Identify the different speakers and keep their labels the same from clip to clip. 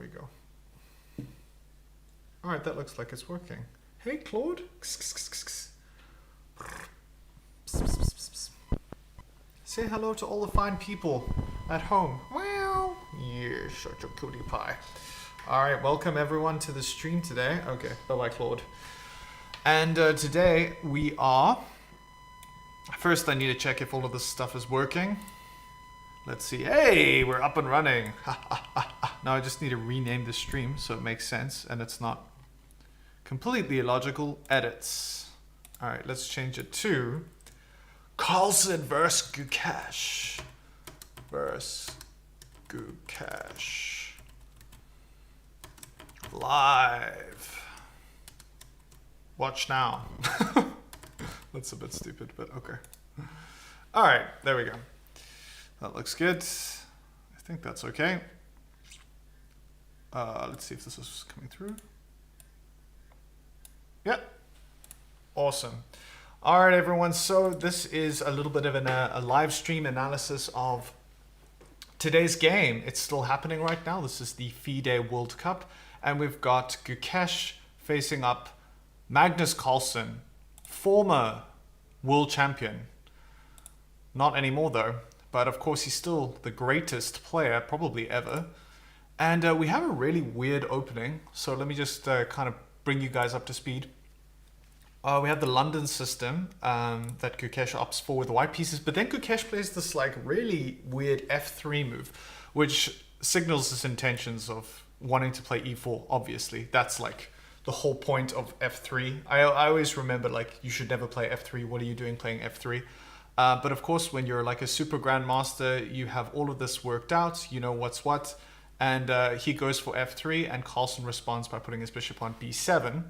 Speaker 1: we go. All right, that looks like it's working. Hey, Claude. Say hello to all the fine people at home. Wow. You're such a cutie pie. All right, welcome everyone to the stream today. Okay, bye-bye, Claude. And today we are... First, I need to check if all of this stuff is working. Let's see. Hey, we're up and running. Now I just need to rename the stream so it makes sense and it's not completely illogical. Edits. All right, let's change it to Carlsen versus Gukesh. Live. Watch now. That's a bit stupid, but okay. All right, there we go. That looks good. I think that's okay. Let's see if this is coming through. Yep. Awesome. All right, everyone. So this is a little bit of a live stream analysis of today's game. It's still happening right now. This is the FIDE World Cup. And we've got Gukesh facing up Magnus Carlsen, former world champion. Not anymore though, but of course he's still the greatest player probably ever. And we have a really weird opening, so let me just kind of bring you guys up to speed. We have the London system that Gukesh opts for with white pieces, but then Gukesh plays this like really weird F3 move, which signals his intentions of wanting to play E4, obviously. That's like the whole point of F3. I always remember like you should never play F3. What are you doing playing F3? But of course, when you're like a super grandmaster, you have all of this worked out. You know what's what. And he goes for F3 and Carlsen responds by putting his bishop on B7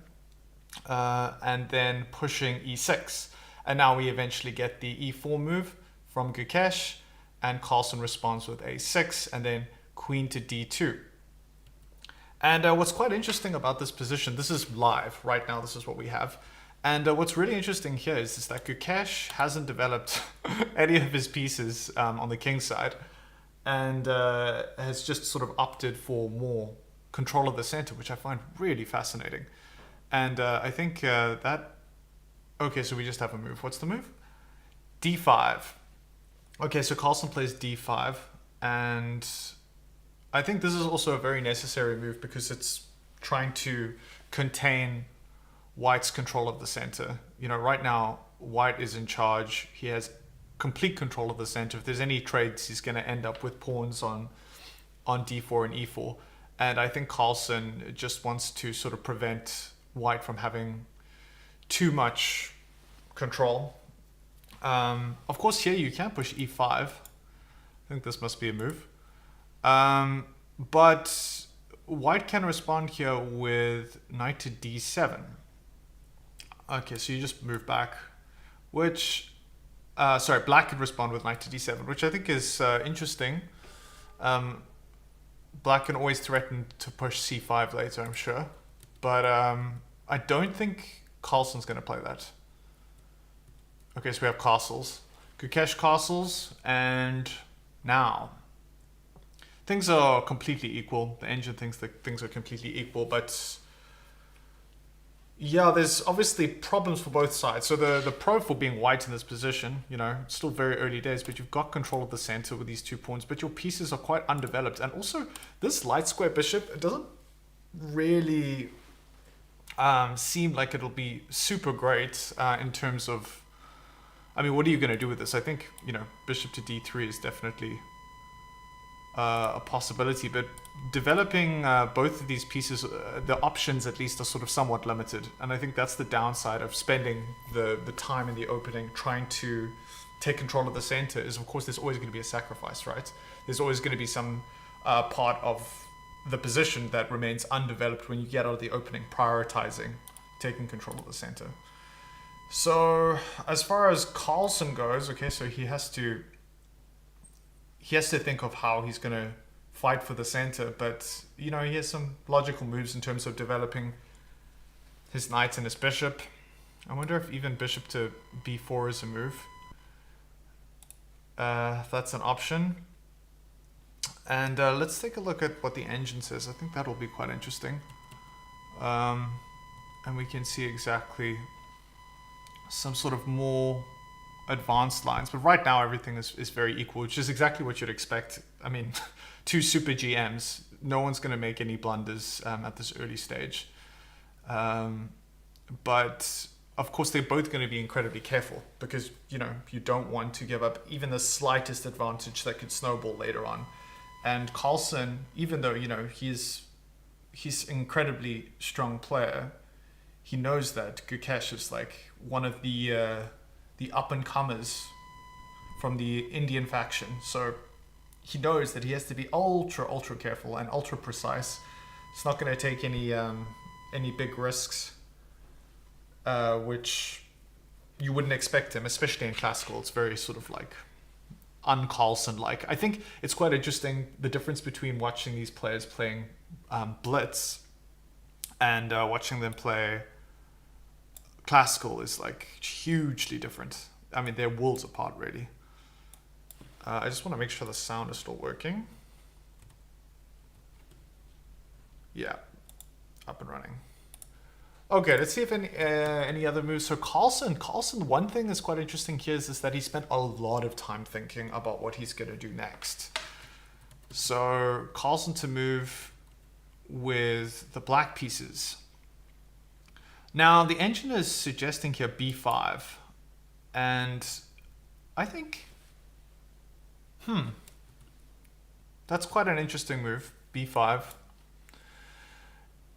Speaker 1: and then pushing E6. And now we eventually get the E4 move from Gukesh and Carlsen responds with A6 and then queen to D2. And what's quite interesting about this position, this is live right now, this is what we have. And what's really interesting here is that Gukesh hasn't developed any of his pieces on the king side and has just sort of opted for more control of the center, which I find really fascinating. And I think that... Okay, so we just have a move. What's the move? D5. Okay, so Carlsen plays D5 and... I think this is also a very necessary move because it's trying to contain White's control of the center. You know, right now, White is in charge. He has complete control of the center. If there's any trades, he's going to end up with pawns on D4 and E4. And I think Carlsen just wants to sort of prevent White from having too much control. Of course, here you can push E5. I think this must be a move. But White can respond here with knight to D7. Okay, so you just move back, which, sorry, Black can respond with knight to D7, which I think is interesting. Black can always threaten to push C5 later, I'm sure. But I don't think Carlsen's going to play that. Okay, so we have castles. Gukesh castles, and now... Things are completely equal. The engine thinks that things are completely equal, but yeah, there's obviously problems for both sides. So the pro for being white in this position, you know, it's still very early days, but you've got control of the center with these 2 pawns, but your pieces are quite undeveloped. And also, this light square bishop, it doesn't really seem like it'll be super great in terms of, I mean, what are you going to do with this? I think, you know, bishop to D3 is definitely... a possibility, but developing both of these pieces, the options at least are sort of somewhat limited, and I think that's the downside of spending the time in the opening trying to take control of the center is, of course, there's always going to be a sacrifice, right? There's always going to be some part of the position that remains undeveloped when you get out of the opening, prioritizing taking control of the center. So as far as Carlsen goes, okay, so he has to think of how he's going to fight for the center, but, you know, he has some logical moves in terms of developing his knight and his bishop. I wonder if even bishop to b4 is a move. That's an option. And let's take a look at what the engine says. I think that'll be quite interesting. And we can see exactly some sort of more advanced lines. But right now everything is very equal, which is exactly what you'd expect. I mean, two super GMs. No one's going to make any blunders at this early stage. But of course, they're both going to be incredibly careful because, you know, you don't want to give up even the slightest advantage that could snowball later on. And Carlsen, even though, you know, he's an incredibly strong player, he knows that Gukesh is like one of the up-and-comers from the Indian faction. So he knows that he has to be ultra careful and ultra precise. It's not going to take any big risks, which you wouldn't expect him, especially in classical. It's very sort of like un-Carlsen-like. I think it's quite interesting, the difference between watching these players playing Blitz and watching them play classical is like hugely different. I mean, they're worlds apart, really. I just want to make sure the sound is still working. Yeah, up and running. Okay, let's see if any other moves. So Carlsen, one thing that's quite interesting here is that he spent a lot of time thinking about what he's going to do next. So Carlsen to move with the black pieces. Now the engine is suggesting here b5, and I think, that's quite an interesting move, b5.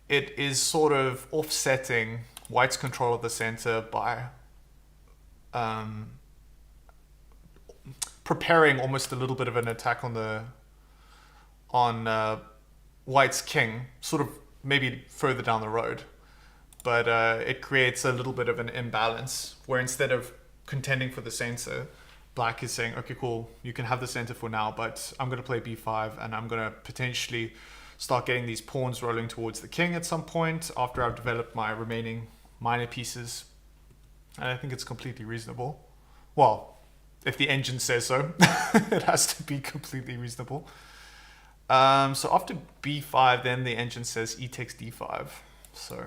Speaker 1: It is sort of offsetting white's control of the center by preparing almost a little bit of an attack on white's king, sort of maybe further down the road. But it creates a little bit of an imbalance where instead of contending for the center, black is saying, okay, cool, you can have the center for now, but I'm going to play b5 and I'm going to potentially start getting these pawns rolling towards the king at some point after I've developed my remaining minor pieces. And I think it's completely reasonable. Well, if the engine says so, it has to be completely reasonable. So after b5, then the engine says e takes d5. So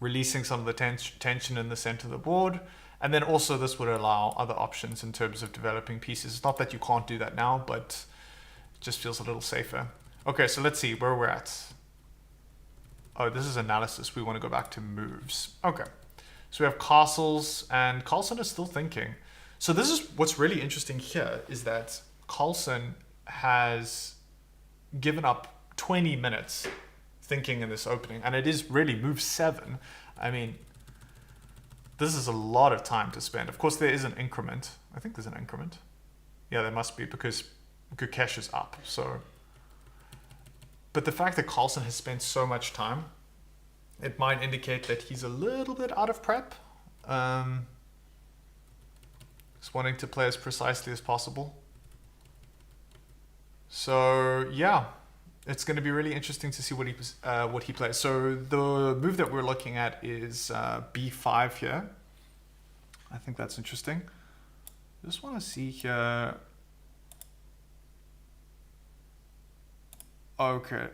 Speaker 1: releasing some of the tension in the center of the board. And then also this would allow other options in terms of developing pieces. It's not that you can't do that now, but it just feels a little safer. Okay, so let's see where we're at. Oh, this is analysis. We want to go back to moves. Okay, so we have castles, and Carlsen is still thinking. So this is what's really interesting here, is that Carlsen has given up 20 minutes thinking in this opening, and it is really move 7. I mean, this is a lot of time to spend. Of course, there is an increment. I think there's an increment. Yeah, there must be, because Gukesh is up, so... But the fact that Carlsen has spent so much time, it might indicate that he's a little bit out of prep. Just wanting to play as precisely as possible. So yeah, it's going to be really interesting to see what he plays. So the move that we're looking at is b5 here. I think that's interesting. Just want to see here. Okay,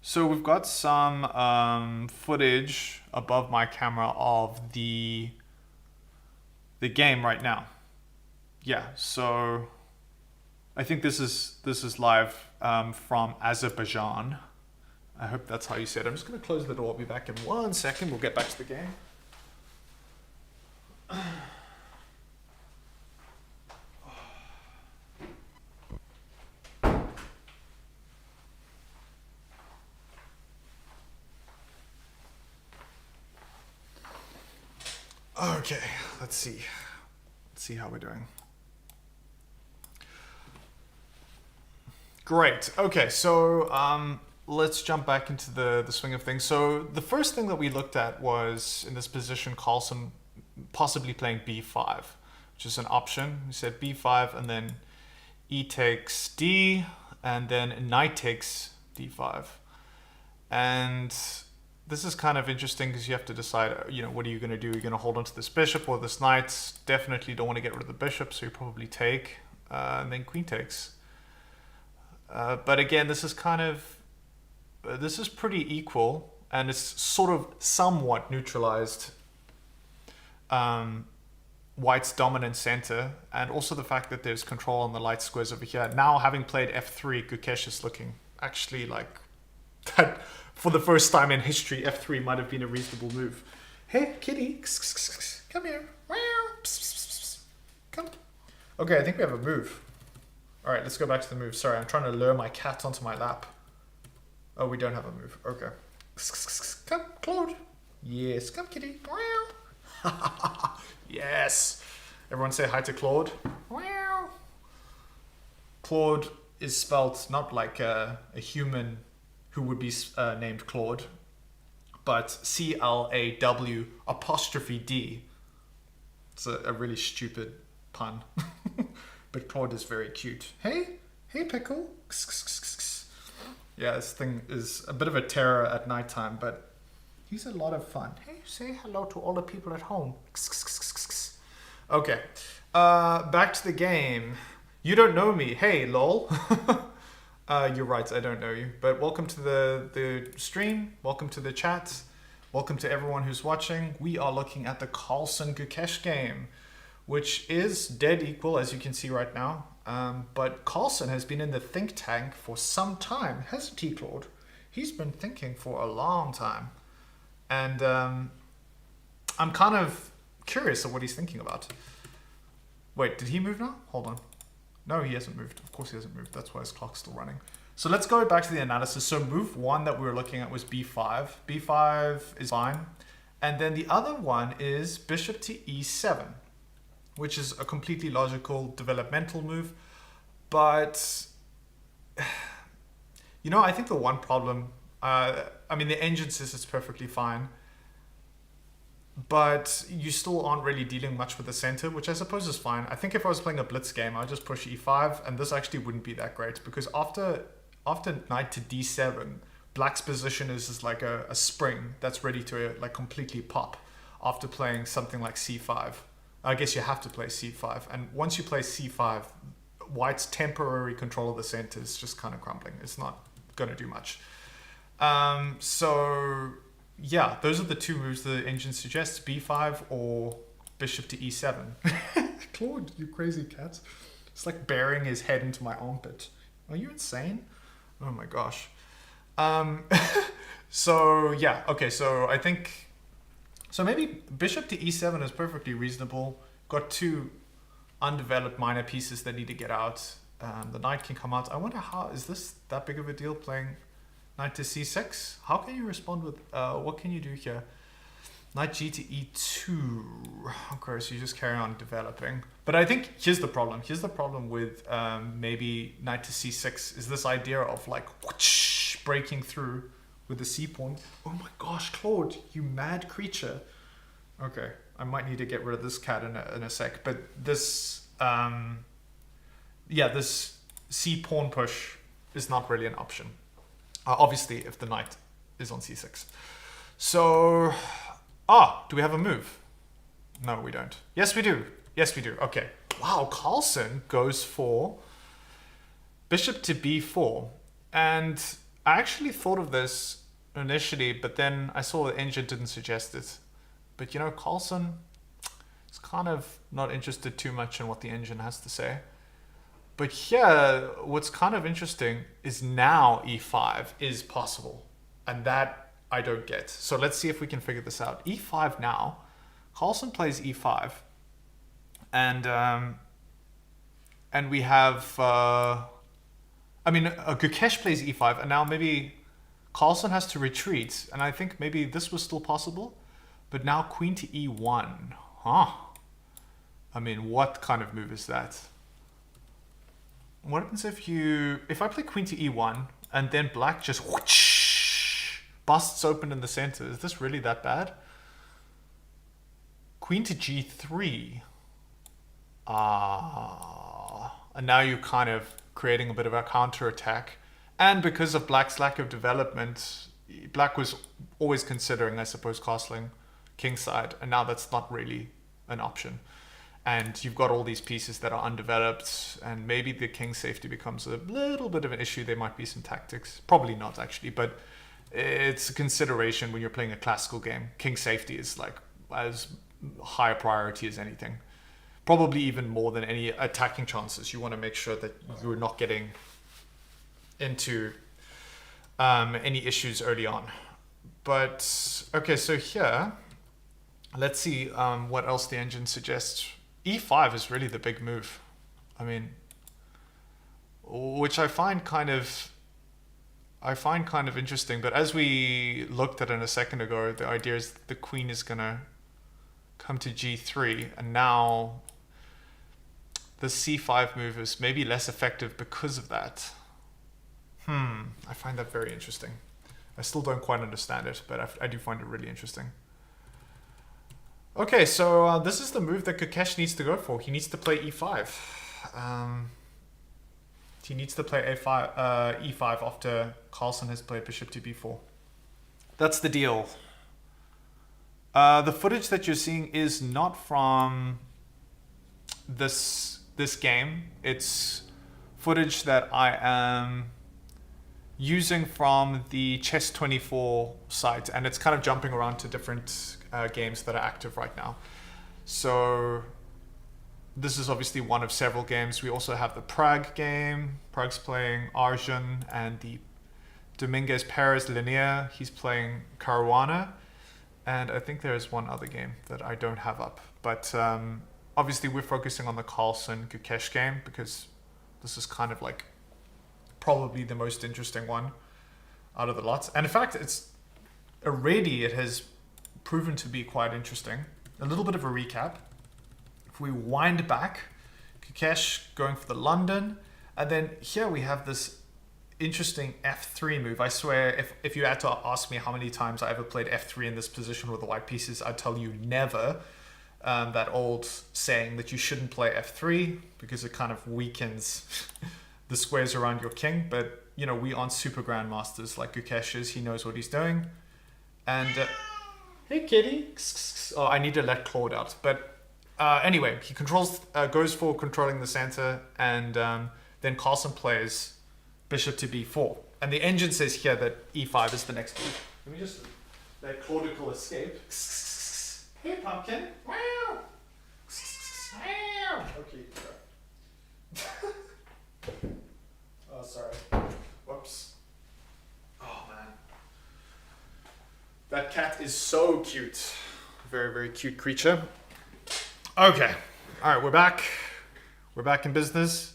Speaker 1: so we've got some footage above my camera of the game right now. Yeah, so I think this is live from Azerbaijan. I hope that's how you say it. I'm just going to close the door. I'll be back in 1 second. We'll get back to the game. Okay, let's see how we're doing. Great. Okay, so let's jump back into the swing of things. So the first thing that we looked at was, in this position, Carlsen possibly playing b5, which is an option. We said b5 and then e takes d, and then knight takes d5. And this is kind of interesting because you have to decide, what are you going to do? You're going to hold on to this bishop or this knight. Definitely don't want to get rid of the bishop, so you probably take, and then queen takes. But again, this is kind of this is pretty equal, and it's sort of somewhat neutralized White's dominant center, and also the fact that there's control on the light squares over here. Now, having played f3, Gukesh is looking actually like that. For the first time in history, f3 might have been a reasonable move. Hey, kitty, come here. Come. Okay, I think we have a move. All right, let's go back to the move. Sorry, I'm trying to lure my cat onto my lap. Oh, we don't have a move. Okay. Come, Claude. Yes, come, kitty. Yes. Everyone say hi to Claude. Claude is spelled not like a human who would be named Claude, but CLAW apostrophe D. It's a really stupid pun. But Claude is very cute. Hey, Pickle. Yeah, this thing is a bit of a terror at nighttime, but he's a lot of fun. Hey, say hello to all the people at home. Okay, back to the game. You don't know me. Hey, lol. You're right, I don't know you. But welcome to the stream. Welcome to the chat. Welcome to everyone who's watching. We are looking at the Carlsen Gukesh game, which is dead equal, as you can see right now. But Carlsen has been in the think tank for some time, hasn't he, Claude? He's been thinking for a long time. And I'm kind of curious of what he's thinking about. Wait, did he move now? Hold on. No, he hasn't moved. Of course he hasn't moved. That's why his clock's still running. So let's go back to the analysis. So move one that we were looking at was b5. b5 is fine. And then the other one is bishop to e7, which is a completely logical developmental move. But, you know, I think the one problem, I mean, the engine says it's perfectly fine, but you still aren't really dealing much with the center, which I suppose is fine. I think if I was playing a blitz game, I'd just push e5, and this actually wouldn't be that great, because after knight to d7, black's position is like a spring that's ready to like completely pop after playing something like c5. I guess you have to play c5, and once you play c5, white's temporary control of the center is just kind of crumbling. It's not going to do much. So yeah, those are the two moves the engine suggests: b5 or bishop to e7. Claude, you crazy cat. It's like burying his head into my armpit. Are you insane? Oh my gosh. So yeah, okay, so I think, so maybe bishop to e7 is perfectly reasonable. Got two undeveloped minor pieces that need to get out. The knight can come out. I wonder, how is this that big of a deal, playing knight to c6? How can you respond with, what can you do here? Knight g to e2. Okay, so you just carry on developing. But I think here's the problem. Here's the problem with maybe knight to c6 is this idea of like whoosh, breaking through with the c pawn. Oh my gosh, Claude, you mad creature. Okay, I might need to get rid of this cat in a sec. But this, yeah, this c pawn push is not really an option. Obviously, if the knight is on c6. So, do we have a move? No, we don't. Yes, we do. Yes, we do. Okay. Wow, Carlsen goes for bishop to b4. And I actually thought of this initially, but then I saw the engine didn't suggest it. But you know, Carlsen is kind of not interested too much in what the engine has to say. But here, what's kind of interesting is now e5 is possible. And that I don't get. So let's see if we can figure this out. e5 now. Carlsen plays e5. And we have, Gukesh plays e5. And now maybe Carlsen has to retreat. And I think maybe this was still possible. But now queen to e1. Huh. I mean, what kind of move is that? What happens if I play queen to e1 and then black just whoosh, busts open in the center? Is this really that bad? Queen to g3. And now you're kind of creating a bit of a counterattack. And because of black's lack of development, black was always considering, I suppose, castling kingside. And now that's not really an option. and you've got all these pieces that are undeveloped, and maybe the king safety becomes a little bit of an issue. There might be some tactics, probably not actually, but it's a consideration when you're playing a classical game. King safety is like as high a priority as anything, probably even more than any attacking chances. You want to make sure that you're not getting into any issues early on. But okay, so here, let's see what else the engine suggests. E5 is really the big move. I mean, which I find kind of interesting. But as we looked at it a second ago, the idea is the queen is gonna come to G3, and now the C5 move is maybe less effective because of that. I find that very interesting. I still don't quite understand it, but I do find it really interesting. Okay, so this is the move that Gukesh needs to go for. He needs to play E5. He needs to play E5 after Carlsen has played bishop to B4. That's the deal. The footage that you're seeing is not from this game. It's footage that I am using from the Chess24 site, and it's kind of jumping around to different games that are active right now. So this is obviously one of several games. We also have the Prague game. Prague's playing Arjun, and the Dominguez Perez Linear, he's playing Caruana. And I think there is one other game that I don't have up. But obviously we're focusing on the Carlsen Gukesh game because this is kind of like probably the most interesting one out of the lots. And in fact, it has proven to be quite interesting. A little bit of a recap. If we wind back, Gukesh going for the London, and then here we have this interesting F3 move. I swear, if you had to ask me how many times I ever played F3 in this position with the white pieces, I'd tell you never. That old saying that you shouldn't play F3 because it kind of weakens the squares around your king. But you know, we aren't super grandmasters like Gukesh is. He knows what he's doing. And hey kitty. Oh, I need to let Claude out. But anyway, he goes for controlling the center, and then Carlsen plays bishop to B4. And the engine says here that E5 is the next move. Let me just let Claudical escape. Hey pumpkin. Wow. Okay. Oh, sorry. Whoops. Oh man. That cat is so cute. Very, very cute creature. Okay. All right, we're back. We're back in business.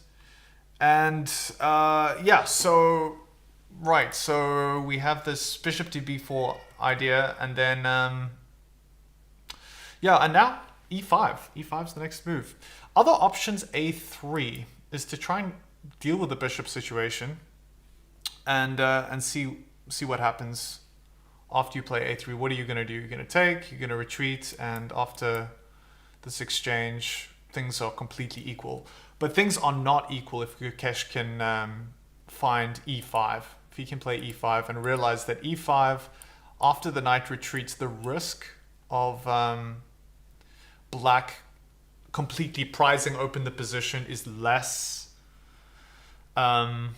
Speaker 1: And yeah, so we have this bishop to B4 idea, and then yeah, and now E5. E5 is the next move. Other options, A3, is to try and deal with the bishop situation, and see what happens after you play A3. What are you going to do? You're going to take, you're going to retreat, and after this exchange, things are completely equal. But things are not equal if Gukesh can find E5. If he can play E5 and realize that E5, after the knight retreats, the risk of black completely prizing open the position is less of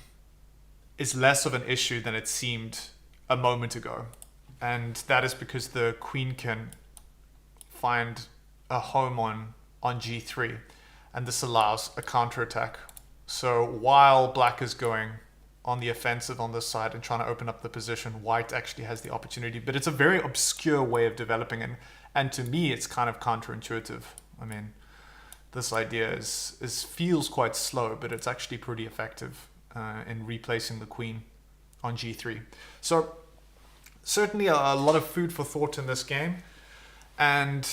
Speaker 1: an issue than it seemed a moment ago. And that is because the queen can find a home on G3. And this allows a counterattack. So while black is going on the offensive on this side and trying to open up the position, white actually has the opportunity. But it's a very obscure way of developing it. And to me, it's kind of counterintuitive. I mean, this idea feels quite slow, but it's actually pretty effective in replacing the queen on G3. So certainly a lot of food for thought in this game. And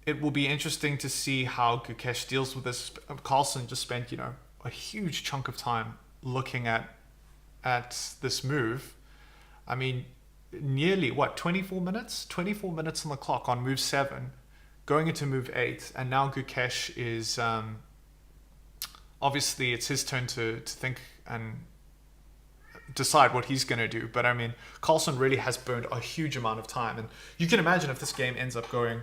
Speaker 1: it will be interesting to see how Gukesh deals with this. Carlsen just spent, a huge chunk of time looking at this move. I mean, nearly 24 minutes? 24 minutes on the clock on move 7, going into move 8, and now Gukesh is obviously it's his turn to think and decide what he's going to do. But I mean, Carlsen really has burned a huge amount of time, and you can imagine if this game ends up going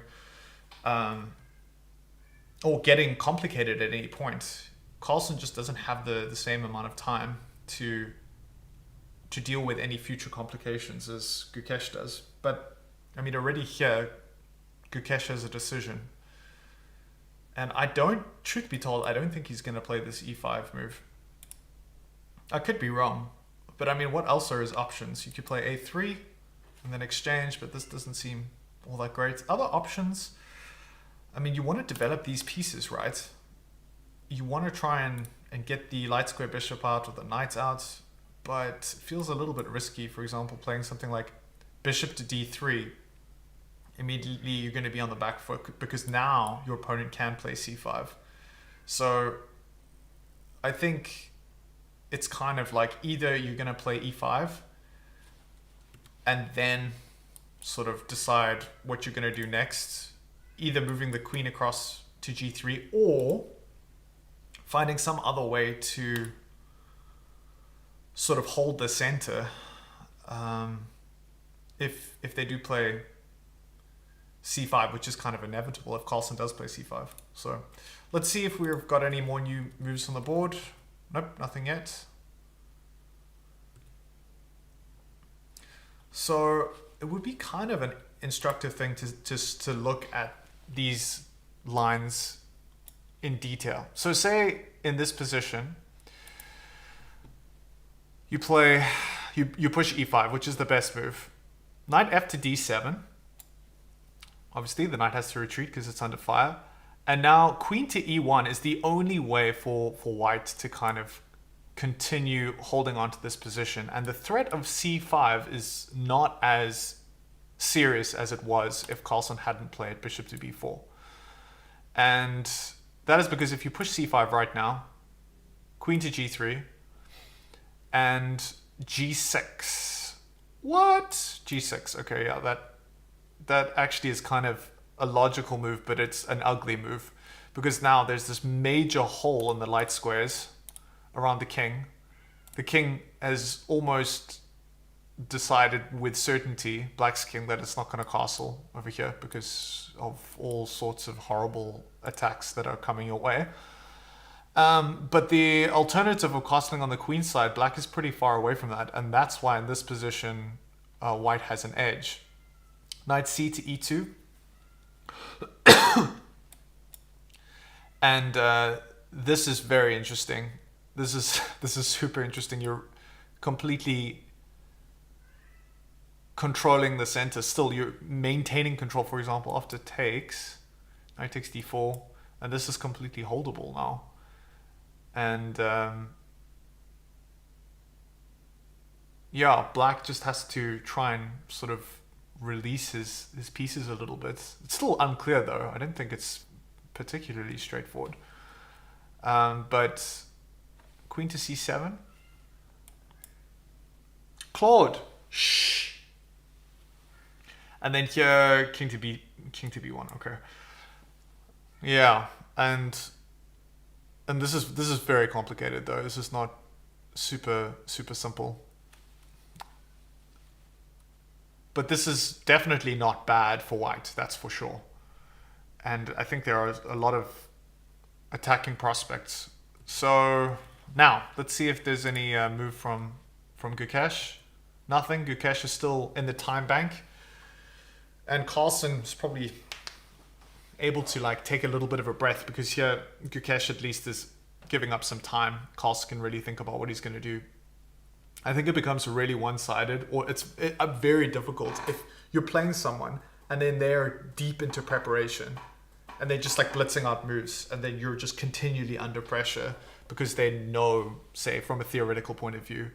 Speaker 1: or getting complicated at any point. Carlsen just doesn't have the same amount of time to deal with any future complications as Gukesh does. But I mean, already here, Gukesh has a decision. And truth be told, I don't think he's going to play this e5 move. I could be wrong. But I mean, what else are his options? You could play a3 and then exchange, but this doesn't seem all that great. Other options, I mean, you want to develop these pieces, right? You want to try and get the light square bishop out or the knight out, but it feels a little bit risky. For example, playing something like bishop to d3. Immediately you're going to be on the back foot because now your opponent can play c5. So I think it's kind of like either you're going to play e5 and then sort of decide what you're going to do next, either moving the queen across to g3 or finding some other way to sort of hold the center. If they do play c5, which is kind of inevitable if Carlsen does play c5. So let's see if we've got any more new moves on the board. Nope, nothing yet. So it would be kind of an instructive thing to just to look at these lines in detail. So say in this position, you play, you push e5, which is the best move. Knight f to d7. Obviously, the knight has to retreat because it's under fire. And now queen to e1 is the only way for white to kind of continue holding on to this position. And the threat of c5 is not as serious as it was if Carlsen hadn't played bishop to b4. And that is because if you push c5 right now, queen to g3, and g6. What? g6. Okay, yeah, that actually is kind of a logical move, but it's an ugly move because now there's this major hole in the light squares around the king. The king has almost decided with certainty, black's king, that it's not going to castle over here because of all sorts of horrible attacks that are coming your way. But the alternative of castling on the queen side, black is pretty far away from that, and that's why in this position white has an edge. Knight c to e2. And this is very interesting. This is super interesting. You're completely controlling the center. Still, you're maintaining control, for example, after takes. Knight takes d4. And this is completely holdable now. And yeah, black just has to try and sort of release his pieces a little bit. It's still unclear though. I don't think it's particularly straightforward. But queen to c7. Claude. Shh. And then here king to b1. Okay. Yeah, and this is very complicated though. This is not super simple. But this is definitely not bad for white, that's for sure. And I think there are a lot of attacking prospects. So now, let's see if there's any move from Gukesh. Nothing. Gukesh is still in the time bank. And Carlsen is probably able to like take a little bit of a breath because here Gukesh at least is giving up some time. Carlsen can really think about what he's going to do. I think it becomes really one-sided, or it's very difficult if you're playing someone and then they're deep into preparation and they're just like blitzing out moves and then you're just continually under pressure because they know, say, from a theoretical point of view,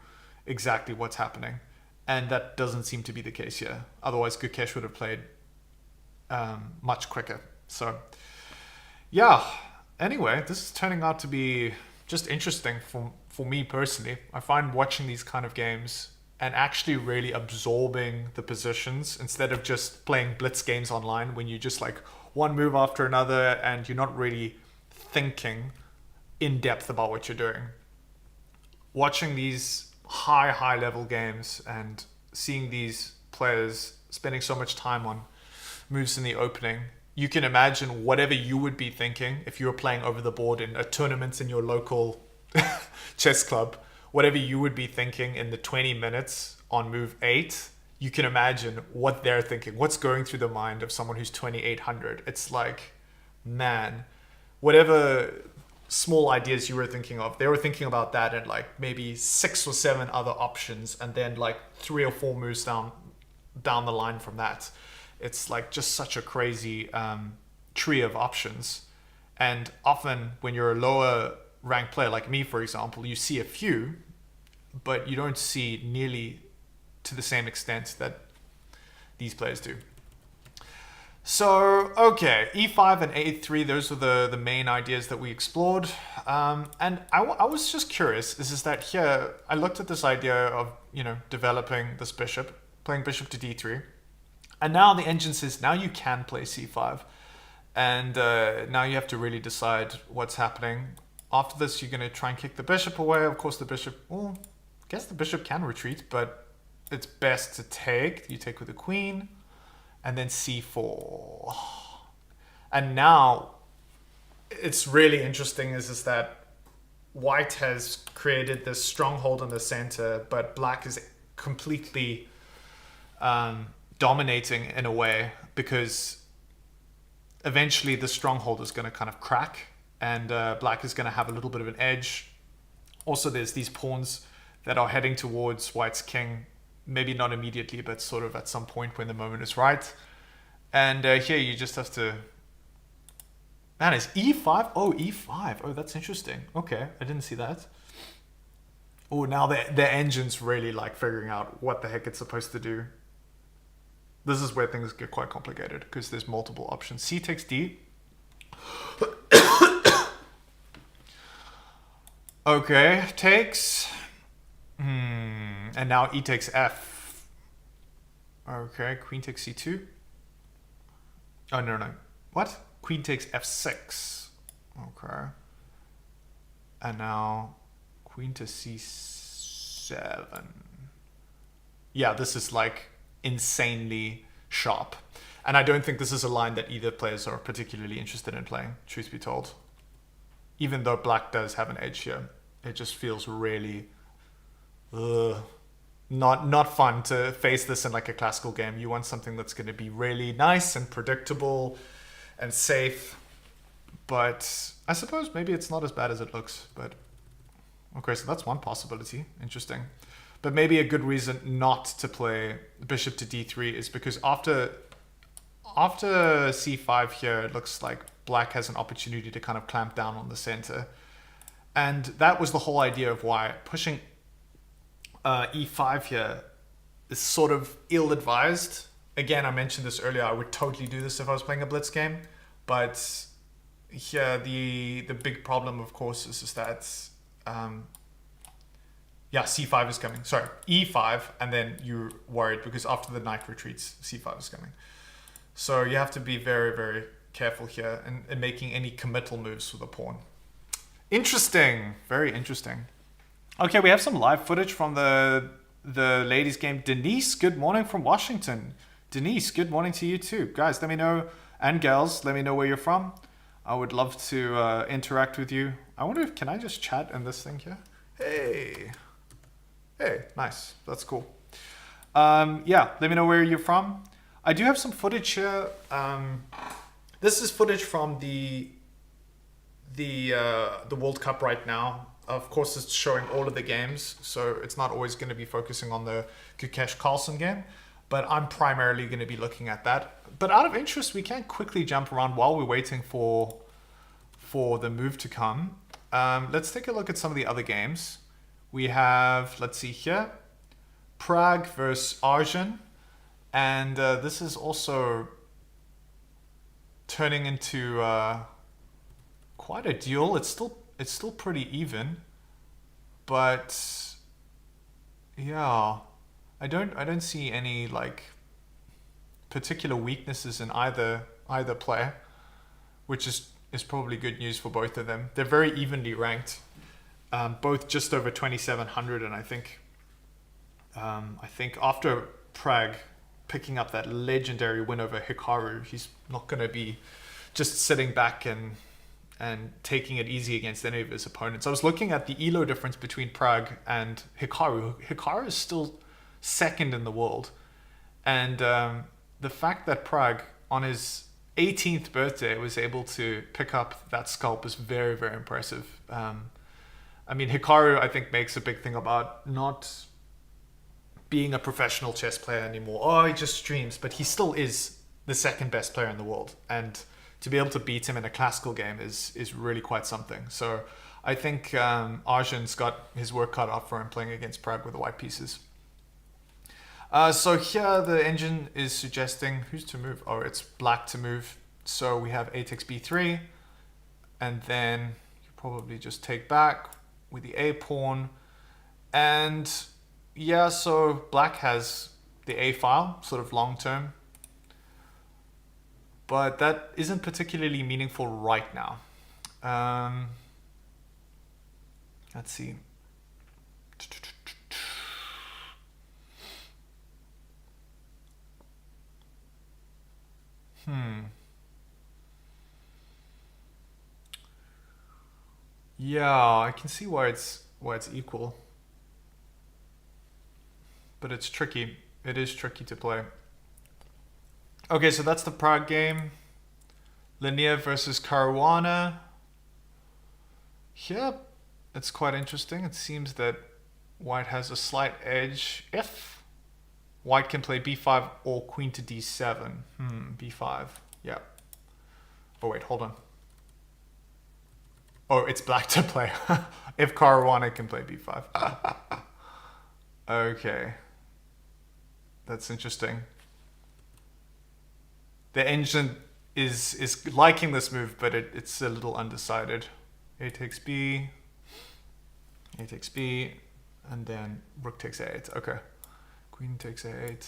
Speaker 1: exactly what's happening. And that doesn't seem to be the case here. Otherwise, Gukesh would have played much quicker. So, yeah. Anyway, this is turning out to be just interesting for me personally. I find watching these kind of games and actually really absorbing the positions instead of just playing blitz games online when you just like one move after another and you're not really thinking in depth about what you're doing. Watching these high level games and seeing these players spending so much time on moves in the opening you can imagine whatever you would be thinking if you were playing over the board in a tournament in your local chess club, whatever you would be thinking in the 20 minutes on move 8, you can imagine what they're thinking, what's going through the mind of someone who's 2800. It's like, man, whatever small ideas you were thinking of, they were thinking about that and like maybe 6 or 7 other options, and then like 3 or 4 moves down the line from that. It's like just such a crazy tree of options. And often when you're a lower ranked player like me, for example, you see a few, but you don't see nearly to the same extent that these players do. So, okay, e5 and a3, those are the main ideas that we explored. And I was just curious, is that here, I looked at this idea of, developing this bishop, playing bishop to d3. And now the engine says, now you can play c5. And now you have to really decide what's happening. After this, you're going to try and kick the bishop away. Of course, the bishop, well, I guess the bishop can retreat, but it's best to take. You take with the queen. And then c4. And now, it's really interesting is that white has created this stronghold in the center, but black is completely dominating in a way, because eventually the stronghold is going to kind of crack, and black is going to have a little bit of an edge. Also, there's these pawns that are heading towards white's king. Maybe not immediately, but sort of at some point when the moment is right. And here you just have to... Man, it's e5? Oh, e5. Oh, that's interesting. Okay, I didn't see that. Oh, now the engine's really like figuring out what the heck it's supposed to do. This is where things get quite complicated, because there's multiple options. C takes D. Okay, takes... And now e takes f. Okay, queen takes c2. Oh, no. What? Queen takes f6. Okay. And now queen to c7. Yeah, this is like insanely sharp. And I don't think this is a line that either players are particularly interested in playing, truth be told. Even though black does have an edge here. It just feels really... not fun to face this in like a classical game. You want something that's going to be really nice and predictable and safe. But I suppose maybe it's not as bad as it looks. But okay, so that's one possibility. Interesting. But maybe a good reason not to play bishop to d3 is because after c5 here, it looks like black has an opportunity to kind of clamp down on the center. And that was the whole idea of why pushing e5 here is sort of ill-advised. Again, I mentioned this earlier, I would totally do this if I was playing a blitz game. But here, the big problem, of course, is that, c5 is coming. Sorry, e5, and then you're worried because after the knight retreats, c5 is coming. So you have to be very, very careful here in making any committal moves with the pawn. Interesting, very interesting. Okay, we have some live footage from the ladies' game. Denise, good morning from Washington. Denise, good morning to you too. Guys, let me know, and gals, let me know where you're from. I would love to interact with you. I wonder if, can I just chat in this thing here? Hey, nice, that's cool. Yeah, let me know where you're from. I do have some footage here. This is footage from the World Cup right now. Of course, it's showing all of the games, so it's not always going to be focusing on the Gukesh Carlsen game, but I'm primarily going to be looking at that. But out of interest, we can quickly jump around while we're waiting for the move to come. Let's take a look at some of the other games. We have, let's see here, Prague versus Arjun, and this is also turning into quite a duel. It's still pretty even, but yeah, I don't see any like particular weaknesses in either player, which is probably good news for both of them. They're very evenly ranked, both just over 2,700, and I think after Prague, picking up that legendary win over Hikaru. He's not going to be just sitting back and taking it easy against any of his opponents. I was looking at the elo difference between Prague and Hikaru. Hikaru is still second in the world. And the fact that Prague, on his 18th birthday, was able to pick up that scalp is very, very impressive. I mean, Hikaru, I think, makes a big thing about not being a professional chess player anymore. Oh, he just streams, but he still is the second best player in the world. And to be able to beat him in a classical game is really quite something. So I think Arjun's got his work cut out for him playing against Prague with the white pieces. So here the engine is suggesting who's to move. Oh, it's black to move. So we have a takes b3, and then you probably just take back with the a pawn. And yeah, so black has the a file, sort of long term. But that isn't particularly meaningful right now. Let's see. Yeah, I can see why it's equal. But it's tricky. It is tricky to play. Okay, so that's the Prague game. Linear versus Caruana. Yeah, it's quite interesting. It seems that white has a slight edge if white can play b5 or queen to d7. B5. Yeah. Oh, wait, hold on. Oh, it's black to play. If Caruana can play b5. Okay. That's interesting. The engine is liking this move, but it's a little undecided. A takes b, and then rook takes a8. Okay. Queen takes a8.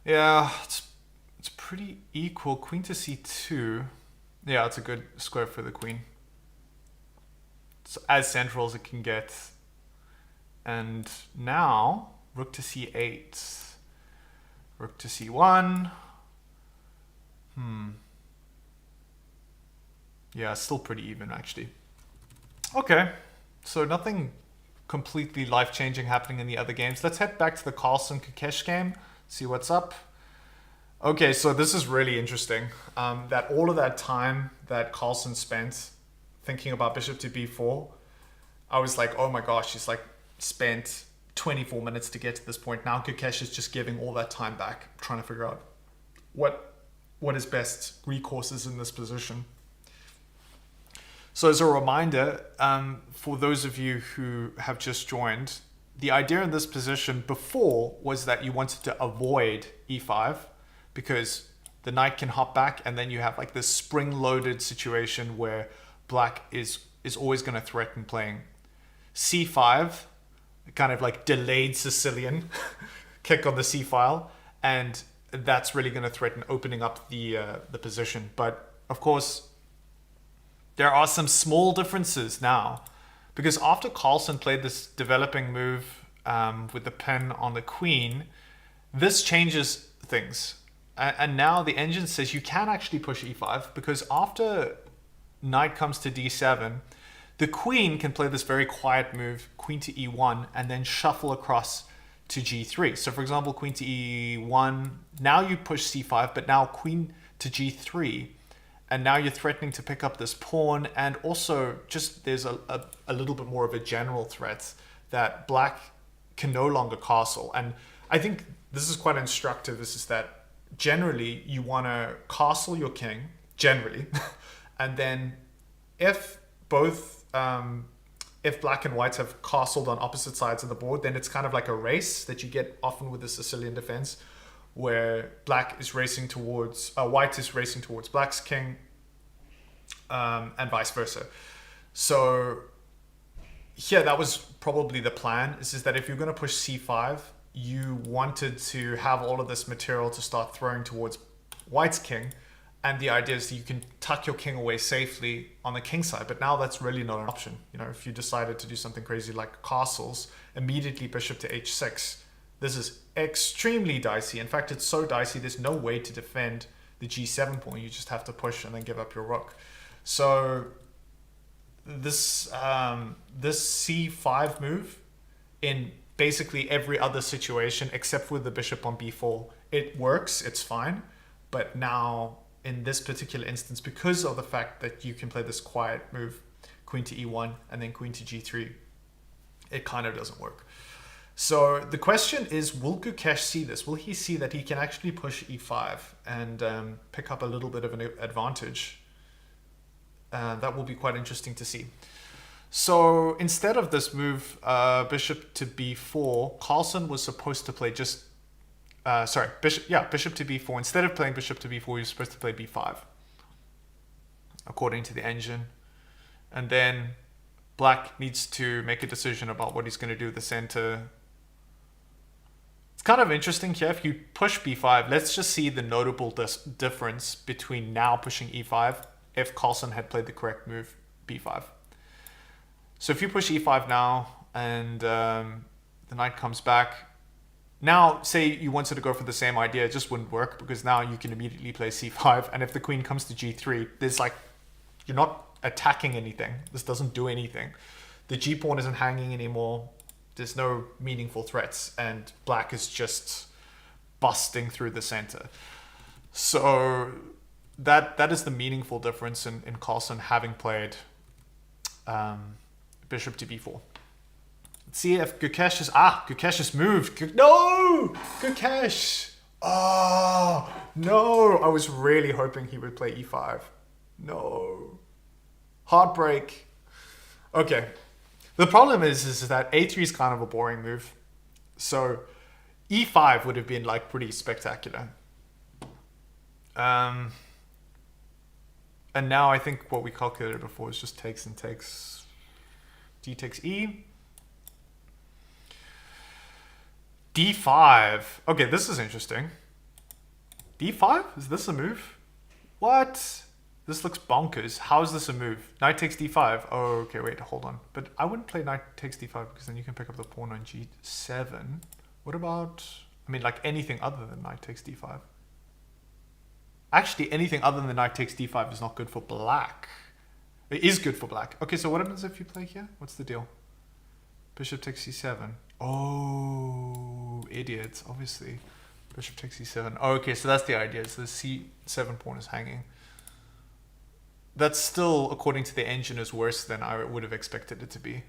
Speaker 1: Yeah, it's pretty equal. Queen to c2. Yeah, it's a good square for the queen. It's as central as it can get. And now, rook to c8. Rook to c1. Yeah, still pretty even, actually. Okay, so nothing completely life-changing happening in the other games. Let's head back to the Carlsen Gukesh game, see what's up. Okay, so this is really interesting. That all of that time that Carlsen spent thinking about bishop to b4, I was like, oh my gosh, he's like spent 24 minutes to get to this point. Now Gukesh is just giving all that time back, trying to figure out what his best recourse is in this position. So as a reminder, for those of you who have just joined, the idea in this position before was that you wanted to avoid e5 because the knight can hop back, and then you have like this spring-loaded situation where black is always going to threaten playing c5, kind of like delayed Sicilian kick on the c file, and that's really going to threaten opening up the position. But of course, there are some small differences now, because after Carlsen played this developing move with the pen on the queen, this changes things. And now the engine says you can actually push e5, because after knight comes to d7, the queen can play this very quiet move, queen to e1, and then shuffle across to g3. So for example, queen to e1, now you push c5, but now queen to g3, and now you're threatening to pick up this pawn, and also just there's a little bit more of a general threat that black can no longer castle. And I think this is quite instructive. This is that generally you want to castle your king, generally, and then if both if black and white have castled on opposite sides of the board, then it's kind of like a race that you get often with the Sicilian defense, where black is racing towards white is racing towards black's king, and vice versa. So here, that was probably the plan. Is that if you're going to push c5, you wanted to have all of this material to start throwing towards white's king, and the idea is that you can tuck your king away safely on the king side. But now that's really not an option. You know, if you decided to do something crazy like castles, immediately bishop to h6, This is extremely dicey. In fact, it's so dicey, there's no way to defend the g7 pawn. You just have to push and then give up your rook. So this c5 move, in basically every other situation except with the bishop on b4, it works, it's fine. But now in this particular instance, because of the fact that you can play this quiet move, queen to e1 and then queen to g3, it kind of doesn't work. So the question is, will Gukesh see this? Will he see that he can actually push e5 and pick up a little bit of an advantage? That will be quite interesting to see. So instead of this move, bishop to b4, Carlsen was supposed to play just, bishop to b4. Instead of playing bishop to b4, he was supposed to play b5, according to the engine. And then black needs to make a decision about what he's going to do with the center. It's kind of interesting here. If you push b5, let's just see the notable difference between now pushing e5 if Carlsen had played the correct move, b5. So if you push e5 now and the knight comes back, now say you wanted to go for the same idea, it just wouldn't work because now you can immediately play c5. And if the queen comes to g3, there's like, you're not attacking anything. This doesn't do anything. The g pawn isn't hanging anymore. There's no meaningful threats, and black is just busting through the center. So that is the meaningful difference in Carlsen having played bishop to b4. Let's see if Gukesh has moved. No! Gukesh! Oh, no! I was really hoping he would play e5. No. Heartbreak. Okay. The problem is that a3 is kind of a boring move. So e5 would have been like pretty spectacular. And now I think what we calculated before is just takes and takes. D takes e. d5. Okay, this is interesting. d5? Is this a move? What? This looks bonkers. How is this a move? Knight takes d5. Oh, okay, wait, hold on. But I wouldn't play knight takes d5 because then you can pick up the pawn on g7. What about, I mean, like anything other than knight takes d5? Actually, anything other than knight takes d5 is not good for black. It is good for black. Okay, so what happens if you play here? What's the deal? Bishop takes c7. Oh, idiot, obviously. Bishop takes c7. Oh, okay, so that's the idea. So the c7 pawn is hanging. That's still, according to the engine, is worse than I would have expected it to be.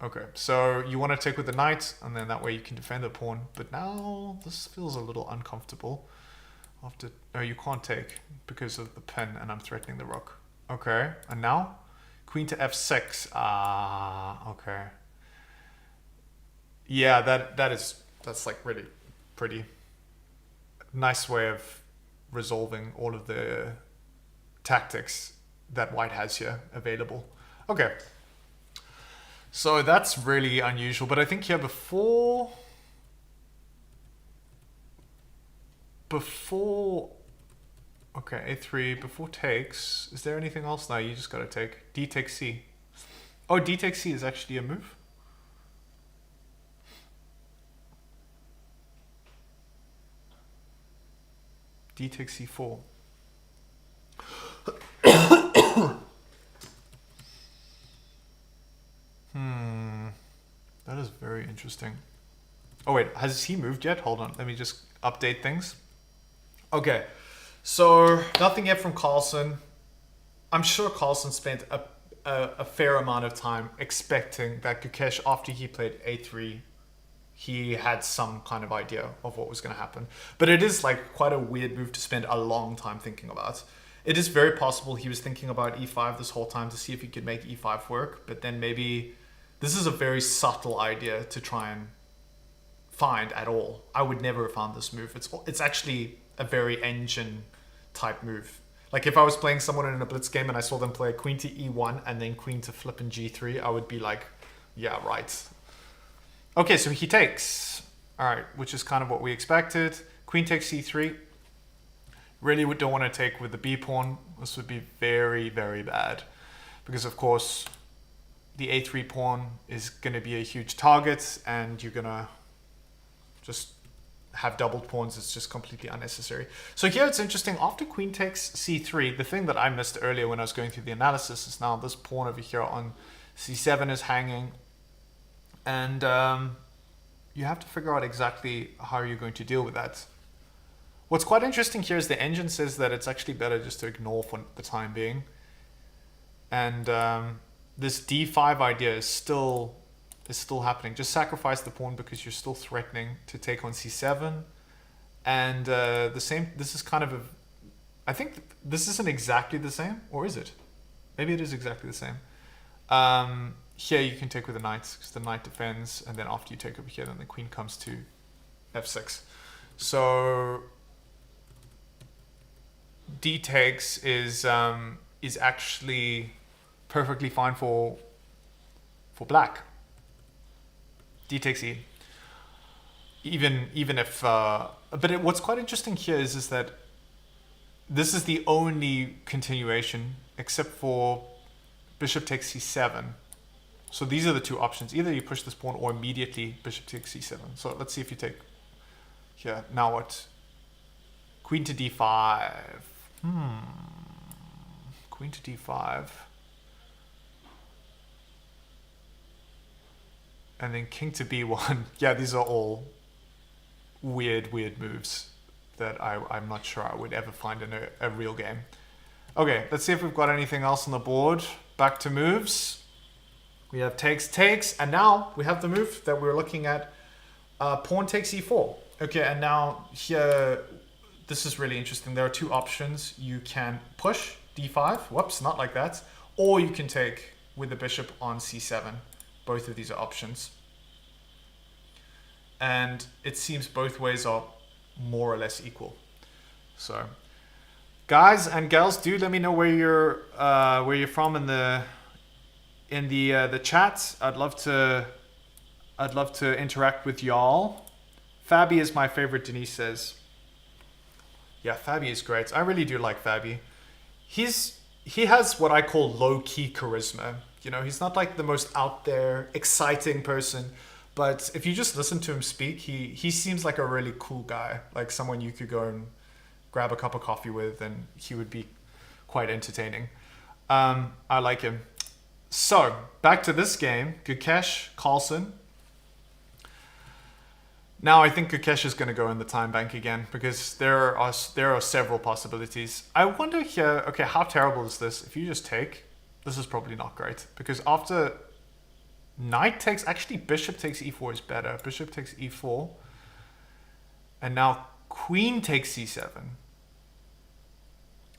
Speaker 1: Okay, so you want to take with the knight, and then that way you can defend the pawn. But now this feels a little uncomfortable. After, oh, you can't take because of the pin, and I'm threatening the rook. Okay, and now queen to f6. Ah, okay. Yeah, that's like really pretty nice way of resolving all of the tactics that white has here available. Okay, so that's really unusual, but I think here before okay, a3 before takes, is there anything else? No, you just gotta take. D takes c. Oh, d takes c is actually a move. D takes c4. That is very interesting. Oh wait, has he moved yet? Hold on, let me just update things. Okay, so nothing yet from Carlsen. I'm sure Carlsen spent a fair amount of time expecting that Gukesh, after he played a3, he had some kind of idea of what was going to happen. But it is like quite a weird move to spend a long time thinking about. It is very possible he was thinking about e5 this whole time to see if he could make e5 work, but then maybe this is a very subtle idea to try and find at all. I would never have found this move. It's actually a very engine type move. Like if I was playing someone in a blitz game and I saw them play queen to e1 and then queen to flip in g3, I would be like, yeah, right. Okay, so he takes. All right, which is kind of what we expected. Queen takes c3. Really don't want to take with the b pawn. This would be very, very bad. Because of course, the a3 pawn is going to be a huge target and you're going to just have doubled pawns. It's just completely unnecessary. So here it's interesting. After queen takes c3, the thing that I missed earlier when I was going through the analysis is now this pawn over here on c7 is hanging. And you have to figure out exactly how you're going to deal with that. What's quite interesting here is the engine says that it's actually better just to ignore for the time being. And this d5 idea is still happening. Just sacrifice the pawn because you're still threatening to take on c7. And the same, this is kind of a, I think this isn't exactly the same, or is it? Maybe it is exactly the same. Here you can take with the knight because the knight defends, and then after you take over here, then the queen comes to f6. So d takes is actually perfectly fine for black. D takes e. Even if but what's quite interesting here is that this is the only continuation except for bishop takes c7. So these are the two options. Either you push this pawn or immediately bishop takes c7. So let's see if you take here. Now what? Queen to d5. Queen to d5. And then king to b1. Yeah, these are all weird moves that I'm not sure I would ever find in a real game. Okay, let's see if we've got anything else on the board. Back to moves. We have takes, and now we have the move that we were looking at. Pawn takes e4. Okay, and now here, this is really interesting. There are two options. You can push d5. Whoops, not like that. Or you can take with the bishop on c7. Both of these are options. And it seems both ways are more or less equal. So, guys and gals, do let me know where you're from in the chat. I'd love to interact with y'all. Fabi is my favorite, Denise says. Yeah, Fabi is great. I really do like Fabi. He has what I call low-key charisma. You know, he's not like the most out there, exciting person, but if you just listen to him speak, he seems like a really cool guy, like someone you could go and grab a cup of coffee with, and he would be quite entertaining. I like him. So, back to this game, Gukesh, Carlsen. Now I think Gukesh is going to go in the time bank again because there are several possibilities. I wonder here, okay, how terrible is this? If you just take, this is probably not great because after knight takes, actually bishop takes e4 is better. Bishop takes e4. And now queen takes c7.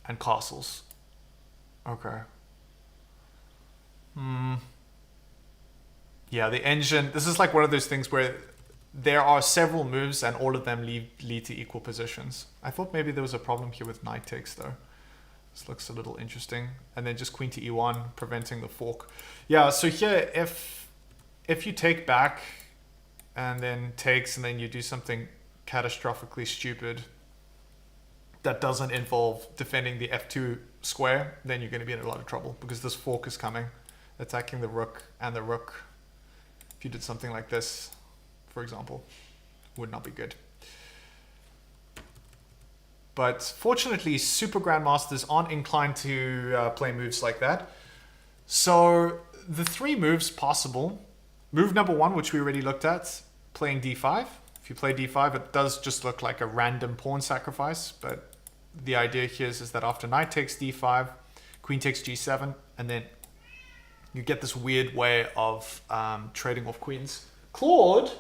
Speaker 1: And castles. Okay. Yeah, the engine, this is like one of those things where there are several moves and all of them lead to equal positions. I thought maybe there was a problem here with knight takes though. This looks a little interesting. And then just queen to e1, preventing the fork. Yeah, so here, if you take back and then takes and then you do something catastrophically stupid that doesn't involve defending the f2 square, then you're going to be in a lot of trouble because this fork is coming, attacking the rook and the rook. If you did something like this, for example, would not be good. But fortunately, super grandmasters aren't inclined to play moves like that. So the three moves possible. Move number one, which we already looked at, playing d5. If you play d5, it does just look like a random pawn sacrifice. But the idea here is that after knight takes d5, queen takes g7, and then you get this weird way of trading off queens. Claude?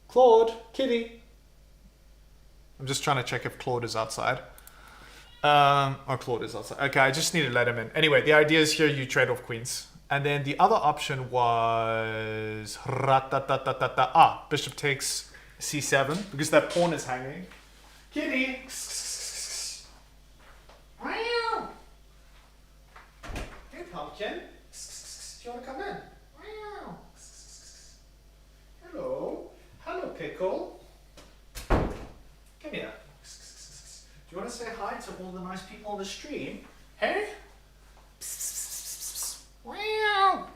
Speaker 1: Claude, kitty. I'm just trying to check if Claude is outside. Claude is outside. Okay, I just need to let him in. Anyway, the idea is here you trade off queens. And then the other option was bishop takes c7 because that pawn is hanging. Kitty. Wow. Hey, pumpkin. Do you want to come in? Wow. Hello. Hello, pickle. Come here. Do you want to say hi to all the nice people on the stream? Hey? Wow.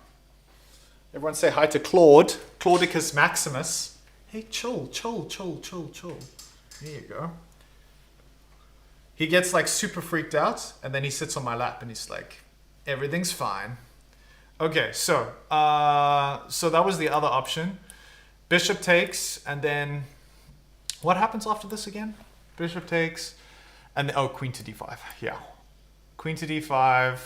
Speaker 1: Everyone say hi to Claude. Claudicus Maximus. Hey, chill. There you go. He gets like super freaked out, and then he sits on my lap, and he's like, everything's fine. Okay, so that was the other option. Bishop takes, and then what happens after this again? Bishop takes, and then, oh, queen to d5. Yeah, queen to d5,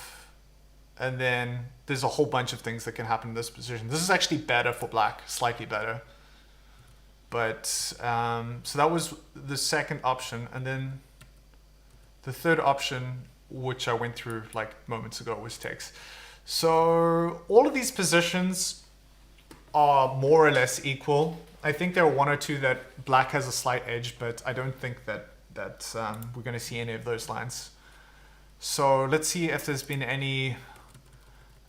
Speaker 1: and then there's a whole bunch of things that can happen in this position. This is actually better for black, slightly better. But so that was the second option, and then the third option, which I went through like moments ago, was takes. So all of these positions are more or less equal. I think there are one or two that black has a slight edge, but I don't think that we're going to see any of those lines. So let's see if there's been any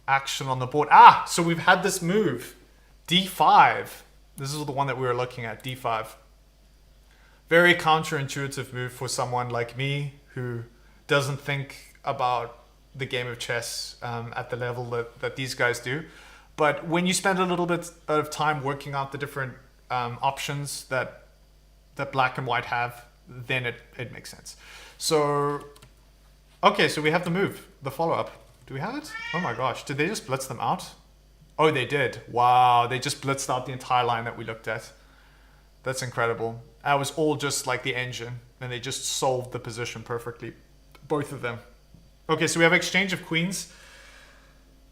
Speaker 1: action on the board. So we've had this move, d5. This is the one that we were looking at, d5. Very counterintuitive move for someone like me who doesn't think about the game of chess at the level that these guys do. But when you spend a little bit of time working out the different options that black and white have, then it makes sense. So, okay, so we have the move, the follow-up. Do we have it? Oh my gosh, did they just blitz them out? Oh, they did. Wow, they just blitzed out the entire line that we looked at. That's incredible. That was all just like the engine, and they just solved the position perfectly, both of them. Okay, so we have exchange of queens.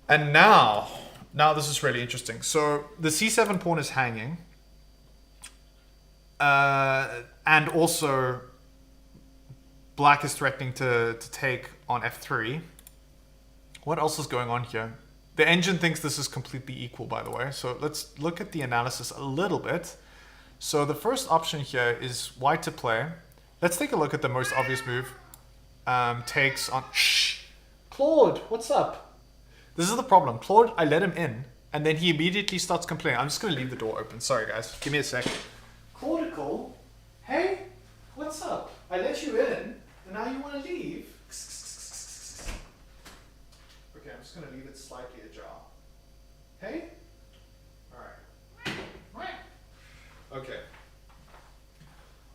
Speaker 1: And now this is really interesting. So the c7 pawn is hanging. And also black is threatening to take on f3. What else is going on here? The engine thinks this is completely equal, by the way. So let's look at the analysis a little bit. So the first option here is white to play. Let's take a look at the most obvious move. Takes on... Shh! Claude, what's up? This is the problem. Claude, I let him in, and then he immediately starts complaining. I'm just going to leave the door open. Sorry, guys. Give me a sec. Claudical, hey, what's up? I let you in, and now you want to leave? Okay, I'm just going to leave it slightly ajar. Hey? Alright. Okay.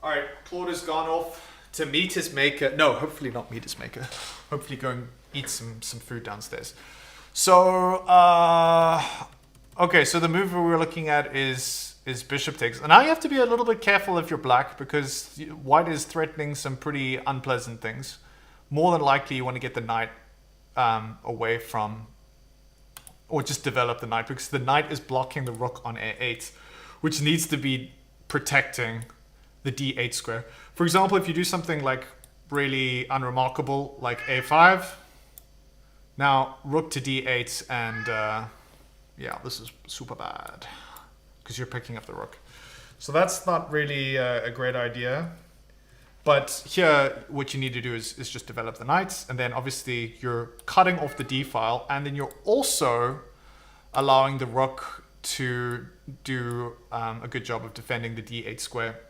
Speaker 1: Alright, Claude has gone off to meet his maker. No, hopefully not meet his maker. Hopefully go and eat some food downstairs. So, okay, so the move we were looking at is bishop takes. And now you have to be a little bit careful if you're black, because white is threatening some pretty unpleasant things. More than likely you want to get the knight away from, or just develop the knight, because the knight is blocking the rook on a8, which needs to be protecting the d8 square. For example, if you do something like really unremarkable, like a5, now rook to d8, and yeah, this is super bad because you're picking up the rook. So that's not really a great idea. But here, what you need to do is just develop the knights, and then obviously you're cutting off the d file, and then you're also allowing the rook to do a good job of defending the d8 square.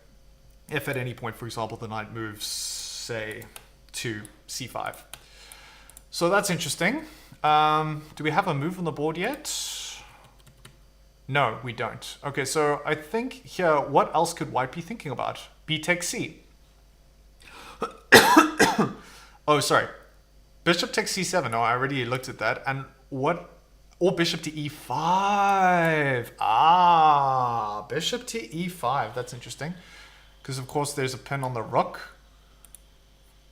Speaker 1: If at any point, for example, the knight moves, say, to c5. So that's interesting. Do we have a move on the board yet? No, we don't. Okay, so I think here, what else could white be thinking about? B takes c. Oh, sorry. Bishop takes c7. Oh, I already looked at that. And what? Or bishop to e5. Ah, bishop to e5. That's interesting. Because, of course, there's a pin on the rook.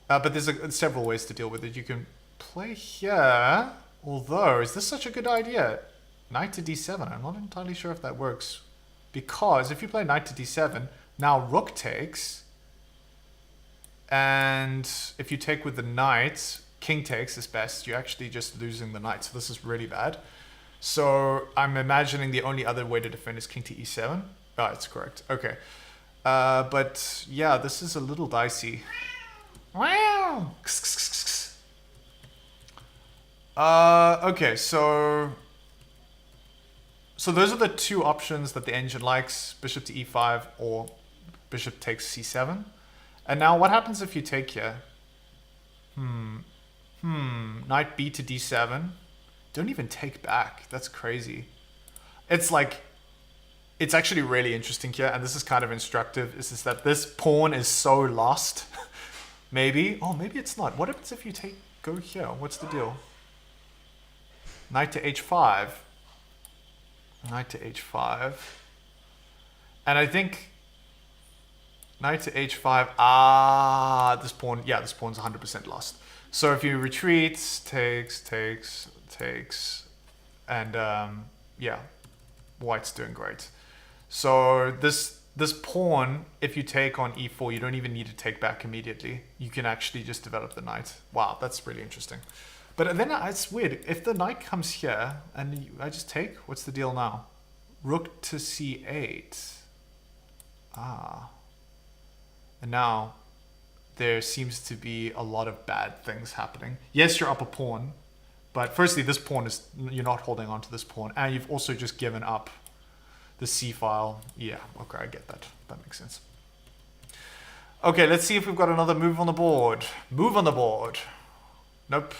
Speaker 1: But there's several ways to deal with it. You can play here. Although, is this such a good idea? Knight to d7. I'm not entirely sure if that works. Because if you play knight to d7, now rook takes. And if you take with the knight, king takes is best. You're actually just losing the knight. So this is really bad. So I'm imagining the only other way to defend is king to e7. Oh, it's correct. Okay. But yeah, this is a little dicey. Wow. Okay, so those are the two options that the engine likes: bishop to e5 or bishop takes c7. And now what happens if you take here? Knight b to d7. Don't even take back. That's crazy. It's like it's actually really interesting here, and this is kind of instructive, is that this pawn is so lost. Maybe. Oh, maybe it's not. What happens if you go here? What's the deal? Knight to h5. Knight to h5. And I think knight to h5. Ah, this pawn. Yeah, this pawn's 100% lost. So if you retreat, takes, and yeah, white's doing great. So this pawn, if you take on e4, you don't even need to take back immediately. You can actually just develop the knight. Wow, that's really interesting. But then it's weird. If the knight comes here and I just take, what's the deal now? Rook to c8. Ah. And now there seems to be a lot of bad things happening. Yes, you're up a pawn. But firstly, this pawn is, you're not holding on to this pawn. And you've also just given up the c file. Yeah, okay, I get that. That makes sense. Okay, let's see if we've got another move on the board. Move on the board. Nope.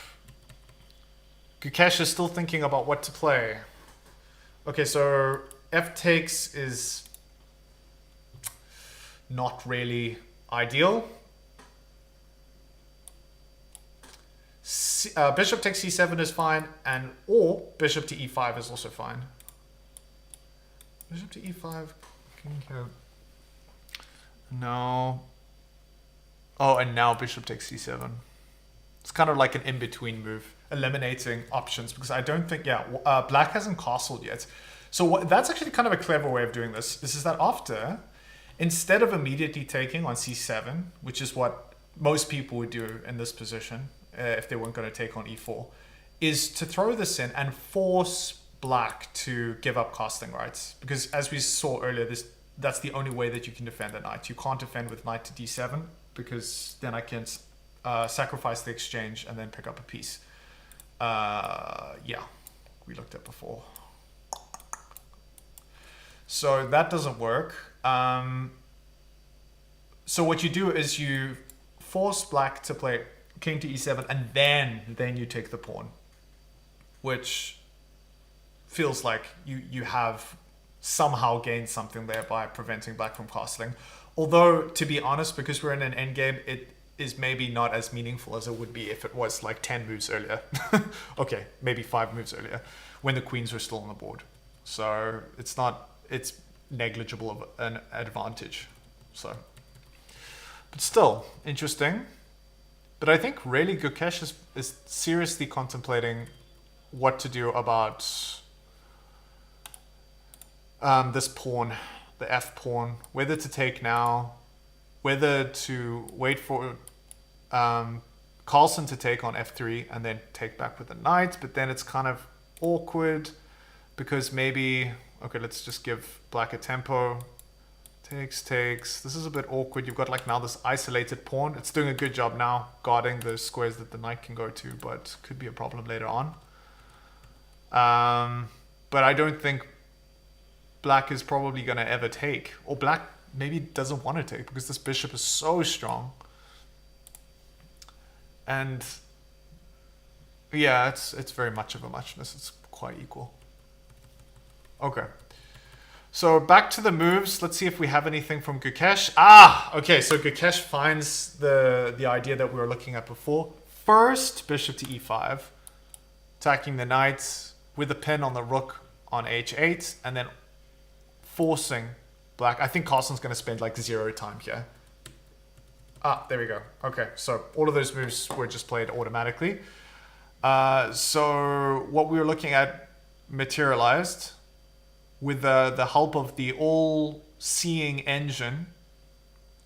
Speaker 1: Gukesh is still thinking about what to play. Okay, so f takes is not really ideal. Bishop takes c7 is fine, or bishop to e5 is also fine. Bishop to e5, king here. No. Oh, and now bishop takes c7. It's kind of like an in-between move, eliminating options, because I don't think, black hasn't castled yet. So that's actually kind of a clever way of doing this. This is that after, instead of immediately taking on c7, which is what most people would do in this position, if they weren't going to take on e4, is to throw this in and force black to give up castling rights. Because as we saw earlier, that's the only way that you can defend a knight. You can't defend with knight to d7, because then I can sacrifice the exchange and then pick up a piece. Yeah, we looked at before. So that doesn't work. So what you do is you force black to play king to e7, and then you take the pawn, which feels like you have somehow gained something there by preventing black from castling. Although, to be honest, because we're in an endgame, it is maybe not as meaningful as it would be if it was like 10 moves earlier. Okay, maybe 5 moves earlier, when the queens were still on the board. So it's negligible of an advantage. So, but still interesting. But I think really Gukesh is seriously contemplating what to do about this pawn, the f pawn, whether to take now, whether to wait for Carlsen to take on f3 and then take back with the knight. But then it's kind of awkward because maybe, okay, let's just give black a tempo. Takes. This is a bit awkward. You've got like now this isolated pawn. It's doing a good job now guarding the squares that the knight can go to, but could be a problem later on. But I don't think black is probably going to ever take, or black maybe doesn't want to take because this bishop is so strong. And yeah, it's very much of a muchness. It's quite equal. Okay. So back to the moves. Let's see if we have anything from Gukesh. Okay. So Gukesh finds the idea that we were looking at before. First, bishop to e5, attacking the knight with a pin on the rook on h8, and then forcing black. I think Carlsen's going to spend like 0 time here. There we go. Okay, so all of those moves were just played automatically. So what we were looking at materialized with the help of the all-seeing engine,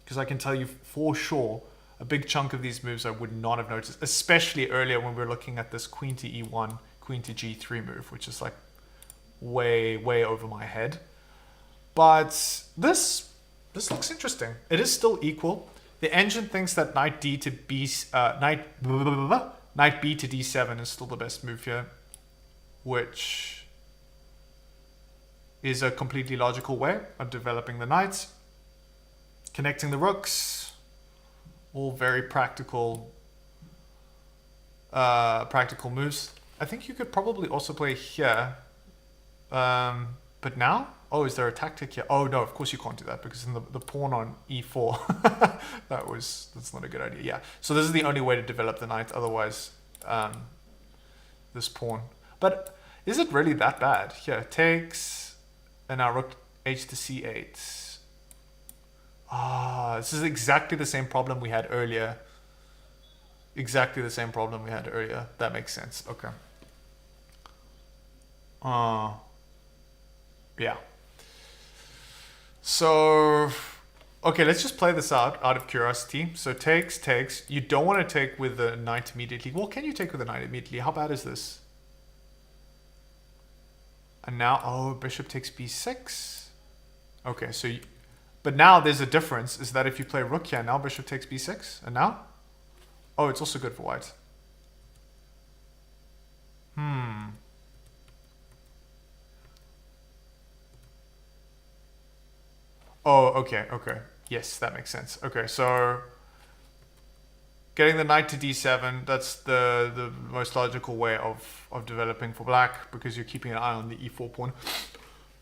Speaker 1: because I can tell you for sure a big chunk of these moves I would not have noticed, especially earlier when we were looking at this queen to e1, queen to g3 move, which is like way over my head. But this looks interesting. It is still equal. The engine thinks that knight b to d7 is still the best move here, which is a completely logical way of developing the knights, connecting the rooks, all very practical moves. I think you could probably also play here. But now? Oh, is there a tactic here? Oh no, of course you can't do that because in the pawn on e4, that's not a good idea. Yeah, so this is the only way to develop the knight. Otherwise, this pawn. But is it really that bad? Here, takes, and now rook h to c8. Ah, this is exactly the same problem we had earlier. Exactly the same problem we had earlier. That makes sense. Okay. Yeah. So, okay, let's just play this out of curiosity. So takes. You don't want to take with the knight immediately. Well, can you take with the knight immediately? How bad is this? And now, oh, bishop takes b6. Okay, so, but now there's a difference. Is that if you play rook here, now bishop takes b6. And now? Oh, it's also good for white. Oh, okay. Yes, that makes sense. Okay, so getting the knight to d7, that's the most logical way of developing for black, because you're keeping an eye on the e4 pawn.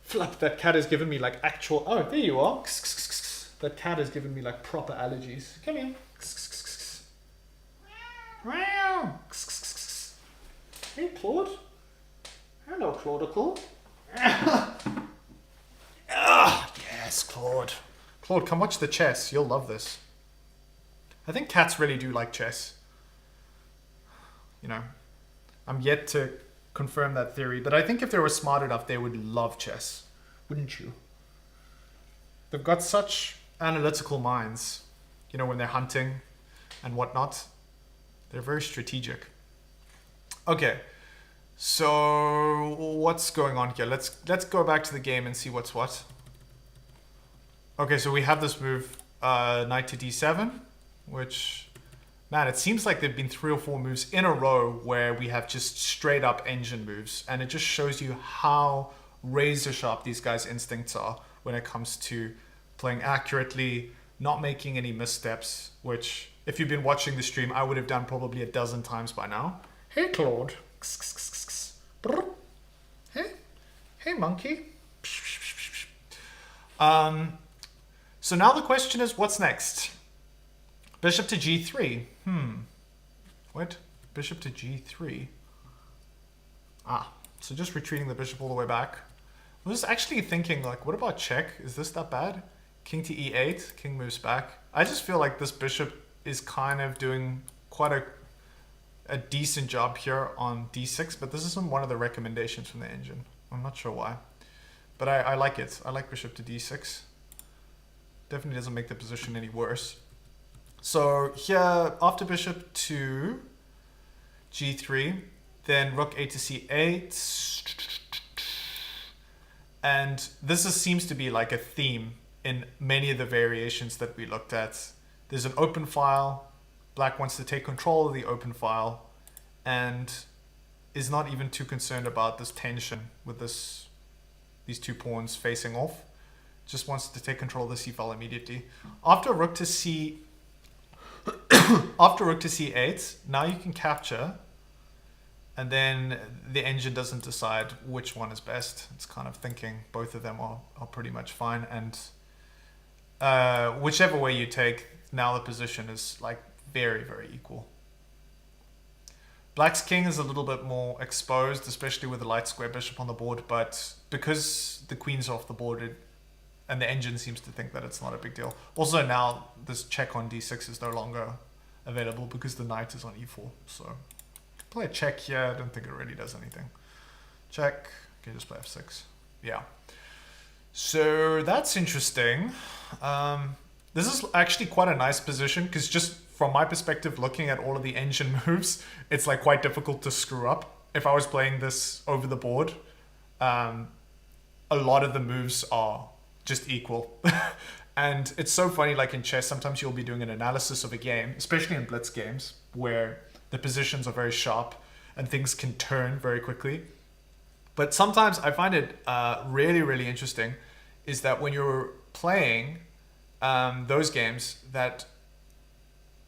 Speaker 1: Flap, that cat has given me like actual... Oh, there you are. That cat has given me like proper allergies. Come here. Hey, Claude. Hello, Claudical. Yes, Claude. Claude, come watch the chess. You'll love this. I think cats really do like chess. You know, I'm yet to confirm that theory, but I think if they were smart enough, they would love chess. Wouldn't you? They've got such analytical minds, you know, when they're hunting and whatnot. They're very strategic. Okay, so what's going on here? Let's go back to the game and see what's what. Okay, so we have this move, knight to d7, which, man, it seems like there've been 3 or 4 moves in a row where we have just straight up engine moves, and it just shows you how razor sharp these guys' instincts are when it comes to playing accurately, not making any missteps, which, if you've been watching the stream, I would have done probably a dozen times by now. Hey, Claude. Hey, monkey. So now the question is, what's next? Bishop to g3. What? Bishop to g3. So just retreating the bishop all the way back. I was actually thinking, like, what about check? Is this that bad? King to e8. King moves back. I just feel like this bishop is kind of doing quite a decent job here on d6, but this isn't one of the recommendations from the engine. I'm not sure why. But I like it. I like bishop to d6. Definitely doesn't make the position any worse. So here, after bishop to g3, then rook a to c8. And this seems to be like a theme in many of the variations that we looked at. There's an open file. Black wants to take control of the open file and is not even too concerned about this tension with these 2 pawns facing off. Just wants to take control of the c file immediately. After rook to c8, now you can capture, and then the engine doesn't decide which one is best. It's kind of thinking both of them are pretty much fine, and whichever way you take, now the position is like very, very equal. Black's king is a little bit more exposed, especially with the light square bishop on the board, but because the queen's off the board, and the engine seems to think that it's not a big deal. Also now, this check on d6 is no longer available because the knight is on e4. So play a check here. I don't think it really does anything. Check. Okay, just play f6. Yeah. So that's interesting. This is actually quite a nice position because just from my perspective, looking at all of the engine moves, it's like quite difficult to screw up. If I was playing this over the board, a lot of the moves are just equal. And it's so funny, like in chess, sometimes you'll be doing an analysis of a game, especially in blitz games, where the positions are very sharp and things can turn very quickly. But sometimes I find it really, really interesting is that when you're playing those games, that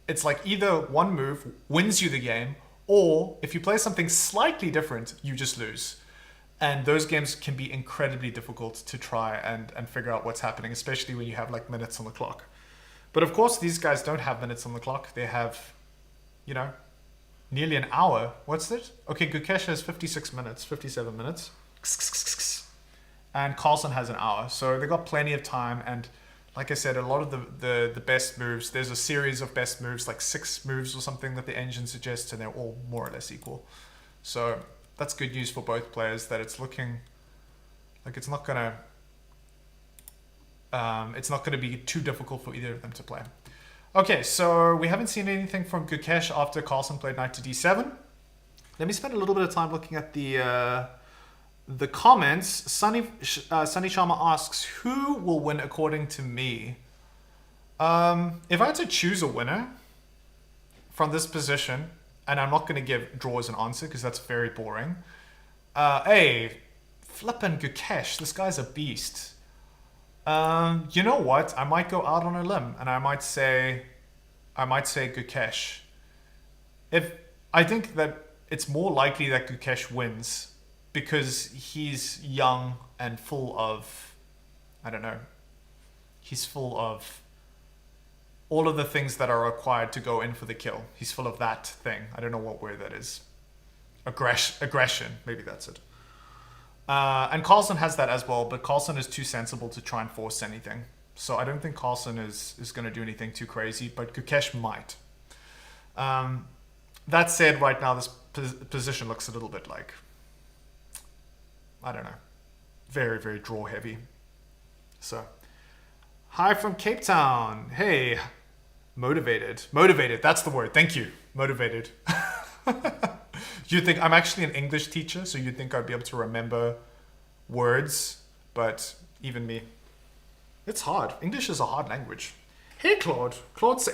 Speaker 1: it's like either one move wins you the game, or if you play something slightly different, you just lose. And those games can be incredibly difficult to try and figure out what's happening, especially when you have like minutes on the clock. But of course, these guys don't have minutes on the clock. They have, you know, nearly an hour. What's it? Okay, Gukesh has 56 minutes, 57 minutes. And Carlsen has an hour. So they've got plenty of time. And like I said, a lot of the best moves, there's a series of best moves, like 6 moves or something that the engine suggests, and they're all more or less equal. So that's good news for both players, that it's looking like it's not gonna be too difficult for either of them to play. Okay, so we haven't seen anything from Gukesh after Carlsen played knight to d7. Let me spend a little bit of time looking at the comments. Sunny Sharma asks, who will win according to me? If I had to choose a winner from this position, and I'm not going to give draw as an answer because that's very boring. Hey, flippin' Gukesh, this guy's a beast. You know what? I might go out on a limb and I might say Gukesh. I think that it's more likely that Gukesh wins because he's young and full of, I don't know, he's full of all of the things that are required to go in for the kill. He's full of that thing. I don't know what word that is. Aggression, maybe that's it. And Carlsen has that as well, but Carlsen is too sensible to try and force anything. So I don't think Carlsen is going to do anything too crazy, but Gukesh might. That said, right now this position looks a little bit like, I don't know, very, very draw heavy. So, hi from Cape Town. Hey, motivated, that's the word. Thank you, motivated. You think I'm actually an English teacher, so you'd think I'd be able to remember words, but even me, it's hard. English is a hard language. Hey, Claude. Claude say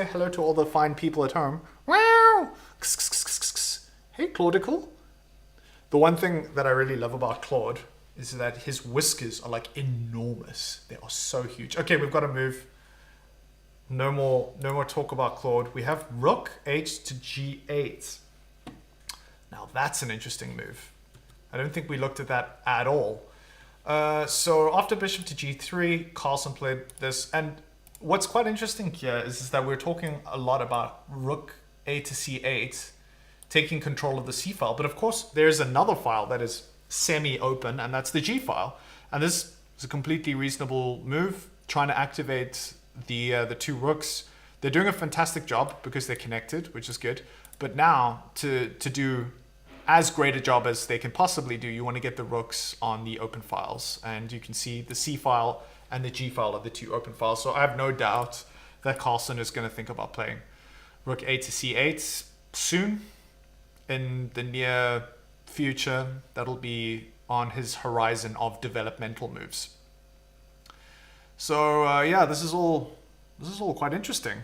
Speaker 1: hello to all the fine people at home. Wow. Hey, Claudical. The one thing that I really love about Claude is that his whiskers are like enormous. They are so huge. Okay, we've got to move. No more talk about Claude. We have Rook h to g8. Now that's an interesting move. I don't think we looked at that at all. So after bishop to g3, Carlsen played this. And what's quite interesting here is that we're talking a lot about Rook a to c8, taking control of the c file. But of course, there's another file that is semi-open, and that's the g file. And this is a completely reasonable move, trying to activate the 2 rooks. They're doing a fantastic job because they're connected, which is good. But now, to do as great a job as they can possibly do, you want to get the rooks on the open files. And you can see the C file and the G file are the 2 open files. So I have no doubt that Carlsen is going to think about playing Rook A to C8 soon. In the near future, that'll be on his horizon of developmental moves. So yeah, this is all quite interesting.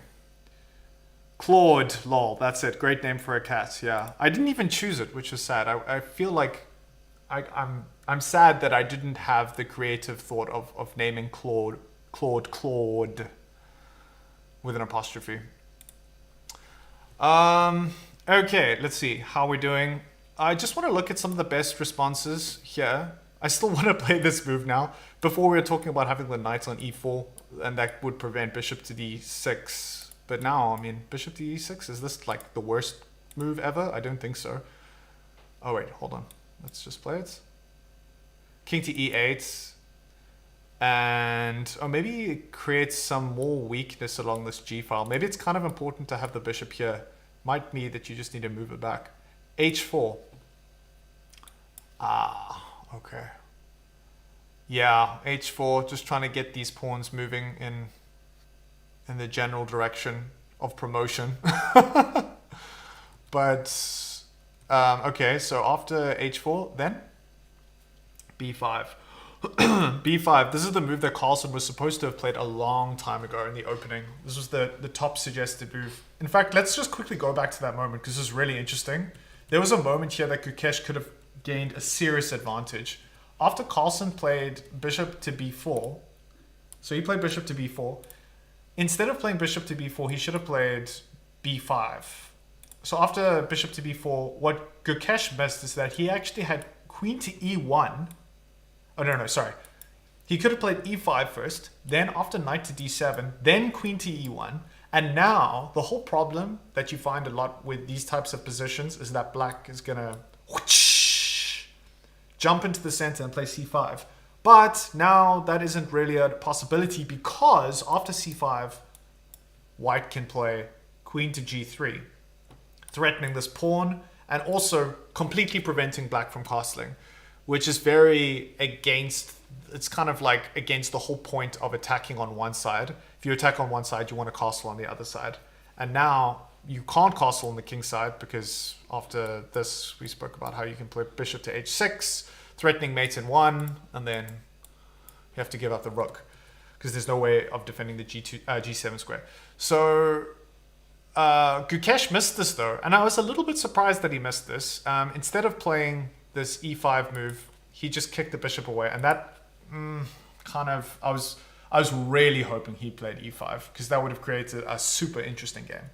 Speaker 1: Claude, lol, that's it. Great name for a cat. Yeah, I didn't even choose it, which is sad. I feel like I'm sad that I didn't have the creative thought of naming Claude with an apostrophe. Okay, let's see how we're doing. I just want to look at some of the best responses here. I still want to play this move now. Before we were talking about having the knight on e4, and that would prevent bishop to d6. But now, I mean, bishop to e6, is this like the worst move ever? I don't think so. Oh wait, hold on. Let's just play it. King to e8. And, or maybe it creates some more weakness along this g file. Maybe it's kind of important to have the bishop here. Might mean that you just need to move it back. h4. Ah, okay. Yeah, h4, just trying to get these pawns moving in the general direction of promotion. But, okay, so after h4, then b5. b5, this is the move that Carlsen was supposed to have played a long time ago in the opening. This was the top suggested move. In fact, let's just quickly go back to that moment because this is really interesting. There was a moment here that Gukesh could have gained a serious advantage. After Carlsen played bishop to b4, so he played bishop to b4, instead of playing bishop to b4, he should have played b5. So after bishop to b4, what Gukesh missed is that he actually had queen to e1. Oh, no, sorry. He could have played e5 first, then after knight to d7, then queen to e1. And now, the whole problem that you find a lot with these types of positions is that black is going to jump into the center and play c5. But now that isn't really a possibility because after c5, white can play queen to g3, threatening this pawn and also completely preventing black from castling, which is very against, it's kind of like against the whole point of attacking on one side. If you attack on one side, you want to castle on the other side. And now you can't castle on the king side because after this, we spoke about how you can play bishop to h6, threatening mate in 1, and then you have to give up the rook because there's no way of defending the g7 square. So Gukesh missed this though, and I was a little bit surprised that he missed this. Instead of playing this e5 move, he just kicked the bishop away, and that kind of, I was really hoping he played e5 because that would have created a super interesting game.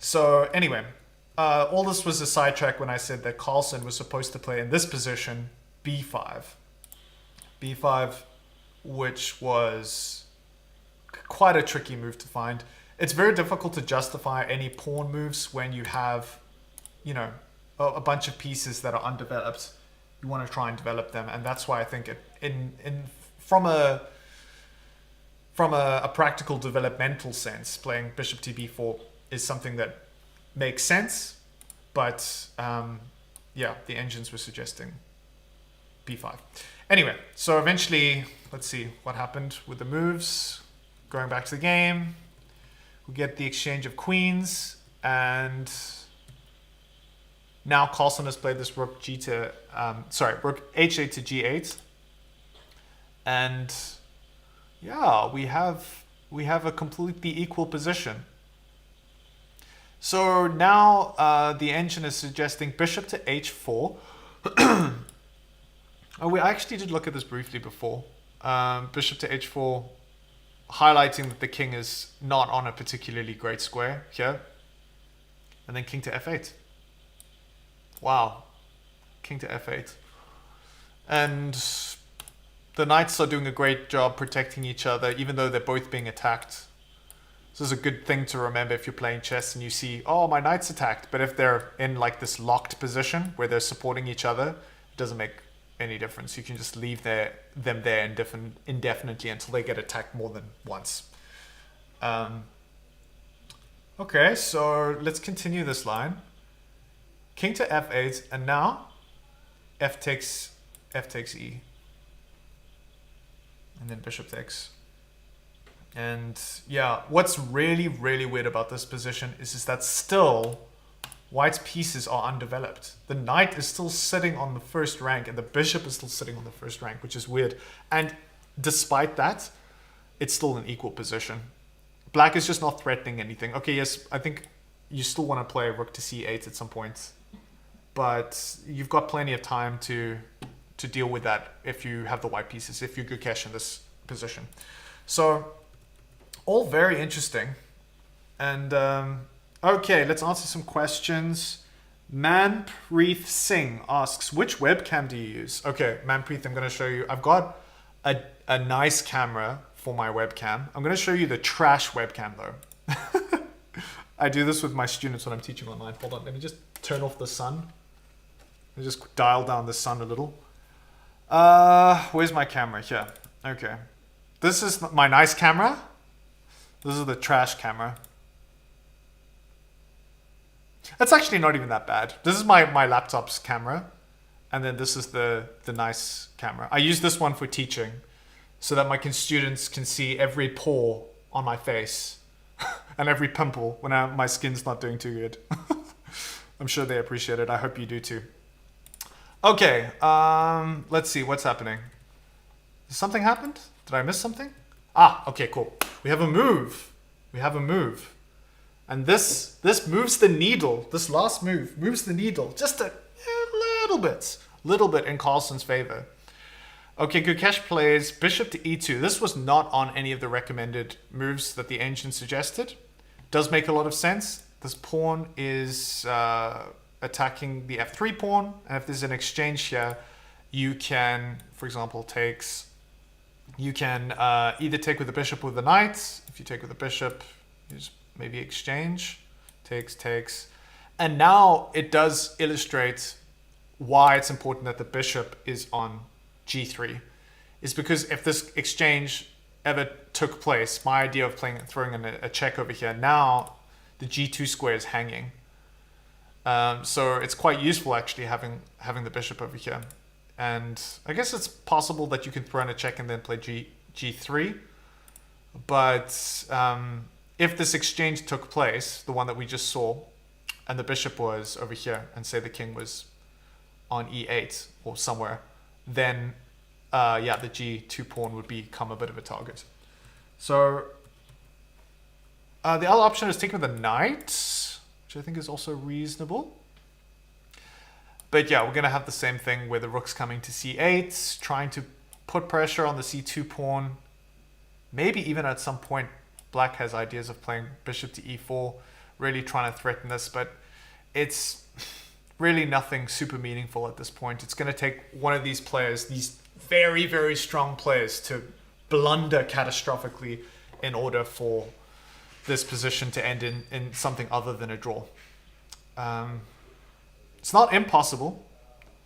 Speaker 1: So anyway, all this was a sidetrack when I said that Carlsen was supposed to play in this position b5, which was quite a tricky move to find. It's very difficult to justify any pawn moves when you have, you know, a bunch of pieces that are undeveloped. You want to try and develop them, and that's why I think from a practical developmental sense, playing bishop to b4 is something that makes sense. But yeah, the engines were suggesting b5. Anyway, so eventually, let's see what happened with the moves. Going back to the game, we get the exchange of queens, and now Carlsen has played this rook h8 to g8, and yeah, we have a completely equal position. So now the engine is suggesting bishop to h4. Oh, I actually did look at this briefly before. Bishop to h4, highlighting that the king is not on a particularly great square here. And then king to f8. Wow. King to f8. And the knights are doing a great job protecting each other, even though they're both being attacked. This is a good thing to remember if you're playing chess and you see, oh, my knight's attacked. But if they're in like this locked position where they're supporting each other, it doesn't make any difference. You can just leave them there indefinitely until they get attacked more than once. Okay, so let's continue this line. King to f8, and now f takes e, and then bishop takes. And yeah, what's really, really weird about this position is that still white's pieces are undeveloped. The knight is still sitting on the first rank and the bishop is still sitting on the first rank, which is weird. And despite that, it's still an equal position. Black is just not threatening anything. Okay, yes, I think you still want to play rook to c8 at some point, but you've got plenty of time to deal with that if you have the white pieces, if you're Gukesh in this position. So all very interesting. And okay, let's answer some questions. Manpreet Singh asks, which webcam do you use? Okay, Manpreet, I'm going to show you. I've got a nice camera for my webcam. I'm going to show you the trash webcam though. I do this with my students when I'm teaching online. Hold on, let me just turn off the sun. Let me just dial down the sun a little. Where's my camera? Here. Okay. This is my nice camera. This is the trash camera. That's actually not even that bad. This is my laptop's camera. And then this is the nice camera. I use this one for teaching so that my students can see every pore on my face and every pimple when my skin's not doing too good. I'm sure they appreciate it. I hope you do too. Okay, let's see what's happening. Something happened? Did I miss something? Ah, okay, cool. We have a move. We have a move. And this moves the needle. This last move moves the needle just a little bit in Carlsen's favor. Okay, Gukesh plays bishop to e2. This was not on any of the recommended moves that the engine suggested. Does make a lot of sense. This pawn is attacking the f3 pawn, and if there's an exchange here, you can, for example, you can either take with the bishop or the knight. If you take with the bishop, you just maybe exchange, takes. And now it does illustrate why it's important that the bishop is on g3. Is because if this exchange ever took place, my idea of throwing in a check over here, now the g2 square is hanging. So it's quite useful actually having the bishop over here. And I guess it's possible that you can throw in a check and then play g3. But if this exchange took place, the one that we just saw, and the bishop was over here, and say the king was on e8 or somewhere, then yeah, the g2 pawn would become a bit of a target. So the other option is taking with the knight, which I think is also reasonable. But yeah, we're going to have the same thing where the rook's coming to c8, trying to put pressure on the c2 pawn. Maybe even at some point, black has ideas of playing bishop to e4, really trying to threaten this, but it's really nothing super meaningful at this point. It's going to take one of these players, these very, very strong players, to blunder catastrophically in order for this position to end in something other than a draw. It's not impossible,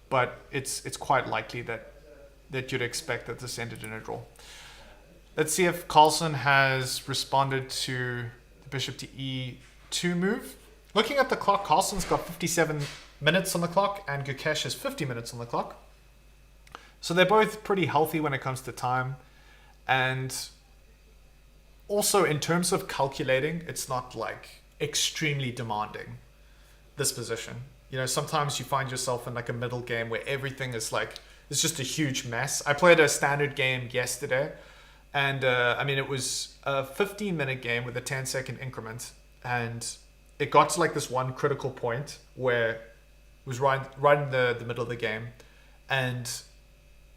Speaker 1: but it's quite likely that you'd expect that this ended in a draw. Let's see if Carlsen has responded to the bishop to e2 move. Looking at the clock, Carlsen's got 57 minutes on the clock and Gukesh has 50 minutes on the clock. So they're both pretty healthy when it comes to time. And also in terms of calculating, it's not like extremely demanding, this position. You know, sometimes you find yourself in like a middle game where everything is like, it's just a huge mess. I played a standard game yesterday, and I mean, it was a 15-minute game with a 10-second increment, and it got to like this one critical point where it was right in the middle of the game, and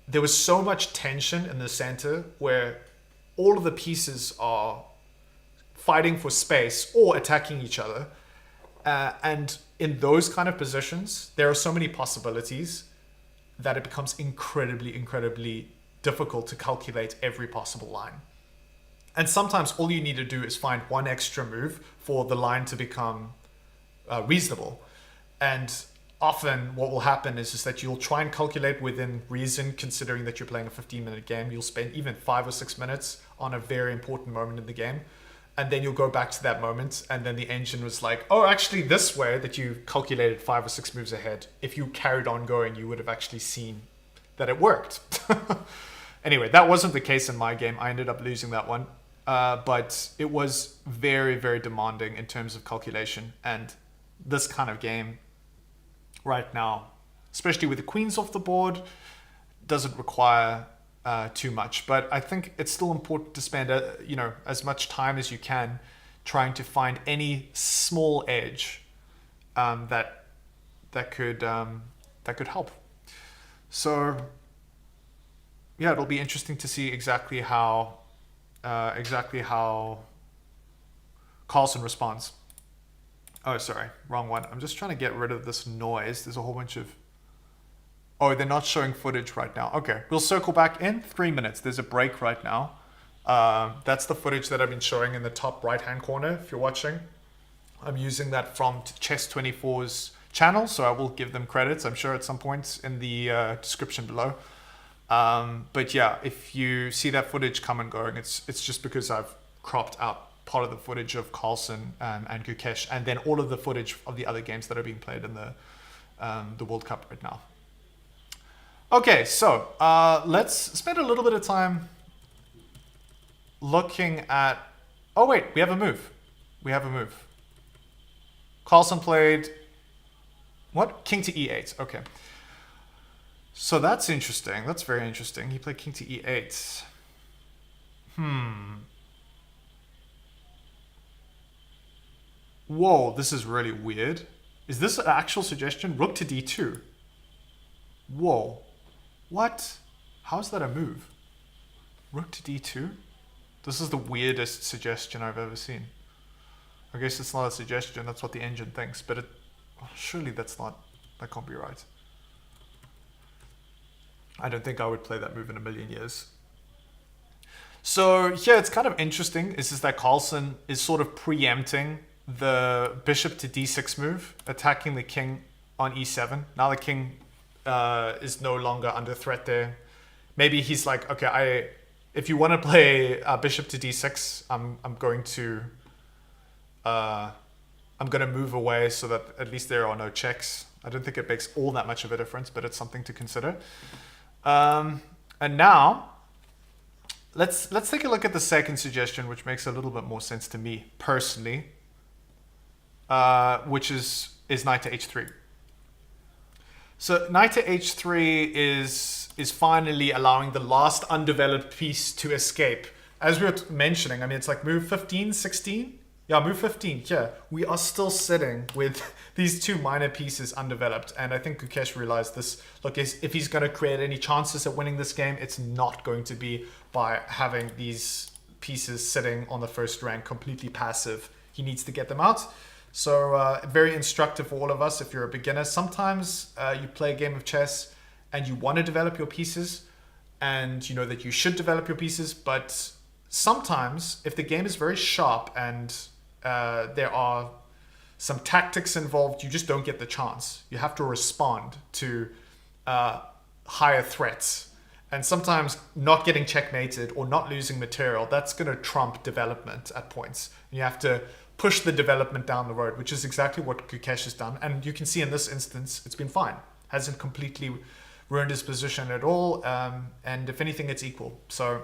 Speaker 1: there was so much tension in the center where all of the pieces are fighting for space or attacking each other. And in those kind of positions, there are so many possibilities that it becomes incredibly, incredibly difficult to calculate every possible line. And sometimes all you need to do is find one extra move for the line to become reasonable. And often what will happen is that you'll try and calculate within reason, considering that you're playing a 15-minute game. You'll spend even 5 or 6 minutes on a very important moment in the game. And then you'll go back to that moment, and then the engine was like, oh, actually this way that you calculated 5 or 6 moves ahead, if you carried on going, you would have actually seen that it worked. Anyway, that wasn't the case in my game. I ended up losing that one. But it was very, very demanding in terms of calculation. And this kind of game right now, especially with the queens off the board, doesn't require too much. But I think it's still important to spend as much time as you can trying to find any small edge that could help. So yeah, it'll be interesting to see exactly how Carlsen responds. Oh, sorry, wrong one. I'm just trying to get rid of this noise. There's a whole bunch of... Oh, they're not showing footage right now. Okay, we'll circle back in 3 minutes. There's a break right now. That's the footage that I've been showing in the top right-hand corner, if you're watching. I'm using that from Chess24's channel, so I will give them credits, I'm sure, at some points in the description below. But yeah, if you see that footage come and going, it's just because I've cropped out part of the footage of Carlsen and Gukesh, and then all of the footage of the other games that are being played in the World Cup right now. Okay, so let's spend a little bit of time looking at... Oh wait, we have a move. Carlsen played... What? King to e8. Okay. So that's interesting. That's very interesting. He played king to e8. Whoa, this is really weird. Is this an actual suggestion? Rook to d2. Whoa. What? How's that a move? Rook to d2? This is the weirdest suggestion I've ever seen. I guess it's not a suggestion, that's what the engine thinks, but Oh, surely that can't be right. I don't think I would play that move in a million years. So yeah, it's kind of interesting. Is that Carlsen is sort of preempting the bishop to d6 move, attacking the king on e7. Now the king is no longer under threat there. Maybe he's like, okay, if you want to play bishop to d6, I'm going to move away so that at least there are no checks. I don't think it makes all that much of a difference, but it's something to consider. And now let's take a look at the second suggestion, which makes a little bit more sense to me personally, which is knight to h3. So knight to h3 is finally allowing the last undeveloped piece to escape. As we were mentioning, I mean, it's like move 15, 16. Yeah, move 15. Yeah, we are still sitting with these two minor pieces undeveloped. And I think Gukesh realized this. Look, if he's going to create any chances at winning this game, it's not going to be by having these pieces sitting on the first rank completely passive. He needs to get them out. So very instructive for all of us if you're a beginner. Sometimes you play a game of chess and you want to develop your pieces and you know that you should develop your pieces, but sometimes if the game is very sharp and there are some tactics involved, you just don't get the chance. You have to respond to higher threats. And sometimes not getting checkmated or not losing material, that's going to trump development at points. And you have to push the development down the road, which is exactly what Gukesh has done. And you can see in this instance, it's been fine. Hasn't completely ruined his position at all. And if anything, it's equal. So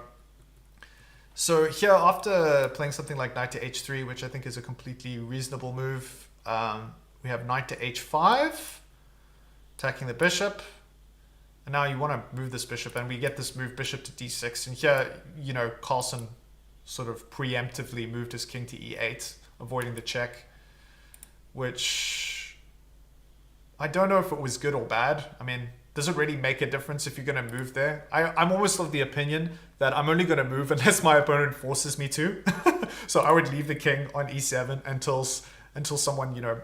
Speaker 1: here, after playing something like knight to h3, which I think is a completely reasonable move, we have knight to h5, attacking the bishop. And now you want to move this bishop, and we get this move bishop to d6. And here, you know, Carlsen sort of preemptively moved his king to e8, avoiding the check, which I don't know if it was good or bad. I mean, does it really make a difference if you're going to move there? I'm almost of the opinion that I'm only going to move unless my opponent forces me to. So I would leave the king on e7 until someone, you know,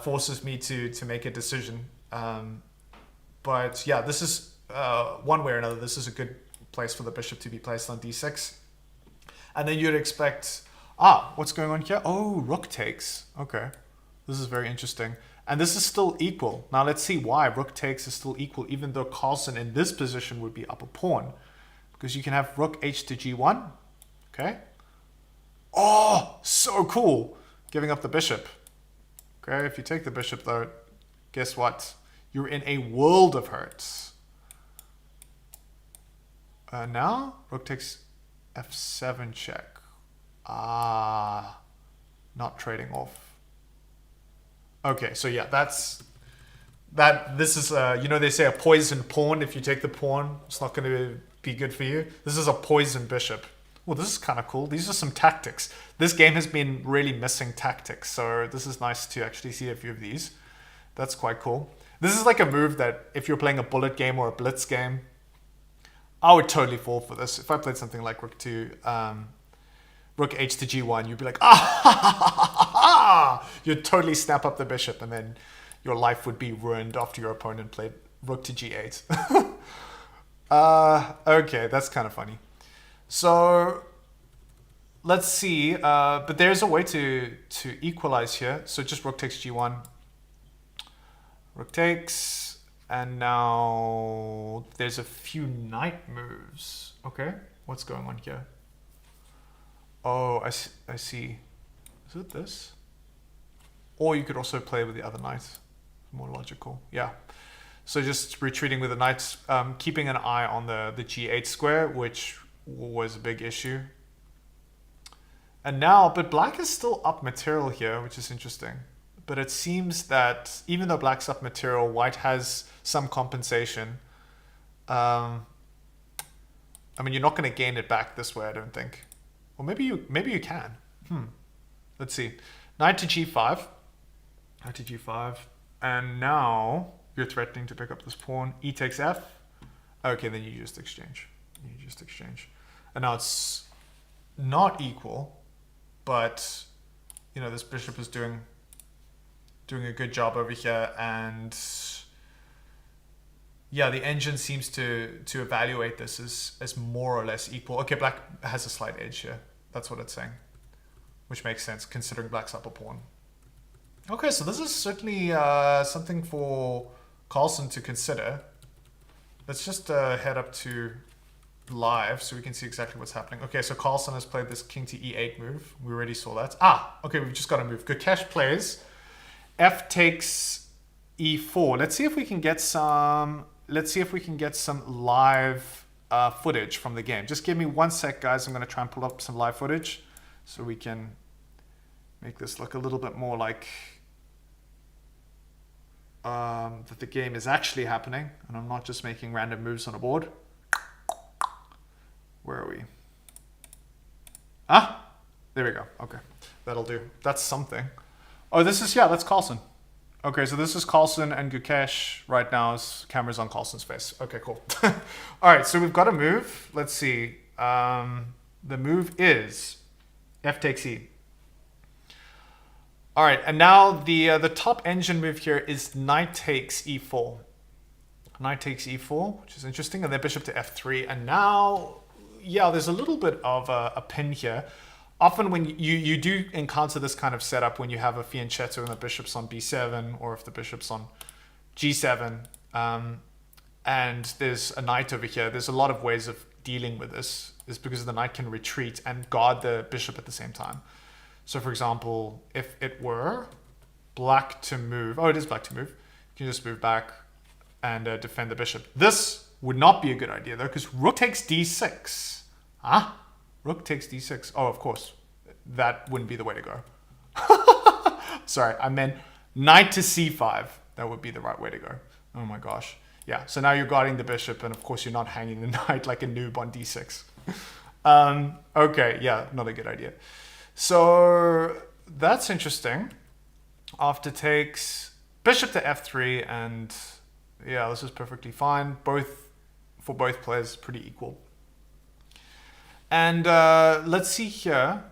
Speaker 1: forces me to make a decision. But yeah, this is one way or another, this is a good place for the bishop to be placed on d6. And then you'd expect, what's going on here? Oh, rook takes. Okay, this is very interesting. And this is still equal. Now let's see why rook takes is still equal, even though Carlsen in this position would be up a pawn. Because you can have rook h to g1. Okay. Oh, so cool. Giving up the bishop. Okay, if you take the bishop though, guess what? You're in a world of hurts. Now, rook takes f7 check. Not trading off. Okay, so yeah, this is, you know, they say a poisoned pawn. If you take the pawn, it's not going to be good for you. This is a poisoned bishop. Well, this is kind of cool. These are some tactics. This game has been really missing tactics, so this is nice to actually see a few of these. That's quite cool. This is like a move that if you're playing a bullet game or a blitz game, I would totally fall for this. If I played something like rook h to g1, you'd be like, you'd totally snap up the bishop and then your life would be ruined after your opponent played rook to g8. Okay, that's kind of funny. So let's see, but there's a way to equalize here. So just rook takes g1, rook takes, and now there's a few knight moves. Okay, what's going on here? Oh, I see. Is it this? Or you could also play with the other knight. More logical. Yeah. So just retreating with the knights, keeping an eye on the g8 square, which was a big issue. And now, but black is still up material here, which is interesting. But it seems that even though black's up material, white has some compensation. I mean, you're not going to gain it back this way, I don't think. Or maybe you can. Let's see. Knight to g5. Knight to g5. And now you're threatening to pick up this pawn. E takes f. Okay, then you just exchange. And now it's not equal, but you know, this bishop is doing doing a good job over here, and yeah, the engine seems to evaluate this as more or less equal. Okay, black has a slight edge here. That's what it's saying, which makes sense considering black's upper pawn. Okay, so this is certainly something for Carlsen to consider. Let's just head up to live so we can see exactly what's happening. Okay, so Carlsen has played this king to e8 move. We already saw that. Okay, we've just got to move. Gukesh plays f takes e4. Let's see if we can get some. Let's see if we can get some live footage from the game. Just give me 1 sec, guys. I'm going to try and pull up some live footage so we can make this look a little bit more like that the game is actually happening and I'm not just making random moves on a board. Where are we? There we go. Okay, that'll do. That's something. Oh, this is, yeah, that's Carlsen. Okay, so this is Carlsen and Gukesh right now. As camera's on Carlsen's face. Okay, cool. All right, so we've got a move. Let's see. The move is f takes e. All right, and now the top engine move here is knight takes e4. Knight takes e4, which is interesting, and then bishop to f3. And now, yeah, there's a little bit of a pin here. Often when you do encounter this kind of setup when you have a fianchetto and the bishop's on b7, or if the bishop's on g7, and there's a knight over here, there's a lot of ways of dealing with this, is because the knight can retreat and guard the bishop at the same time. So for example, if it were black to move, it is black to move, you can just move back and defend the bishop. This would not be a good idea though, because rook takes d6. Rook takes d6. Oh, of course, that wouldn't be the way to go. Sorry, I meant knight to c5. That would be the right way to go. Oh my gosh. Yeah, so now you're guarding the bishop, and of course you're not hanging the knight like a noob on d6. Okay, yeah, not a good idea. So that's interesting. After takes bishop to f3, and yeah, this is perfectly fine. For both players, pretty equal. And let's see here.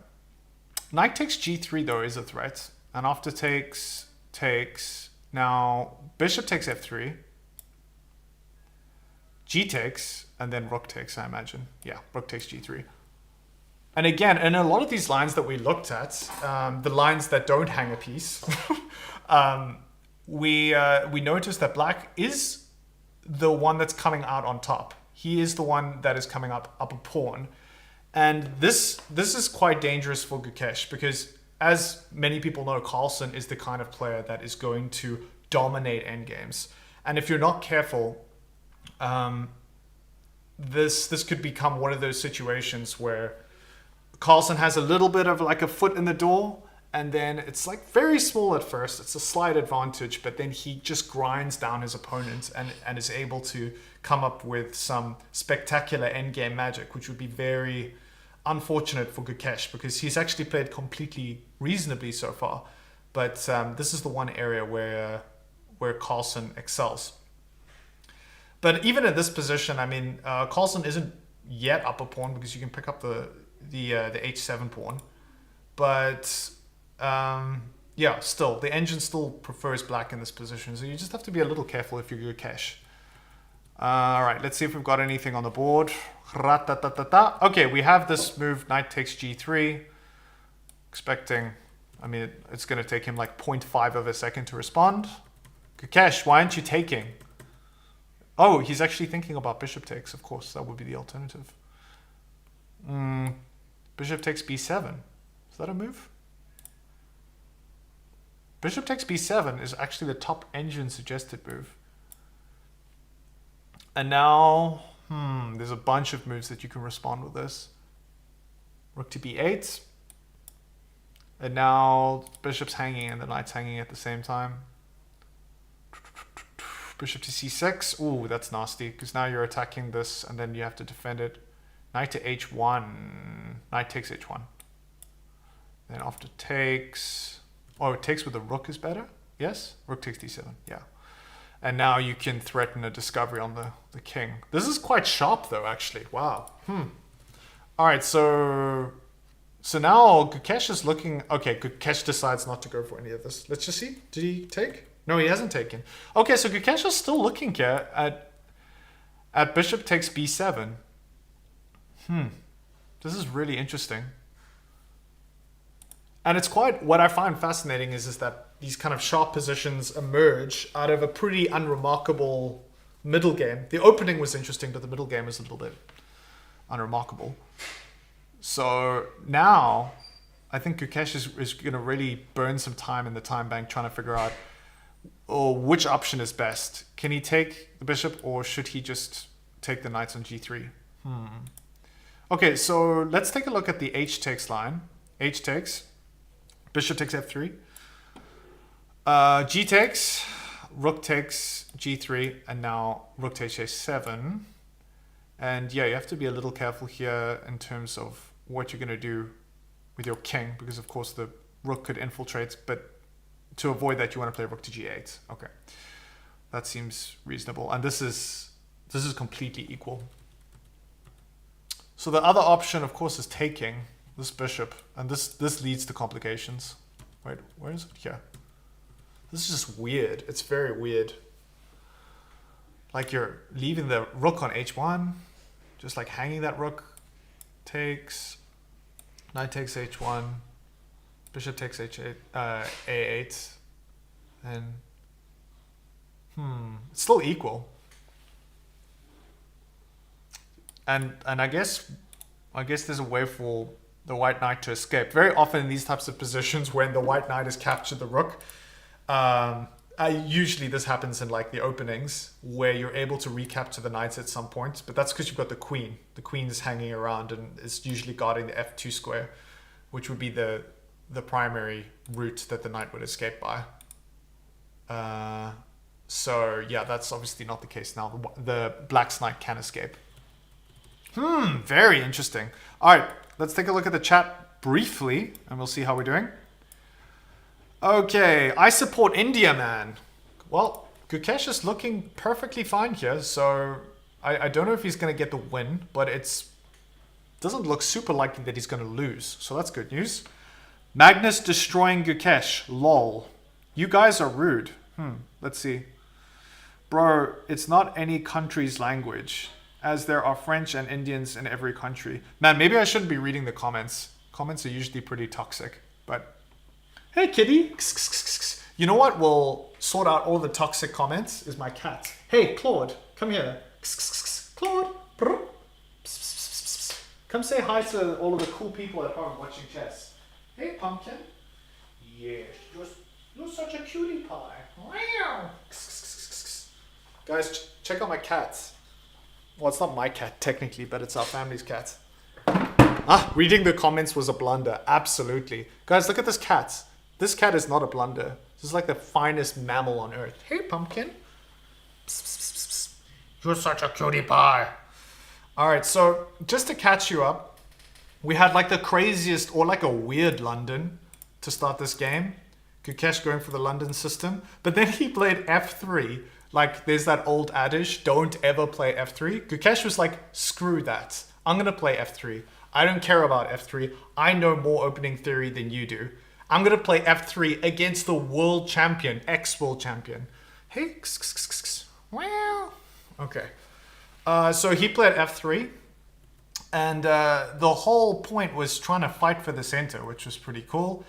Speaker 1: Knight takes g3 though is a threat, and after takes now bishop takes f3, g takes, and then rook takes. I imagine, yeah, rook takes g3. And again, in a lot of these lines that we looked at, the lines that don't hang a piece, we noticed that black is the one that's coming out on top. He is the one that is coming up a pawn. And this is quite dangerous for Gukesh, because as many people know, Carlsen is the kind of player that is going to dominate endgames. And if you're not careful, this could become one of those situations where Carlsen has a little bit of like a foot in the door, and then it's like very small at first. It's a slight advantage, but then he just grinds down his opponent and is able to come up with some spectacular endgame magic, which would be very unfortunate for Gukesh, because he's actually played completely reasonably so far. But this is the one area where Carlsen excels. But even in this position, I mean, Carlsen isn't yet up a pawn because you can pick up the h7 pawn, but yeah, still the engine still prefers black in this position, so you just have to be a little careful if you're Gukesh. All right, let's see if we've got anything on the board. Okay, we have this move, knight takes g3. Expecting, I mean, it's going to take him like 0.5 of a second to respond. Gukesh, why aren't you taking? Oh, he's actually thinking about bishop takes. Of course, that would be the alternative. Bishop takes b7. Is that a move? Bishop takes b7 is actually the top engine suggested move. And now, there's a bunch of moves that you can respond with this. Rook to b8. And now bishop's hanging and the knight's hanging at the same time. Bishop to c6. Ooh, that's nasty, because now you're attacking this and then you have to defend it. Knight to h1. Knight takes h1. Then after takes... Oh, takes with the rook is better? Yes? Rook takes d7. Yeah. And now you can threaten a discovery on the king. This is quite sharp though, actually. Wow. All right, so So now Gukesh is looking... Okay, Gukesh decides not to go for any of this. Let's just see. Did he take? No, he hasn't taken. Okay, so Gukesh is still looking here at bishop takes b7. This is really interesting. And it's quite... What I find fascinating is that these kind of sharp positions emerge out of a pretty unremarkable middle game. The opening was interesting, but the middle game is a little bit unremarkable. So now, I think Gukesh is going to really burn some time in the time bank trying to figure out which option is best. Can he take the bishop, or should he just take the knights on g3? Okay, so let's take a look at the h takes line. H takes, bishop takes f3, g takes, rook takes g3, and now rook takes a7. And yeah, you have to be a little careful here in terms of what you're going to do with your king, because of course the rook could infiltrate, but to avoid that you want to play rook to g8. Okay, that seems reasonable, and this is completely equal. So the other option, of course, is taking this bishop, and this leads to complications. Wait, where is it? Here. This is just weird. It's very weird. Like you're leaving the rook on h1, just like hanging that rook. Takes, knight takes h1, bishop takes h8, a8, and it's still equal. And I guess there's a way for the white knight to escape. Very often in these types of positions, when the white knight has captured the rook, usually this happens in like the openings where you're able to recapture the knights at some point, but that's because you've got the queen. The queen is hanging around and is usually guarding the f2 square, which would be the primary route that the knight would escape by. So yeah, that's obviously not the case now. The black's knight can escape. Very interesting. All right, let's take a look at the chat briefly and we'll see how we're doing. Okay, I support India, man. Well, Gukesh is looking perfectly fine here, so I don't know if he's going to get the win, but it doesn't look super likely that he's going to lose, so that's good news. Magnus destroying Gukesh, lol. You guys are rude. Let's see. Bro, it's not any country's language, as there are French and Indians in every country. Man, maybe I shouldn't be reading the comments. Comments are usually pretty toxic, but... Hey, kitty. You know what will sort out all the toxic comments is my cat. Hey, Claude, come here. Claude. Come say hi to all of the cool people at home watching chess. Hey, Pumpkin. Yes, you're such a cutie pie. Guys, check out my cats. Well, it's not my cat technically, but it's our family's cat. Reading the comments was a blunder. Absolutely. Guys, look at this cat. This cat is not a blunder. This is like the finest mammal on earth. Hey, Pumpkin. You're such a cutie pie. All right, so just to catch you up, we had like the craziest or like a weird London to start this game. Gukesh going for the London system. But then he played f3. Like there's that old adage, don't ever play f3. Gukesh was like, screw that. I'm going to play f3. I don't care about f3. I know more opening theory than you do. I'm going to play f3 against the world champion, ex-world champion. Hey, wow. Okay. So he played f3. And the whole point was trying to fight for the center, which was pretty cool.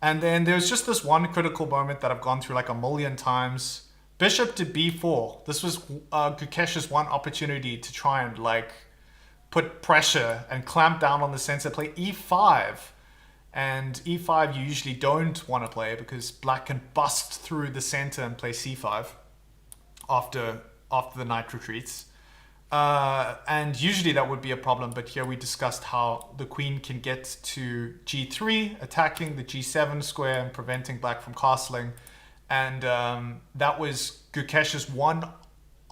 Speaker 1: And then there's just this one critical moment that I've gone through like a million times. Bishop to b4. This was Gukesh's one opportunity to try and like put pressure and clamp down on the center. Play e5. And e5 you usually don't want to play because black can bust through the center and play c5 after the knight retreats. And usually that would be a problem, but here we discussed how the queen can get to g3, attacking the g7 square and preventing black from castling. And that was Gukesh's one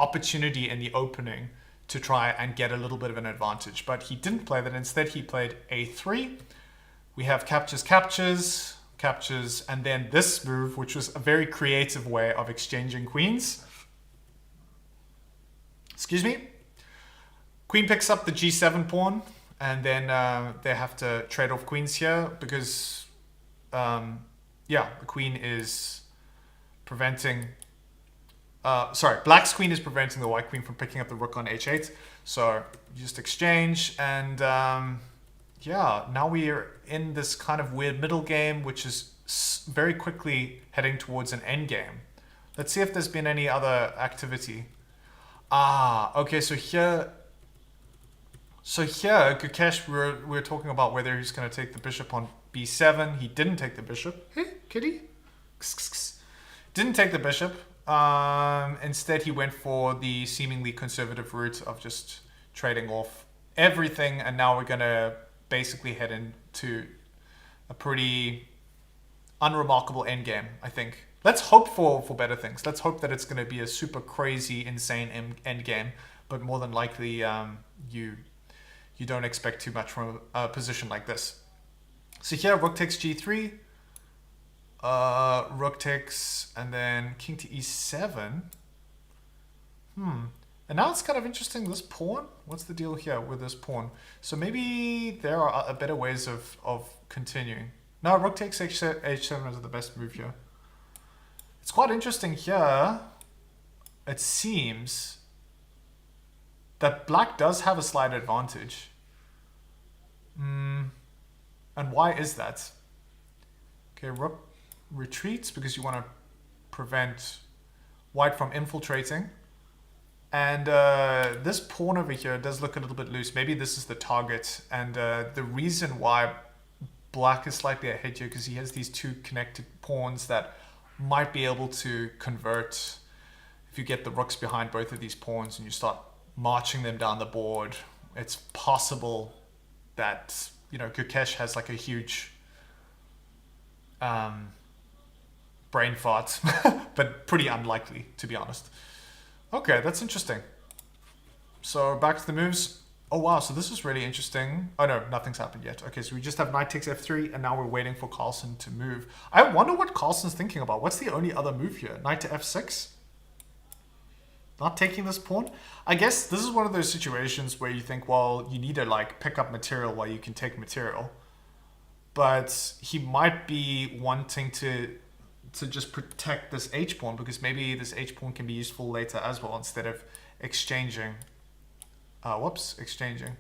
Speaker 1: opportunity in the opening to try and get a little bit of an advantage. But he didn't play that. Instead, he played a3. We have captures, captures, captures, and then this move, which was a very creative way of exchanging queens. Excuse me. Queen picks up the g7 pawn, And then they have to trade off queens here because, yeah, the queen is preventing... sorry, black's queen is preventing the white queen from picking up the rook on h8. So you just exchange, and yeah, now we are in this kind of weird middle game, which is very quickly heading towards an endgame. Let's see if there's been any other activity. Ah, okay, so here, Gukesh, we were talking about whether he's going to take the bishop on b7. He didn't take the bishop. Hey, kitty. Didn't take the bishop. Instead, he went for the seemingly conservative route of just trading off everything, and now we're going to basically head into a pretty unremarkable endgame, I think. Let's hope for better things. Let's hope that it's going to be a super crazy, insane endgame, but more than likely, you don't expect too much from a position like this. So here, rook takes g3, rook takes, and then king to e7. And now it's kind of interesting, this pawn. What's the deal here with this pawn? So maybe there are better ways of continuing. No, rook takes h7 is the best move here. It's quite interesting here. It seems that black does have a slight advantage. And why is that? Okay, rook retreats because you want to prevent white from infiltrating. And this pawn over here does look a little bit loose. Maybe this is the target. And the reason why black is slightly ahead here, because he has these two connected pawns that might be able to convert if you get the rooks behind both of these pawns and you start marching them down the board. It's possible that, you know, Gukesh has like a huge brain fart, but pretty unlikely, to be honest. Okay, that's interesting. So back to the moves. Oh wow, so this is really interesting. Oh no, nothing's happened yet. Okay, so we just have knight takes f3, and now we're waiting for Carlsen to move. I wonder what Carlsen's thinking about. What's the only other move here? Knight to f6? Not taking this pawn? I guess this is one of those situations where you think, well, you need to like pick up material while you can take material. But he might be wanting to just protect this h-pawn, because maybe this h-pawn can be useful later as well, instead of exchanging. Exchanging.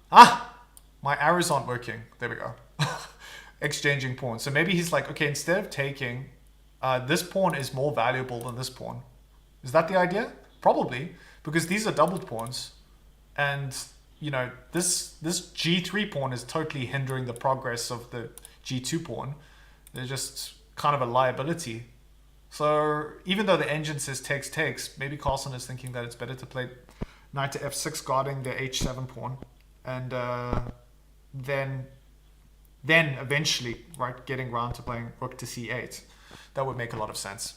Speaker 1: My arrows aren't working. There we go. Exchanging pawns. So maybe he's like, okay, instead of taking, this pawn is more valuable than this pawn. Is that the idea? Probably, because these are doubled pawns. And, you know, this g3 pawn is totally hindering the progress of the g2 pawn. They're just kind of a liability. So even though the engine says takes, maybe Carlsen is thinking that it's better to play knight to f6 guarding the h7 pawn, and then eventually, right, getting round to playing rook to c8. That would make a lot of sense.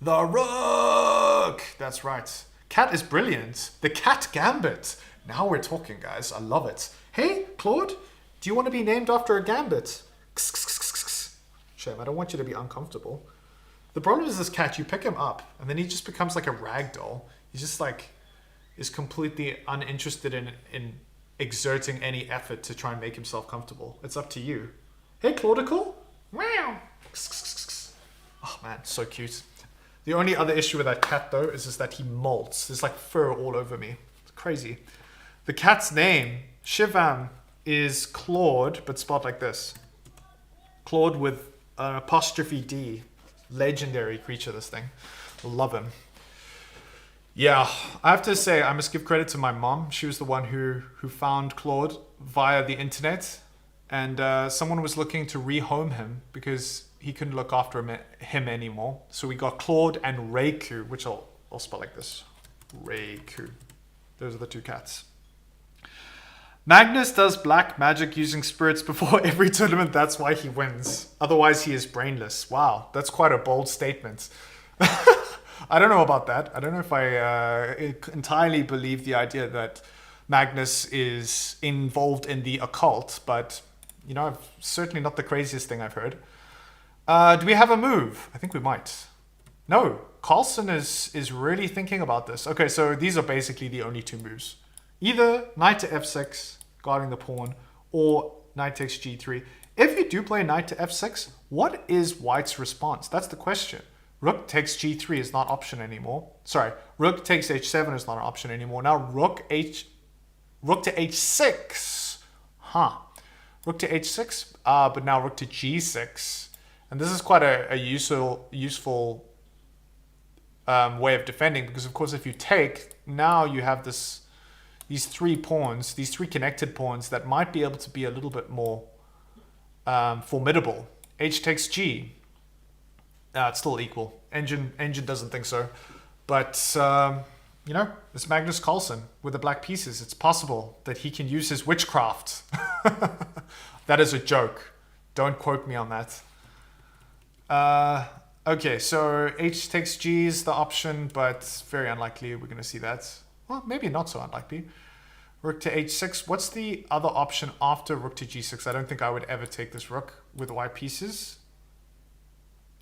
Speaker 1: The rook! That's right. Cat is brilliant. The cat gambit. Now we're talking, guys. I love it. Hey, Claude, do you want to be named after a gambit? Shame, I don't want you to be uncomfortable. The problem is this cat, you pick him up, and then he just becomes like a rag doll. He's just like, is completely uninterested in exerting any effort to try and make himself comfortable. It's up to you. Hey, Claudical. Wow. Oh man, so cute. The only other issue with that cat though is that he molts. There's like fur all over me. It's crazy. The cat's name, Shivam, is Claude, but spelled like this. Claude with an apostrophe D. Legendary creature, this thing. Love him. Yeah, I have to say, I must give credit to my mom. She was the one who found Claude via the internet. And someone was looking to rehome him because he couldn't look after him anymore. So we got Claude and Reiku, which I'll spell like this. Reiku. Those are the two cats. Magnus does black magic using spirits before every tournament. That's why he wins. Otherwise, he is brainless. Wow, that's quite a bold statement. I don't know about that. I don't know if I entirely believe the idea that Magnus is involved in the occult, but, you know, certainly not the craziest thing I've heard. Do we have a move? I think we might. No, Carlsen is really thinking about this. Okay, so these are basically the only two moves. Either knight to f6, guarding the pawn, or knight takes g3. If you do play knight to f6, what is white's response? That's the question. Rook takes g3 is not option anymore. Sorry, rook takes h7 is not an option anymore. Now rook to h6. Huh. Rook to h6, but now rook to g6. And this is quite a useful way of defending, because of course if you take, now you have these three pawns, these three connected pawns that might be able to be a little bit more formidable. H takes g. It's still equal. Engine doesn't think so. But, you know, it's Magnus Carlsen with the black pieces. It's possible that he can use his witchcraft. That is a joke. Don't quote me on that. Okay, so H takes G is the option, but very unlikely we're going to see that. Well, maybe not so unlikely. Rook to H6. What's the other option after rook to G6? I don't think I would ever take this rook with white pieces,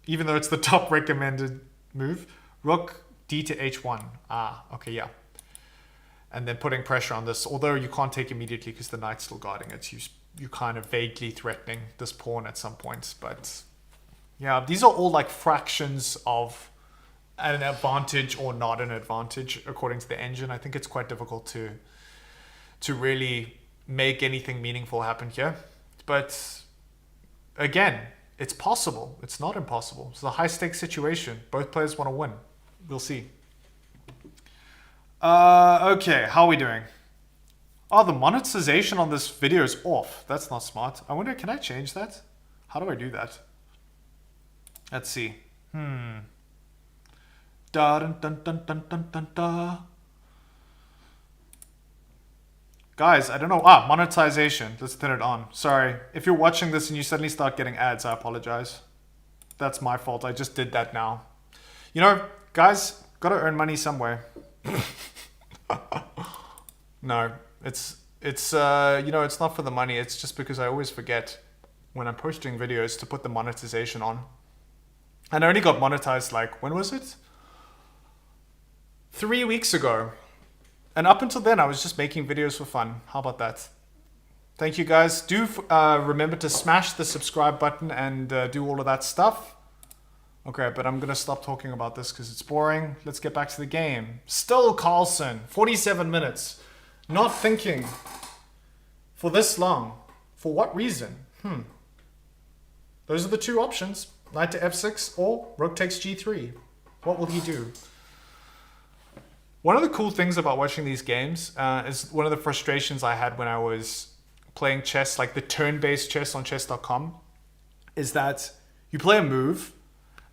Speaker 1: even though it's the top recommended move. Rook D to H1. Ah, okay, yeah. And then putting pressure on this, although you can't take immediately because the knight's still guarding it. You're kind of vaguely threatening this pawn at some points, but yeah, these are all like fractions of an advantage or not an advantage according to the engine. I think it's quite difficult to really make anything meaningful happen here. But again, it's possible. It's not impossible. It's a high stakes situation. Both players want to win. We'll see. Okay, how are we doing? Oh, the monetization on this video is off. That's not smart. I wonder, can I change that? How do I do that? Let's see. Da dun dun dun dun dun dun da. Guys, I don't know. Ah, monetization. Let's turn it on. Sorry. If you're watching this and you suddenly start getting ads, I apologize. That's my fault. I just did that now. You know, guys, gotta earn money somewhere. No, it's you know, it's not for the money. It's just because I always forget when I'm posting videos to put the monetization on. And I only got monetized like, when was it? 3 weeks ago. And up until then, I was just making videos for fun. How about that? Thank you guys. Do remember to smash the subscribe button and do all of that stuff. Okay, but I'm going to stop talking about this because it's boring. Let's get back to the game. Still Carlsen, 47 minutes. Not thinking for this long. For what reason? Those are the two options. Knight to f6 or rook takes g3. What will he do? One of the cool things about watching these games is one of the frustrations I had when I was playing chess, like the turn-based chess on chess.com, is that you play a move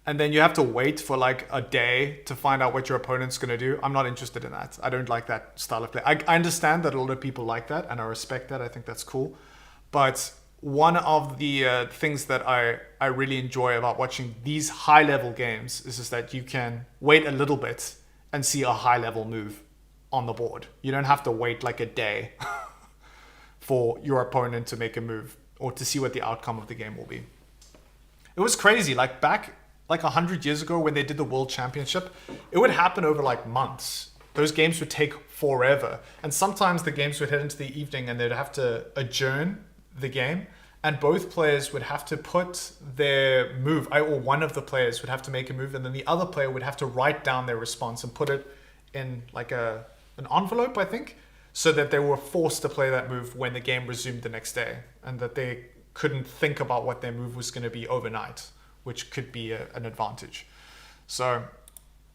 Speaker 1: and then you have to wait for like a day to find out what your opponent's going to do. I'm not interested in that. I don't like that style of play. I understand that a lot of people like that and I respect that. I think that's cool. But one of the things that I really enjoy about watching these high-level games is that you can wait a little bit and see a high-level move on the board. You don't have to wait like a day for your opponent to make a move or to see what the outcome of the game will be. It was crazy. Like back like 100 years ago when they did the World Championship, it would happen over like months. Those games would take forever. And sometimes the games would head into the evening and they'd have to adjourn the game. And both players would have to put their move, or one of the players would have to make a move, and then the other player would have to write down their response and put it in like an envelope, I think, so that they were forced to play that move when the game resumed the next day, and that they couldn't think about what their move was going to be overnight, which could be an advantage. So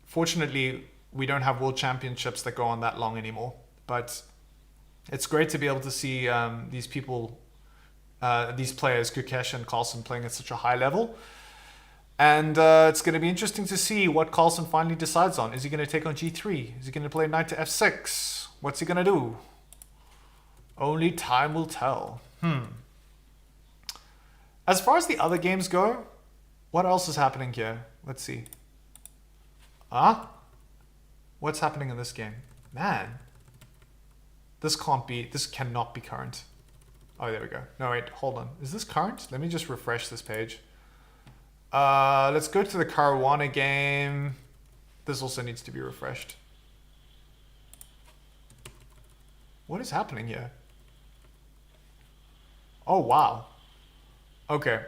Speaker 1: fortunately, we don't have world championships that go on that long anymore, but it's great to be able to see these people, these players, Gukesh and Carlsen, playing at such a high level. And it's going to be interesting to see what Carlsen finally decides on. Is he going to take on g3? Is he going to play knight to f6? What's he going to do? Only time will tell. As far as the other games go, what else is happening here? Let's see. What's happening in this game? Man, this cannot be current. Oh, there we go. No, wait, hold on. Is this current? Let me just refresh this page. Let's go to the Caruana game. This also needs to be refreshed. What is happening here? Oh, wow. Okay.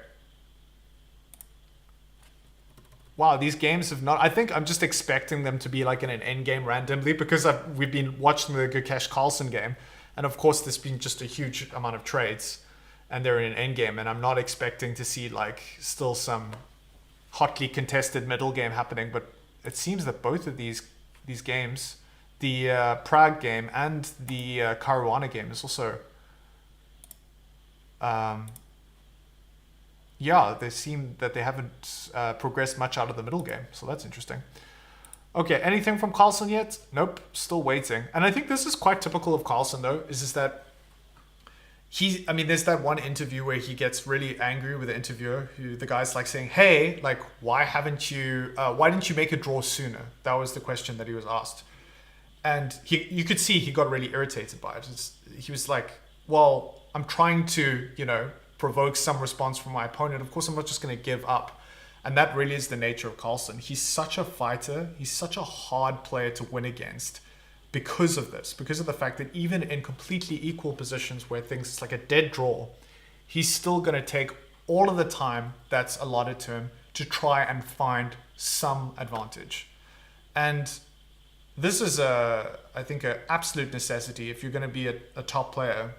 Speaker 1: Wow, these games have not... I think I'm just expecting them to be like in an endgame randomly because we've been watching the Gukesh Carlsen game. And of course, there's been just a huge amount of trades. And they're in an endgame. And I'm not expecting to see like still some hotly contested middle game happening. But it seems that both of these games, the Prague game and the Caruana game is also... yeah, they seem that they haven't progressed much out of the middle game. So that's interesting. Okay, anything from Carlsen yet? Nope, still waiting. And I think this is quite typical of Carlsen, though, is that I mean, there's that one interview where he gets really angry with the interviewer, who the guy's like saying, hey, like, why didn't you make a draw sooner? That was the question that he was asked. And you could see he got really irritated by it. He was like, well, I'm trying to, provoke some response from my opponent. Of course, I'm not just going to give up. And that really is the nature of Carlsen. He's such a fighter. He's such a hard player to win against because of this, because of the fact that even in completely equal positions where things like a dead draw, he's still going to take all of the time that's allotted to him to try and find some advantage. And this is, I think, an absolute necessity if you're going to be a top player,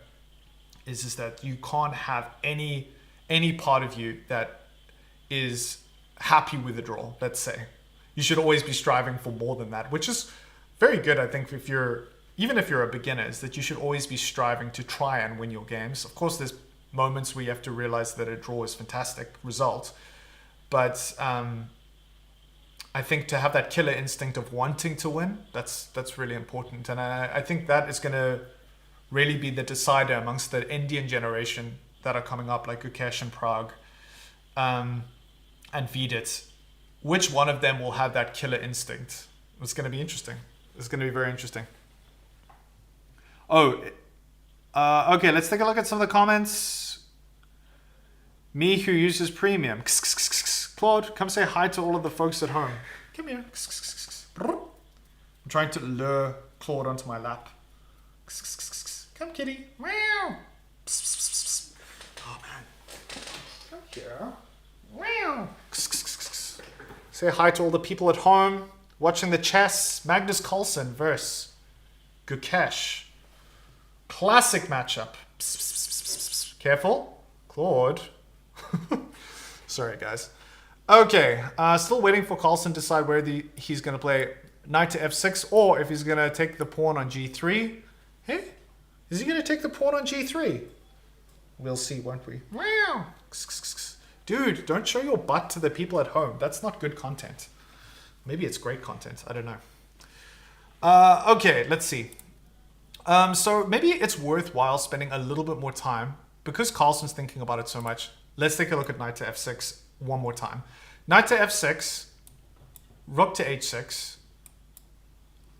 Speaker 1: is that you can't have any part of you that is happy with the draw, let's say. You should always be striving for more than that, which is very good, I think, even if you're a beginner, is that you should always be striving to try and win your games. Of course, there's moments where you have to realize that a draw is a fantastic result, but I think to have that killer instinct of wanting to win, that's really important. And I think that is going to really be the decider amongst the Indian generation that are coming up, like Gukesh and Prague and Vidit. Which one of them will have that killer instinct? It's going to be interesting. It's going to be very interesting. Oh, okay, let's take a look at some of the comments. Me who uses premium. Claude, come say hi to all of the folks at home. Come here. I'm trying to lure Claude onto my lap. Come, kitty. Meow. Oh, man. Come here. Meow. Say hi to all the people at home watching the chess. Magnus Carlsen versus Gukesh. Classic matchup. Careful. Claude. Sorry, guys. Okay. Still waiting for Carlsen to decide where he's going to play knight to f6 or if he's going to take the pawn on g3. Hey? Is he going to take the pawn on g3? We'll see, won't we? Wow. Dude, don't show your butt to the people at home. That's not good content. Maybe it's great content. I don't know. Okay, let's see. So maybe it's worthwhile spending a little bit more time because Carlsen's thinking about it so much. Let's take a look at knight to f6 one more time. Knight to f6, rook to h6,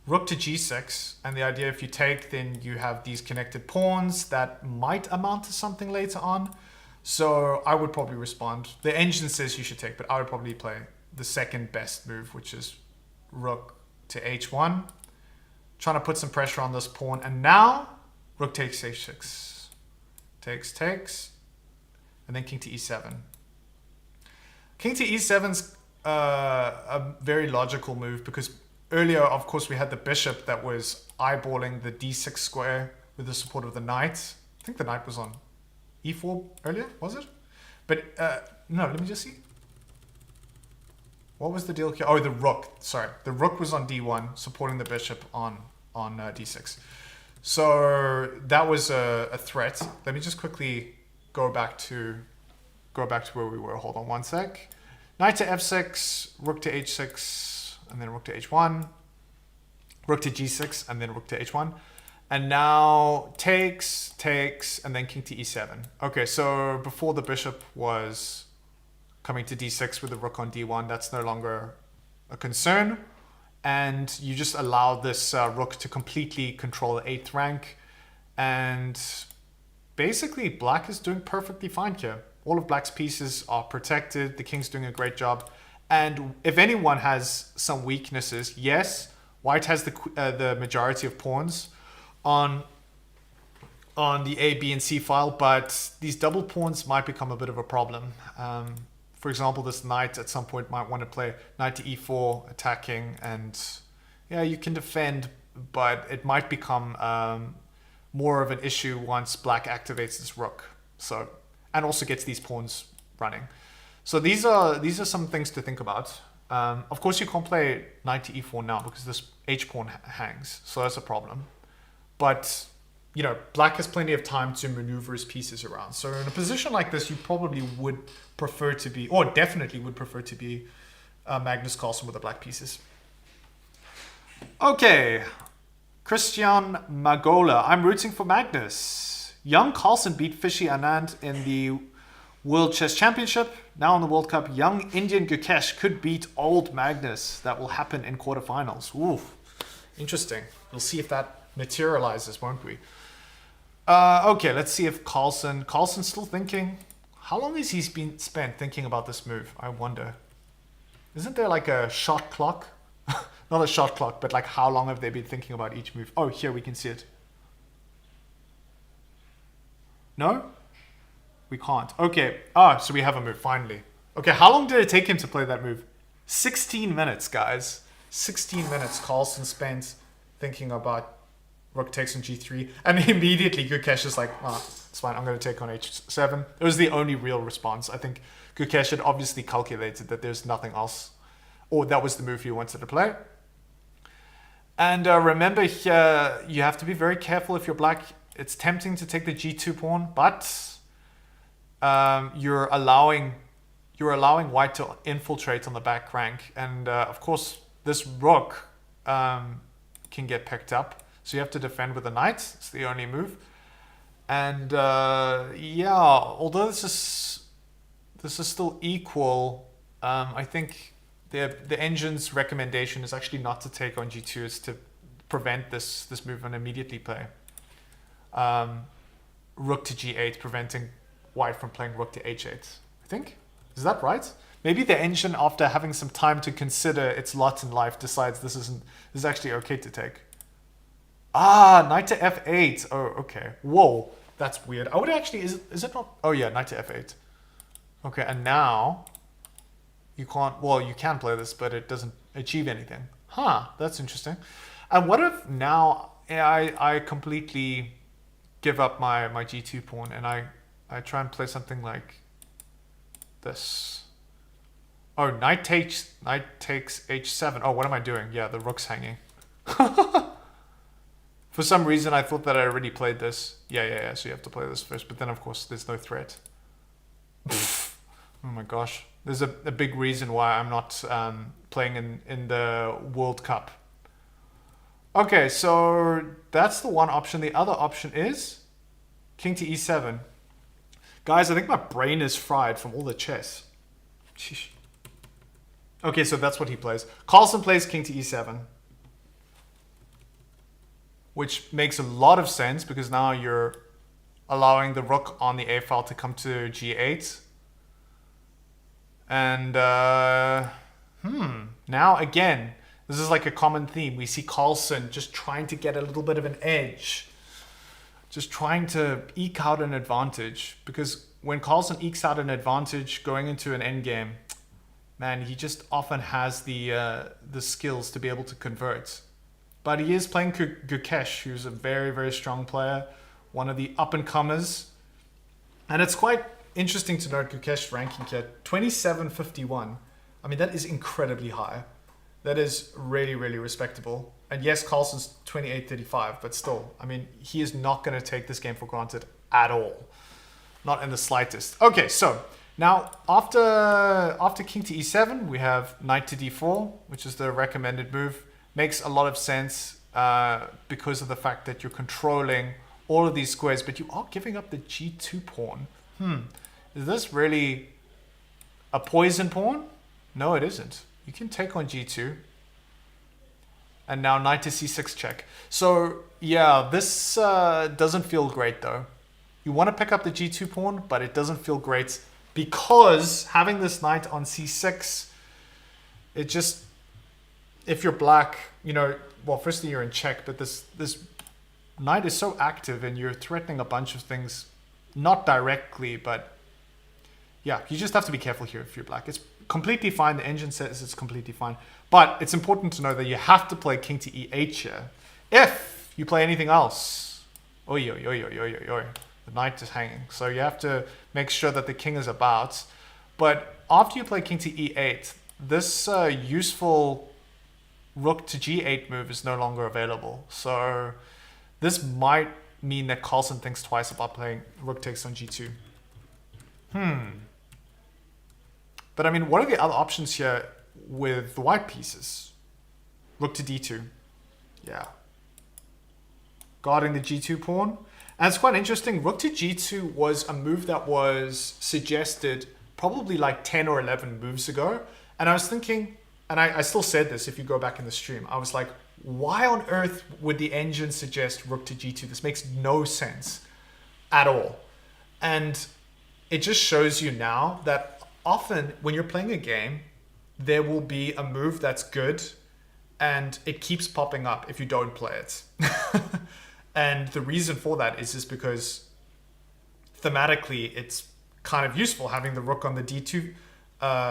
Speaker 1: rook to g6, and the idea if you take, then you have these connected pawns that might amount to something later on. So I would probably respond. The engine says you should take, but I would probably play the second best move, which is rook to h1. Trying to put some pressure on this pawn. And now, rook takes h6. Takes. And then king to e7. King to e7's a very logical move because earlier, of course, we had the bishop that was eyeballing the d6 square with the support of the knight. I think the knight was on e4 earlier, was it? But no, let me just see. What was the deal here? Oh, the rook. Sorry, the rook was on d1, supporting the bishop on d6. So that was a threat. Let me just quickly go back to where we were. Hold on one sec. Knight to f6, rook to h6, and then rook to h1, rook to g6, and then rook to h1. And now takes, and then king to e7. Okay, so before the bishop was coming to d6 with the rook on d1, that's no longer a concern. And you just allow this rook to completely control the 8th rank. And basically, black is doing perfectly fine here. All of black's pieces are protected. The king's doing a great job. And if anyone has some weaknesses, yes, white has the majority of pawns on on the A, B, and C file, but these double pawns might become a bit of a problem. For example, this knight at some point might want to play knight to e4, attacking, and yeah, you can defend, but it might become more of an issue once black activates this rook. So, and also gets these pawns running. So these are some things to think about. Of course, you can't play knight to e4 now because this h pawn hangs, so that's a problem. But you know, black has plenty of time to maneuver his pieces around. So in a position like this, you probably would prefer to be, or definitely would prefer to be, Magnus Carlsen with the black pieces. Okay, Christian Magola. I'm rooting for Magnus. Young Carlsen beat Fishy Anand in the World Chess Championship. Now in the World Cup, young Indian Gukesh could beat old Magnus. That will happen in quarterfinals. Oof, interesting. We'll see if that materializes, won't we? Okay, let's see if Carlsen's still thinking. How long has he been spent thinking about this move? I wonder. Isn't there like a shot clock? Not a shot clock, but like how long have they been thinking about each move? Oh, here we can see it. No? We can't. Okay. Ah, so we have a move, finally. Okay, how long did it take him to play that move? 16 minutes, guys. 16 minutes Carlsen spent thinking about rook takes on g3, and immediately Gukesh is like, oh, it's fine, I'm going to take on h7. It was the only real response. I think Gukesh had obviously calculated that there's nothing else, or that was the move he wanted to play. And remember here, you have to be very careful if you're black. It's tempting to take the g2 pawn, but you're allowing white to infiltrate on the back rank. And of course, this rook can get picked up. So you have to defend with a knight. It's the only move. And yeah, although this is still equal, I think the engine's recommendation is actually not to take on g2. It's to prevent this move and immediately play rook to g8, preventing white from playing rook to h8. I think. Is that right? Maybe the engine, after having some time to consider its lot in life, decides this is actually okay to take. Ah, knight to f8. Oh, okay. Whoa, that's weird. I would actually, is it not? Oh yeah, knight to f8. Okay, and now you can't, well, you can play this, but it doesn't achieve anything. Huh, that's interesting. And what if now I completely give up my g2 pawn and I try and play something like this? Oh, knight takes h7. Oh, what am I doing? Yeah, the rook's hanging. For some reason, I thought that I already played this. Yeah. So you have to play this first. But then, of course, there's no threat. Oh my gosh. There's a big reason why I'm not playing in the World Cup. Okay, so that's the one option. The other option is king to e7. Guys, I think my brain is fried from all the chess. Sheesh. Okay, so that's what he plays. Carlsen plays king to e7. Which makes a lot of sense because now you're allowing the rook on the a file to come to g8. And now again, this is like a common theme. We see Carlsen just trying to get a little bit of an edge, just trying to eke out an advantage. Because when Carlsen ekes out an advantage going into an endgame, man, he just often has the skills to be able to convert. But he is playing Gukesh, who's a very, very strong player, one of the up-and-comers. And it's quite interesting to note Gukesh ranking here, 2751. I mean, that is incredibly high. That is really, really respectable. And yes, Carlsen's 2835, but still, I mean, he is not going to take this game for granted at all. Not in the slightest. Okay, so now after king to e7, we have knight to d4, which is the recommended move. Makes a lot of sense because of the fact that you're controlling all of these squares, but you are giving up the g2 pawn. Is this really a poison pawn? No, it isn't. You can take on g2. And now knight to c6 check. So yeah, this doesn't feel great though. You want to pick up the g2 pawn, but it doesn't feel great because having this knight on c6, it just, if you're black, you know, well, firstly you're in check, but this knight is so active and you're threatening a bunch of things, not directly, but yeah, you just have to be careful here if you're black. It's completely fine. The engine says it's completely fine. But it's important to know that you have to play king to e8 here. If you play anything else, oi, oi, oi, oi, oi, oi, the knight is hanging. So you have to make sure that the king is about. But after you play king to e8, this useful rook to g8 move is no longer available. So this might mean that Carlsen thinks twice about playing rook takes on g2. But I mean, what are the other options here with the white pieces? Rook to d2. Yeah. Guarding the g2 pawn. And it's quite interesting. Rook to g2 was a move that was suggested probably like 10 or 11 moves ago. And I was thinking, and I still said this if you go back in the stream, I was like, why on earth would the engine suggest rook to g2? This makes no sense at all. And it just shows you now that often when you're playing a game, there will be a move that's good and it keeps popping up if you don't play it. And the reason for that is just because thematically it's kind of useful having the rook on the d2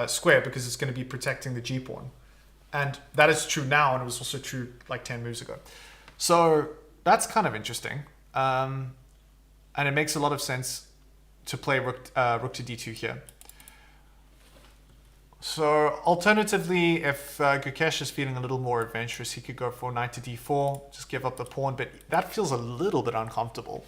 Speaker 1: square because it's going to be protecting the g pawn. And that is true now, and it was also true like 10 moves ago. So that's kind of interesting. And it makes a lot of sense to play rook to d2 here. So alternatively, if Gukesh is feeling a little more adventurous, he could go for knight to d4, just give up the pawn, but that feels a little bit uncomfortable.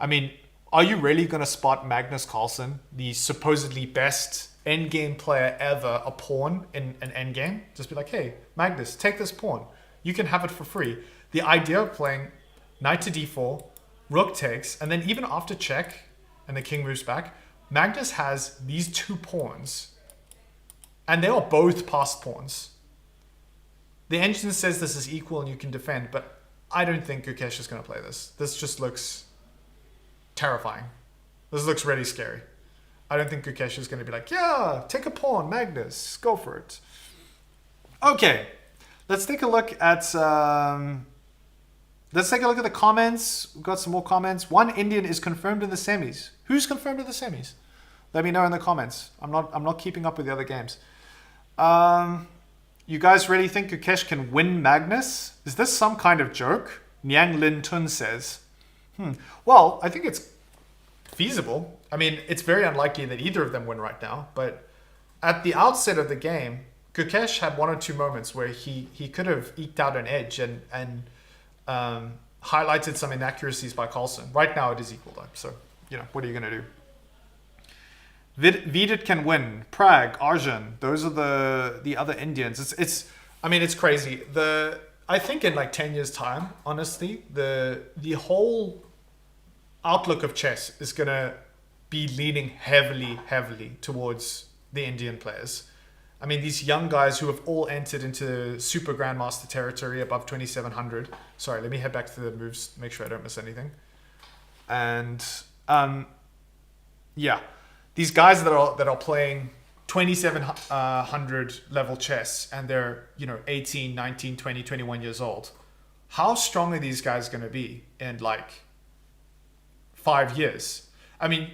Speaker 1: I mean, are you really going to spot Magnus Carlsen, the supposedly best endgame player ever, a pawn in an endgame? Just be like, hey, Magnus, take this pawn. You can have it for free. The idea of playing knight to d4, rook takes, and then even after check, and the king moves back, Magnus has these two pawns, and they are both passed pawns. The engine says this is equal and you can defend, but I don't think Gukesh is going to play this. This just looks terrifying. This looks really scary. I don't think Gukesh is going to be like, yeah, take a pawn, Magnus, go for it. Okay, let's take a look at the comments. We've got some more comments. One Indian is confirmed in the semis. Who's confirmed in the semis? Let me know in the comments. I'm not keeping up with the other games. You guys really think Gukesh can win Magnus? Is this some kind of joke? Nyang Lin Tun says. Well, I think it's feasible. I mean, it's very unlikely that either of them win right now, but at the outset of the game, Gukesh had one or two moments where he could have eked out an edge and highlighted some inaccuracies by Carlsen. Right now it is equal though, so, you know, what are you going to do? Vidit can win. Prague, Arjun, those are the other Indians. I mean, it's crazy. I think in like 10 years time, honestly, the whole outlook of chess is going to be leaning heavily towards the Indian players. I mean, these young guys who have all entered into super grandmaster territory above 2700. Sorry, let me head back to the moves, make sure I don't miss anything. And yeah, these guys that are playing 2700 level chess and they're, 18, 19, 20, 21 years old. How strong are these guys going to be in like 5 years? I mean,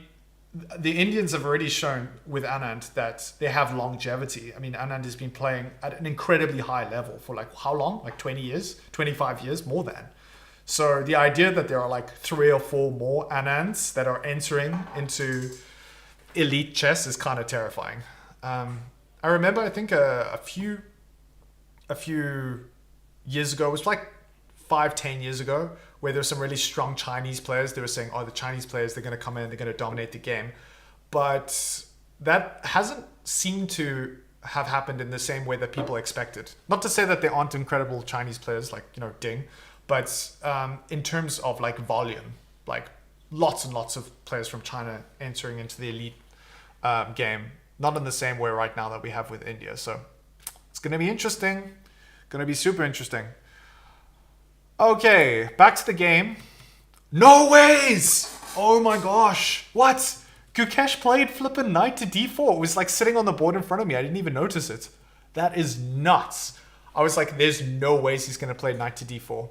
Speaker 1: the Indians have already shown with Anand that they have longevity. I mean, Anand has been playing at an incredibly high level for like how long? Like 20 years, 25 years, more than. So the idea that there are like 3 or 4 more Anands that are entering into elite chess is kind of terrifying. I remember, I think a few years ago, it was like 5-10 years ago, where there were some really strong Chinese players. They were saying, oh, the Chinese players, they're going to come in, they're going to dominate the game. But that hasn't seemed to have happened in the same way that people expected. Not to say that there aren't incredible Chinese players like, Ding, but in terms of like volume, like lots and lots of players from China entering into the elite game. Not in the same way right now that we have with India. So it's going to be interesting. Going to be super interesting. Okay, back to the game. No ways! Oh my gosh. What? Gukesh played flippin' knight to d4. It was like sitting on the board in front of me. I didn't even notice it. That is nuts. I was like, there's no ways he's going to play knight to d4.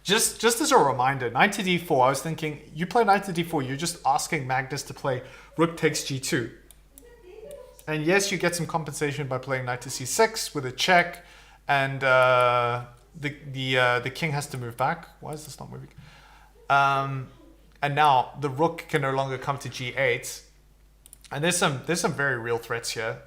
Speaker 1: Just as a reminder, knight to d4, I was thinking, you play knight to d4, you're just asking Magnus to play rook takes g2. And yes, you get some compensation by playing knight to c6 with a check, and the king has to move back. Why is this not moving? And now the rook can no longer come to g8. And there's some very real threats here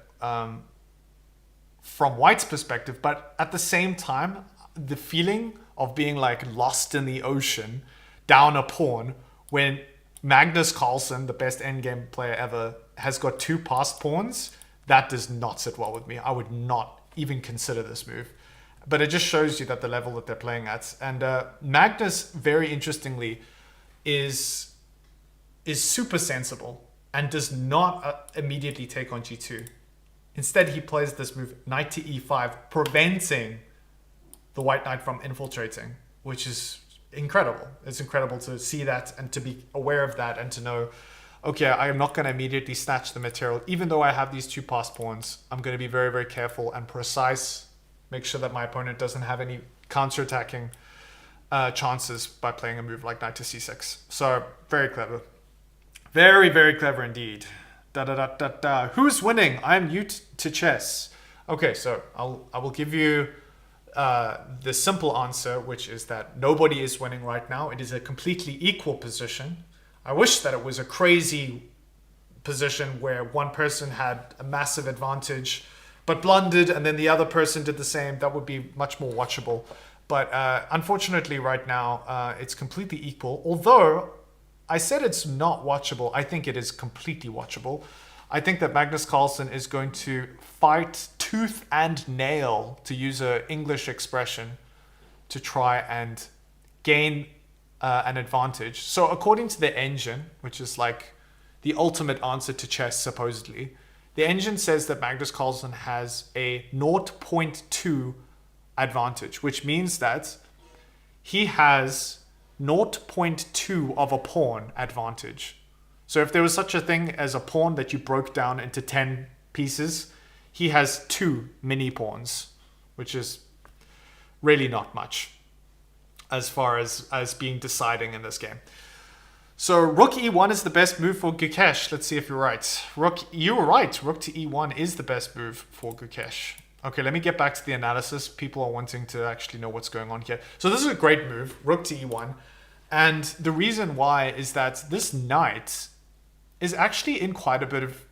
Speaker 1: from White's perspective, but at the same time, the feeling of being like lost in the ocean down a pawn when Magnus Carlsen, the best endgame player ever, has got 2 passed pawns, that does not sit well with me. I would not even consider this move. But it just shows you that the level that they're playing at. And Magnus, very interestingly, is super sensible and does not immediately take on g2. Instead, he plays this move, knight to e5, preventing the white knight from infiltrating, which is incredible. It's incredible to see that and to be aware of that and to know, okay, I am not going to immediately snatch the material. Even though I have these 2 passed pawns, I'm going to be very, very careful and precise. Make sure that my opponent doesn't have any counterattacking chances by playing a move like knight to c6. So, very clever. Very, very clever indeed. Who's winning? I'm new to chess. Okay, so I will give you the simple answer, which is that nobody is winning right now. It is a completely equal position. I wish that it was a crazy position where one person had a massive advantage but blundered and then the other person did the same. That would be much more watchable. But unfortunately right now, it's completely equal. Although I said it's not watchable, I think it is completely watchable. I think that Magnus Carlsen is going to fight tooth and nail, to use an English expression, to try and gain an advantage. So according to the engine, which is like the ultimate answer to chess supposedly, the engine says that Magnus Carlsen has a 0.2 advantage, which means that he has 0.2 of a pawn advantage. So if there was such a thing as a pawn that you broke down into 10 pieces, he has 2 mini pawns, which is really not much as far as being deciding in this game. So rook e1 is the best move for Gukesh. Let's see if you're right. You were right. Rook to e1 is the best move for Gukesh. Okay, let me get back to the analysis. People are wanting to actually know what's going on here. So this is a great move, rook to e1. And the reason why is that this knight is actually in quite a bit of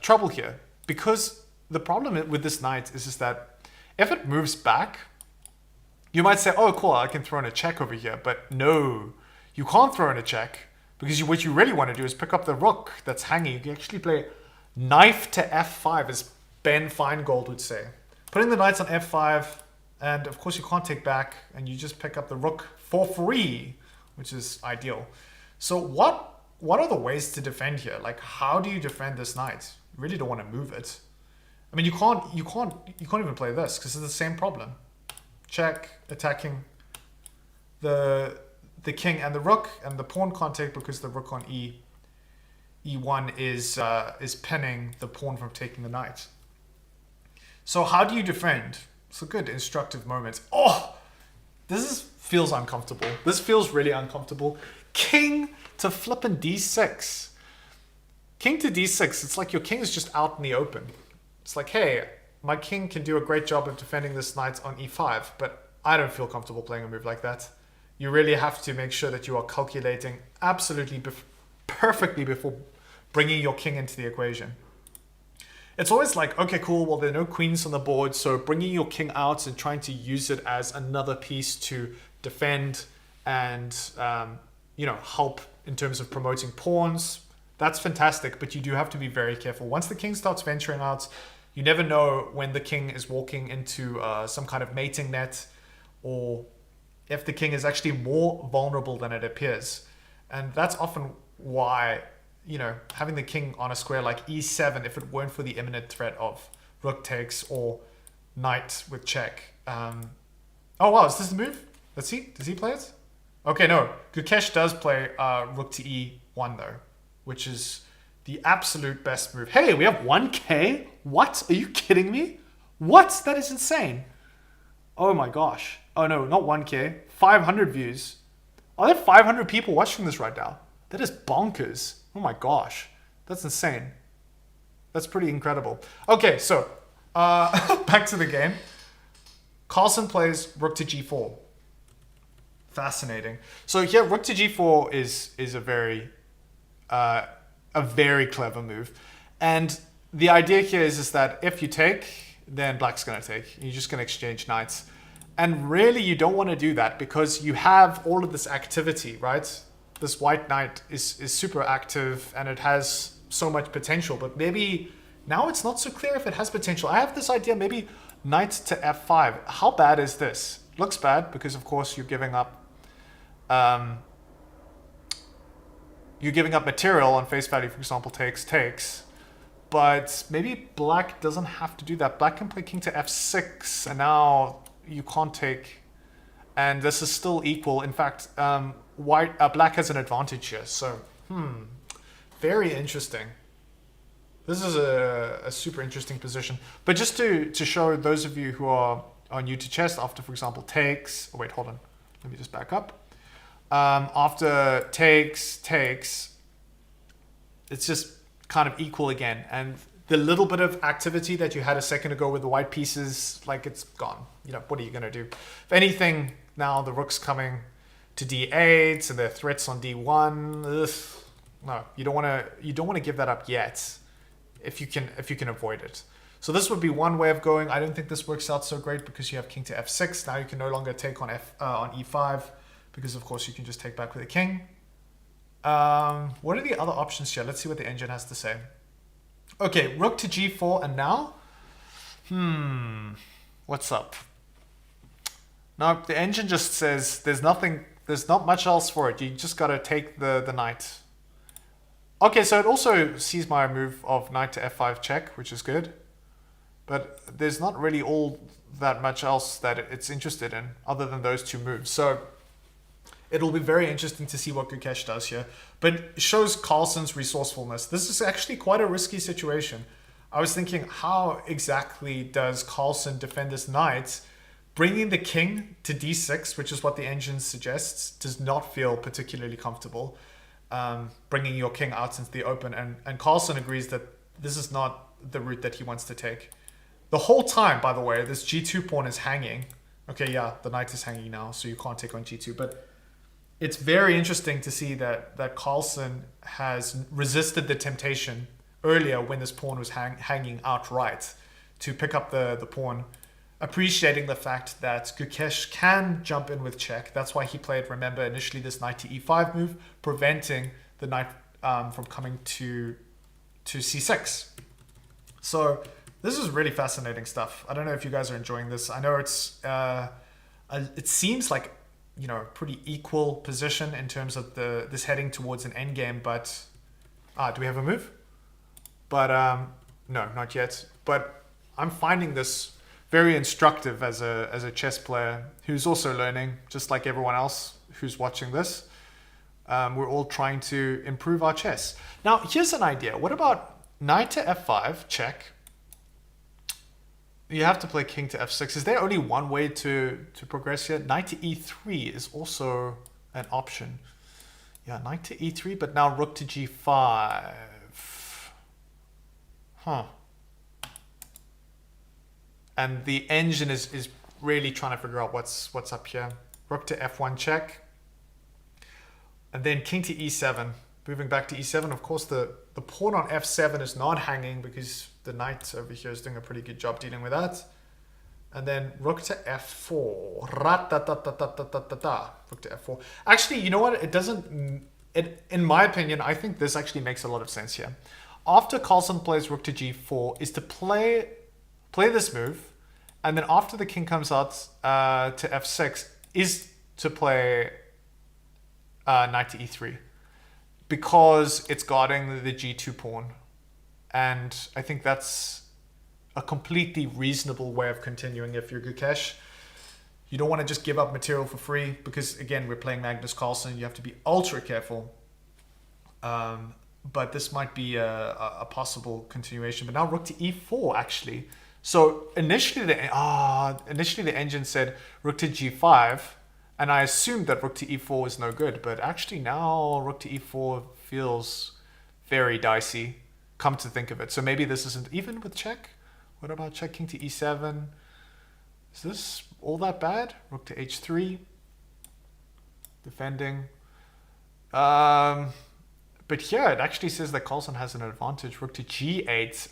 Speaker 1: trouble here. Because the problem with this knight is that if it moves back, you might say, oh, cool, I can throw in a check over here. But no, you can't throw in a check. Because what you really want to do is pick up the rook that's hanging. You can actually play knife to f5, as Ben Feingold would say. Putting the knights on f5, and of course you can't take back, and you just pick up the rook for free, which is ideal. So what are the ways to defend here? Like, how do you defend this knight? You really don't want to move it. I mean, you can't even play this because it's the same problem. Check, attacking the king and the rook, and the pawn can't take because the rook on e1 is pinning the pawn from taking the knight. So how do you defend? It's a good instructive moment. Oh, feels uncomfortable. This feels really uncomfortable. King to flippin' d6. King to d6. It's like your king is just out in the open. It's like, hey, my king can do a great job of defending this knight on e5, but I don't feel comfortable playing a move like that. You really have to make sure that you are calculating absolutely perfectly before bringing your king into the equation. It's always like, okay, cool, well, there are no queens on the board, so bringing your king out and trying to use it as another piece to defend and, help in terms of promoting pawns, that's fantastic, but you do have to be very careful. Once the king starts venturing out, you never know when the king is walking into some kind of mating net, or if the king is actually more vulnerable than it appears. And that's often why, having the king on a square like e7, if it weren't for the imminent threat of rook takes or knight with check. Oh, wow, is this the move? Let's see. Does he play it? Okay, no. Gukesh does play rook to e1, though, which is the absolute best move. Hey, we have 1k? What? Are you kidding me? What? That is insane. Oh my gosh. Oh no, not 1K, 500 views. Are there 500 people watching this right now? That is bonkers. Oh my gosh. That's insane. That's pretty incredible. Okay, so back to the game. Carlsen plays rook to g4. Fascinating. So here, rook to g4 is a very clever move. And the idea here is that if you take, then black's going to take. You're just going to exchange knights. And really, you don't want to do that because you have all of this activity, right? This white knight is super active and it has so much potential. But maybe now it's not so clear if it has potential. I have this idea, maybe knight to f5. How bad is this? Looks bad because, of course, you're giving up material on face value. For example, takes. But maybe black doesn't have to do that. Black can play king to f6, and now you can't take, and this is still equal. In fact, black has an advantage here. So, very interesting. This is a super interesting position. But just to show those of you who are new to chess, after, for example, takes. Oh wait, hold on. Let me just back up. After takes, it's just kind of equal again, and the little bit of activity that you had a second ago with the white pieces, like, it's gone. You know, what are you going to do? If anything, now the rook's coming to d8 and there are threats on d1. Ugh. No, you don't want to give that up yet if you can avoid it. So this would be one way of going. I don't think this works out so great because you have king to f6. Now you can no longer take on e5 because, of course, you can just take back with a king. What are the other options here? Let's see what the engine has to say. Okay, rook to g4, and now? What's up? No, the engine just says there's not much else for it. You just gotta take the knight. Okay, so it also sees my move of knight to f5 check, which is good. But there's not really all that much else that it's interested in other than those two moves. So it'll be very interesting to see what Gukesh does here. But it shows Carlsen's resourcefulness. This is actually quite a risky situation. I was thinking, how exactly does Carlsen defend this knight? Bringing the king to d6, which is what the engine suggests, does not feel particularly comfortable. Bringing your king out into the open. And Carlsen agrees that this is not the route that he wants to take. The whole time, by the way, this g2 pawn is hanging. Okay, yeah, the knight is hanging now, so you can't take on g2. But it's very interesting to see that Carlsen has resisted the temptation earlier when this pawn was hanging outright to pick up the pawn, appreciating the fact that Gukesh can jump in with check. That's why he played, remember, initially this knight to e5 move, preventing the knight from coming to c6. So this is really fascinating stuff. I don't know if you guys are enjoying this. I know it seems like, you know, pretty equal position in terms of this heading towards an endgame, but do we have a move? But no, not yet. But I'm finding this very instructive as a chess player who's also learning, just like everyone else who's watching this. We're all trying to improve our chess. Now, here's an idea. What about knight to f5 check? You have to play king to f6. Is there only one way to progress here? Knight to e3 is also an option. Yeah, knight to e3, but now rook to g5. Huh. And the engine is really trying to figure out what's up here. Rook to f1 check. And then king to e7. Moving back to e7, of course, the pawn on f7 is not hanging because the knight over here is doing a pretty good job dealing with that. And then rook to f4. Rook to f4. Actually, you know what? It doesn't... in my opinion, I think this actually makes a lot of sense here. After Carlsen plays rook to g4 is to play this move. And then after the king comes out to f6 is to play knight to e3. Because it's guarding the g2 pawn. And I think that's a completely reasonable way of continuing if you're Gukesh. You don't want to just give up material for free because, again, we're playing Magnus Carlsen. You have to be ultra careful. But this might be a possible continuation. But now rook to e4, actually.
Speaker 2: So initially the engine said rook to g5, and I assumed that rook to e4 was no good, but actually now rook to e4 feels very dicey, come to think of it. So maybe this isn't even with check. What about check king to e7? Is this all that bad? Rook to h3, defending. But here it actually says that Carlsen has an advantage. Rook to g8.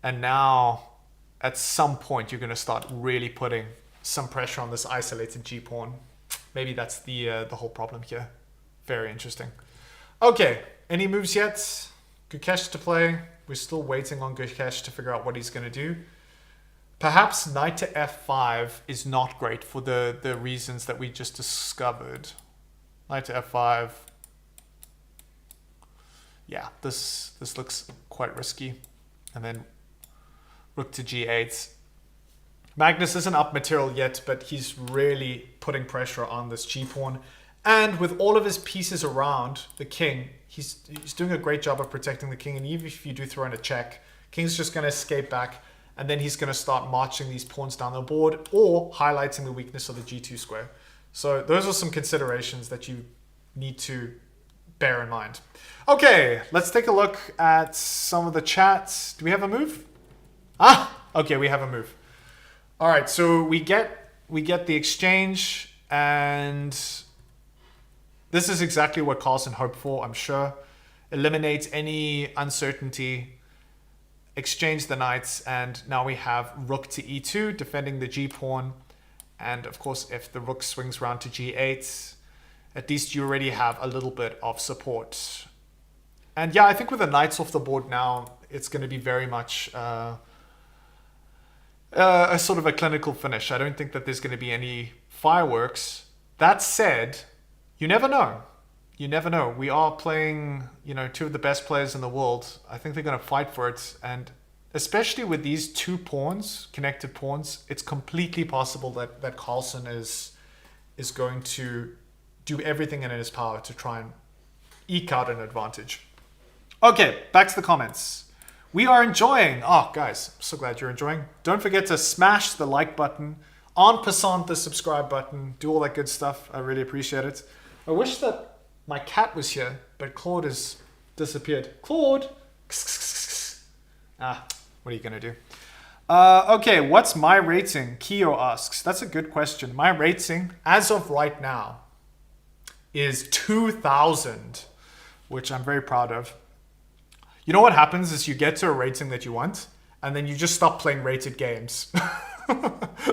Speaker 2: And now at some point you're going to start really putting some pressure on this isolated g pawn. Maybe that's the whole problem here. Very interesting. Okay, any moves yet? Gukesh to play. We're still waiting on Gukesh to figure out what he's going to do. Perhaps knight to f5 is not great for the reasons that we just discovered. Knight to f5. Yeah, this looks quite risky. And then rook to g8. Magnus isn't up material yet, but he's really putting pressure on this g-pawn. And with all of his pieces around the king, he's doing a great job of protecting the king. And even if you do throw in a check, king's just going to escape back. And then he's going to start marching these pawns down the board or highlighting the weakness of the g2 square. So those are some considerations that you need to bear in mind. Okay, let's take a look at some of the chats. Do we have a move? Okay, we have a move. All right, so we get the exchange, and this is exactly what Carlsen hoped for, I'm sure. Eliminates any uncertainty, exchange the knights, and now we have rook to e2, defending the g-pawn. And of course, if the rook swings round to g8, at least you already have a little bit of support. And yeah, I think with the knights off the board now, it's going to be very much a sort of a clinical finish. I don't think that there's going to be any fireworks. That said, you never know. You never know. We are playing, two of the best players in the world. I think they're going to fight for it. And especially with these two pawns, connected pawns, it's completely possible that Carlsen is going to do everything in his power to try and eke out an advantage. Okay, back to the comments. We are enjoying. Oh, guys, I'm so glad you're enjoying. Don't forget to smash the like button. En passant, the subscribe button. Do all that good stuff. I really appreciate it. I wish that my cat was here, but Claude has disappeared. Claude! What are you going to do? Okay, what's my rating? Keo asks. That's a good question. My rating, as of right now, is 2,000, which I'm very proud of. You know what happens is you get to a rating that you want, and then you just stop playing rated games.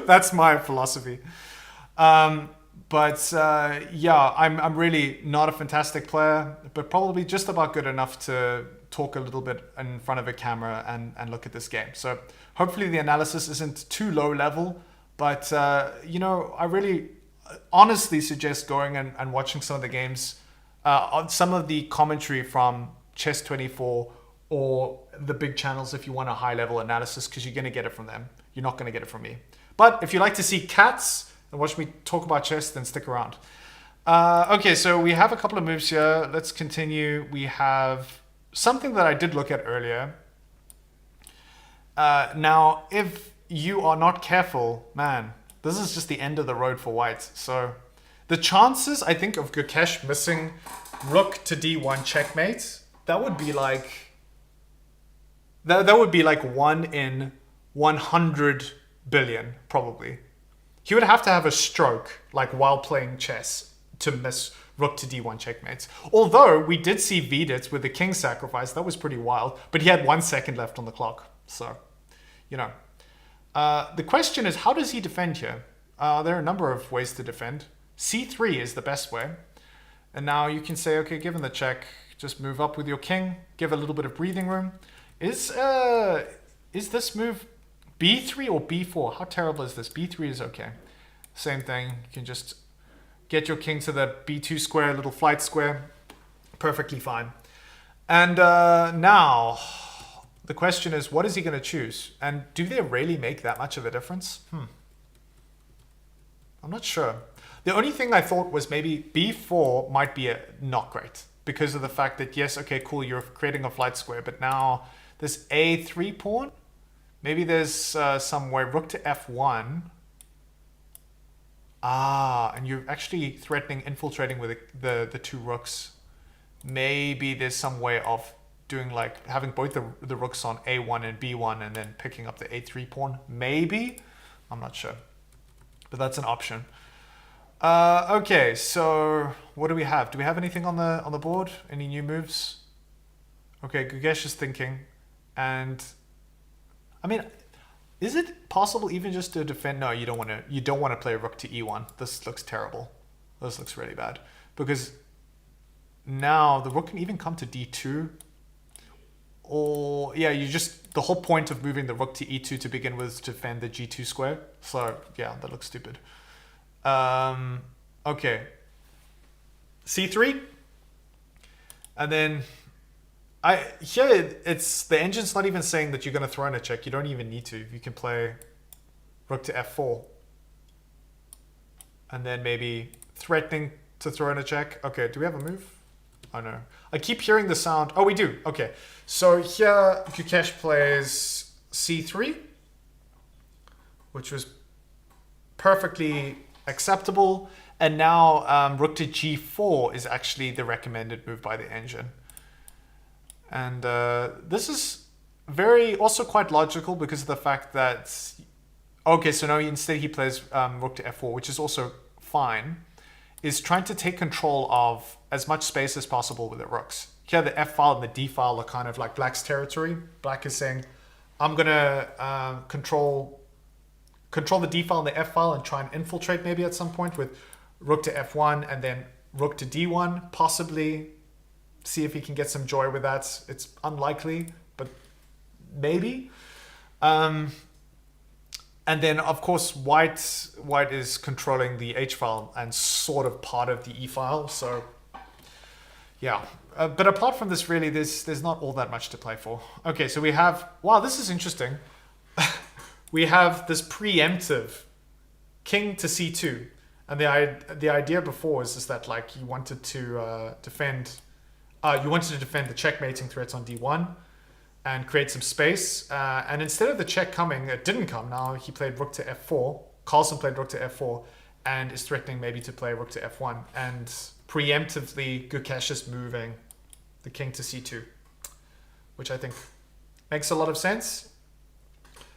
Speaker 2: That's my philosophy. Yeah, I'm really not a fantastic player, but probably just about good enough to talk a little bit in front of a camera and look at this game. So hopefully the analysis isn't too low level, but I really honestly suggest going and watching some of the games, on some of the commentary from Chess24 or the big channels if you want a high level analysis, because you're going to get it from them. You're not going to get it from me. But if you like to see cats and watch me talk about chess, then stick around. Okay, so we have a couple of moves here. Let's continue. We have something that I did look at earlier. Now, if you are not careful, man, this is just the end of the road for white. So the chances, I think, of Gukesh missing rook to d1 checkmate, that would be like 1 in 100 billion, probably. He would have to have a stroke, like while playing chess, to miss rook to d1 checkmates. Although we did see Vidit with the king sacrifice, that was pretty wild, but he had 1 second left on the clock. So, the question is, how does he defend here? There are a number of ways to defend. c3 is the best way. And now you can say, okay, given the check, just move up with your king, give a little bit of breathing room. Is this move b3 or b4? How terrible is this? b3 is okay. Same thing. You can just get your king to the b2 square, little flight square. Perfectly fine. And now the question is, what is he going to choose? And do they really make that much of a difference? I'm not sure. The only thing I thought was maybe b4 might be not great because of the fact that, yes, okay, cool, you're creating a flight square, but now this a3 pawn. Maybe there's some way rook to f1. Ah, and you're actually threatening infiltrating with the two rooks. Maybe there's some way of doing like having both the rooks on a1 and b1 and then picking up the a3 pawn. Maybe, I'm not sure, but that's an option. Okay, so what do we have? Do we have anything on the board? Any new moves? Okay, Gukesh is thinking, and I mean, is it possible even just to defend? No, you don't want to. You don't want to play rook to e1. This looks terrible. This looks really bad because now the rook can even come to d2. Or yeah, you just the whole point of moving the rook to e2 to begin with is to defend the g2 square. So yeah, that looks stupid. Okay, c3, and then it's the engine's not even saying that you're going to throw in a check. You don't even need to. You can play rook to f4, and then maybe threatening to throw in a check. Okay, do we have a move? Oh no, I keep hearing the sound. Oh, we do. Okay, so here Gukesh plays c3, which was perfectly acceptable, and now rook to g4 is actually the recommended move by the engine. And this is also quite logical because of the fact that, okay, so now instead he plays rook to f4, which is also fine, is trying to take control of as much space as possible with the rooks. Here the f file and the d file are kind of like black's territory. Black is saying, I'm going to control the d file and the f file and try and infiltrate maybe at some point with rook to f1 and then rook to d1, possibly. See if he can get some joy with that. It's unlikely, but maybe. And then, of course, white is controlling the H file and sort of part of the E file. So, yeah. But apart from this, really, there's not all that much to play for. Okay, so we have... Wow, this is interesting. We have this preemptive king to c2. And the idea before is that, like, you wanted to defend... you wanted to defend the checkmating threats on d1 and create some space. And instead of the check coming, it didn't come. Now he played rook to f4. Carlsen played rook to f4 and is threatening maybe to play rook to f1. And preemptively, Gukesh is moving the king to c2, which I think makes a lot of sense.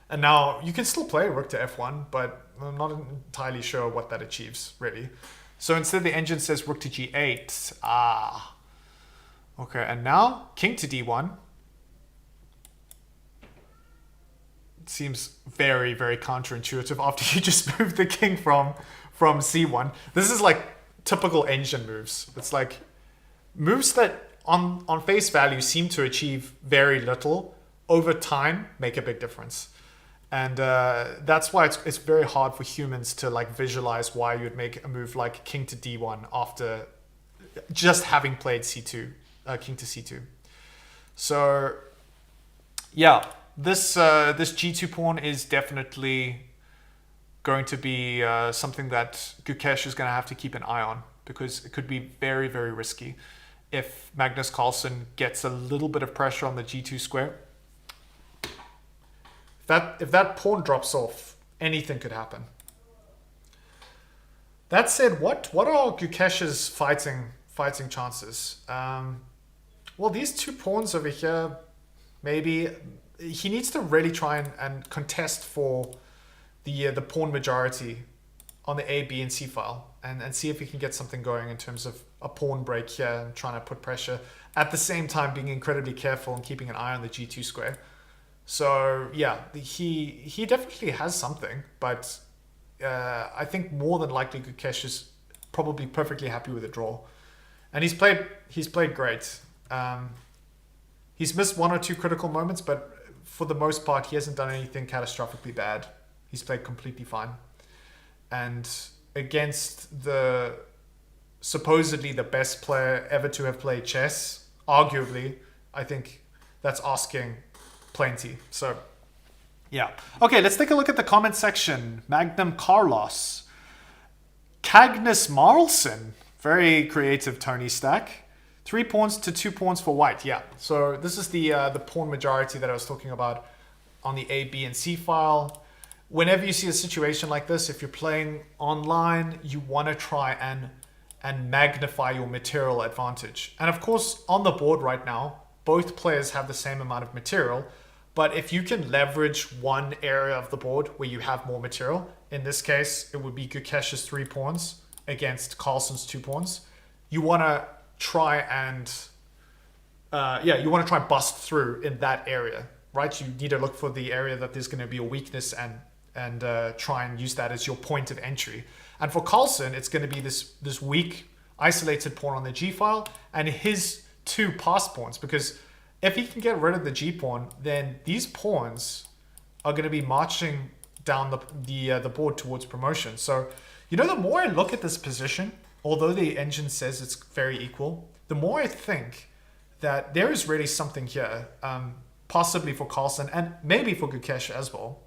Speaker 2: And now you can still play rook to f1, but I'm not entirely sure what that achieves, really. So instead the engine says rook to g8. Ah. Okay, and now king to d1. It seems very, very counterintuitive after you just moved the king from c1. This is like typical engine moves. It's like moves that on face value seem to achieve very little, over time make a big difference. And that's why it's very hard for humans to like visualize why you'd make a move like king to d1 after just having played c2. King to c2. So yeah, this g2 pawn is definitely going to be something that Gukesh is going to have to keep an eye on, because it could be very, very risky if Magnus Carlsen gets a little bit of pressure on the g2 square. If that pawn drops off, anything could happen. That said, what are Gukesh's fighting chances? Well, these two pawns over here, maybe he needs to really try and contest for the pawn majority on the A, B, and C file, and see if he can get something going in terms of a pawn break here and trying to put pressure at the same time being incredibly careful and keeping an eye on the G2 square. So yeah, he definitely has something, but I think more than likely Gukesh is probably perfectly happy with a draw, and he's played great. He's missed one or two critical moments, but for the most part, he hasn't done anything catastrophically bad. He's played completely fine. And against the supposedly the best player ever to have played chess, arguably, I think that's asking plenty. So, yeah. Okay, let's take a look at the comment section. Magnum Carlos. Magnus Carlsen. Very creative Tony stack.
Speaker 1: 3 pawns to 2 pawns for white. Yeah. So this is the pawn majority that I was talking about on the A, B, and C file. Whenever you see a situation like this, if you're playing online, you want to try and magnify your material advantage. And of course, on the board right now, both players have the same amount of material. But if you can leverage one area of the board where you have more material, in this case, it would be Gukesh's 3 pawns against Carlsen's 2 pawns. You want to try and, you want to try and bust through in that area, right? You need to look for the area that there's going to be a weakness and try and use that as your point of entry. And for Carlsen, it's going to be this weak, isolated pawn on the G file and his 2 pass pawns, because if he can get rid of the G pawn, then these pawns are going to be marching down the board towards promotion. So, the more I look at this position, although the engine says it's very equal, the more I think that there is really something here, possibly for Carlsen and maybe for Gukesh as well.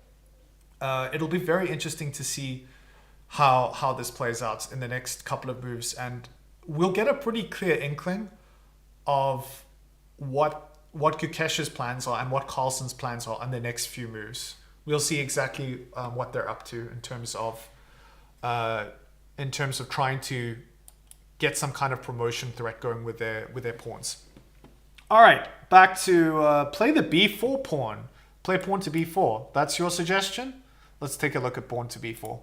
Speaker 1: It'll be very interesting to see how this plays out in the next couple of moves, and we'll get a pretty clear inkling of what Gukesh's plans are and what Carlsen's plans are on the next few moves. We'll see exactly what they're up to in terms of trying to get some kind of promotion threat going with their pawns. All right, back to play the B4 pawn. Play pawn to B4. That's your suggestion? Let's take a look at pawn to B4.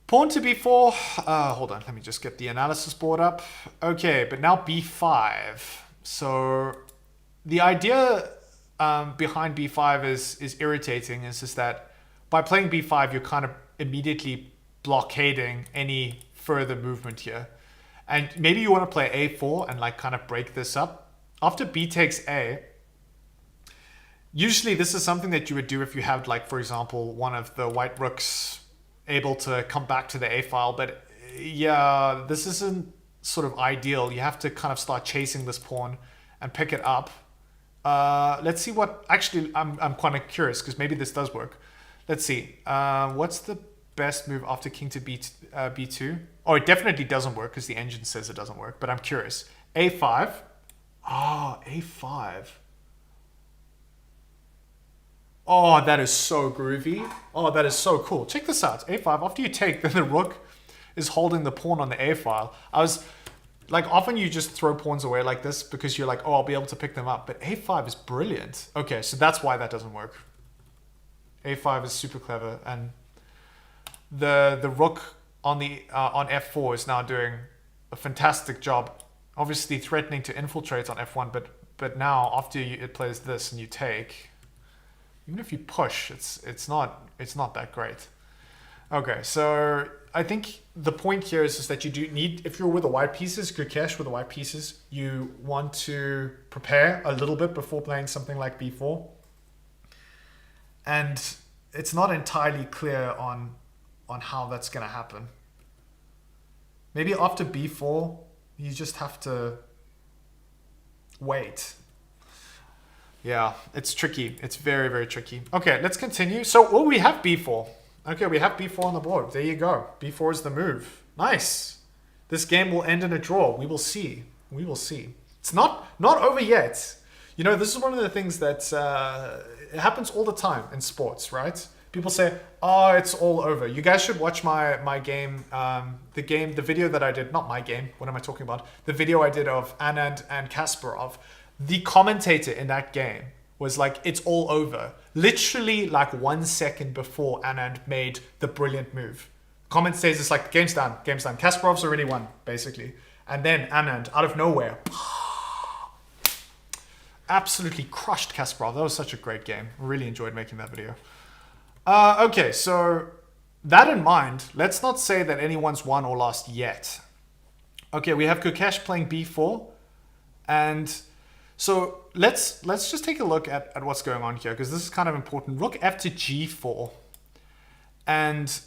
Speaker 1: Pawn to B4. Hold on, let me just get the analysis board up. Okay, but now B5. So the idea behind B5 is irritating. It's just that by playing B5, you're kind of immediately blockading any further movement here. And maybe you want to play A4 and like kind of break this up. After B takes A, usually this is something that you would do if you had, like, for example, one of the white rooks able to come back to the A file. But yeah, this isn't sort of ideal. You have to kind of start chasing this pawn and pick it up. Let's see what, actually, I'm kind of curious because maybe this does work. Let's see. What's the best move after king to B2? Oh, it definitely doesn't work because the engine says it doesn't work, but I'm curious. A5. Oh, A5. Oh, that is so groovy. Oh, that is so cool. Check this out. A5, after you take, then the rook is holding the pawn on the A file. I was, like, often you just throw pawns away like this because you're like, oh, I'll be able to pick them up. But A5 is brilliant. Okay, so that's why that doesn't work. A5 is super clever. And the rook on F4 is now doing a fantastic job. Obviously threatening to infiltrate on F1, but now after it plays this and you take, even if you push, it's not that great. Okay, so I think the point here is that you do need, if you're with the white pieces, Gukesh with the white pieces, you want to prepare a little bit before playing something like B4. And it's not entirely clear on how that's going to happen. Maybe after B4, you just have to wait. Yeah, it's tricky. It's very, very tricky. Okay, let's continue. So, we have B4. Okay, we have B4 on the board. There you go. B4 is the move. Nice. This game will end in a draw. We will see. We will see. It's not over yet. This is one of the things that it happens all the time in sports, right? People say, oh, it's all over. You guys should watch my game, the video that I did, not my game, what am I talking about? The video I did of Anand and Kasparov. The commentator in that game was like, it's all over. Literally like 1 second before Anand made the brilliant move. Commentators is like, game's done. Kasparov's already won, basically. And then Anand, out of nowhere, absolutely crushed Kasparov. That was such a great game. Really enjoyed making that video. Okay, so that in mind, let's not say that anyone's won or lost yet. Okay, we have Gukesh playing B4. And so let's just take a look at what's going on here, because this is kind of important. Rook F to G4. And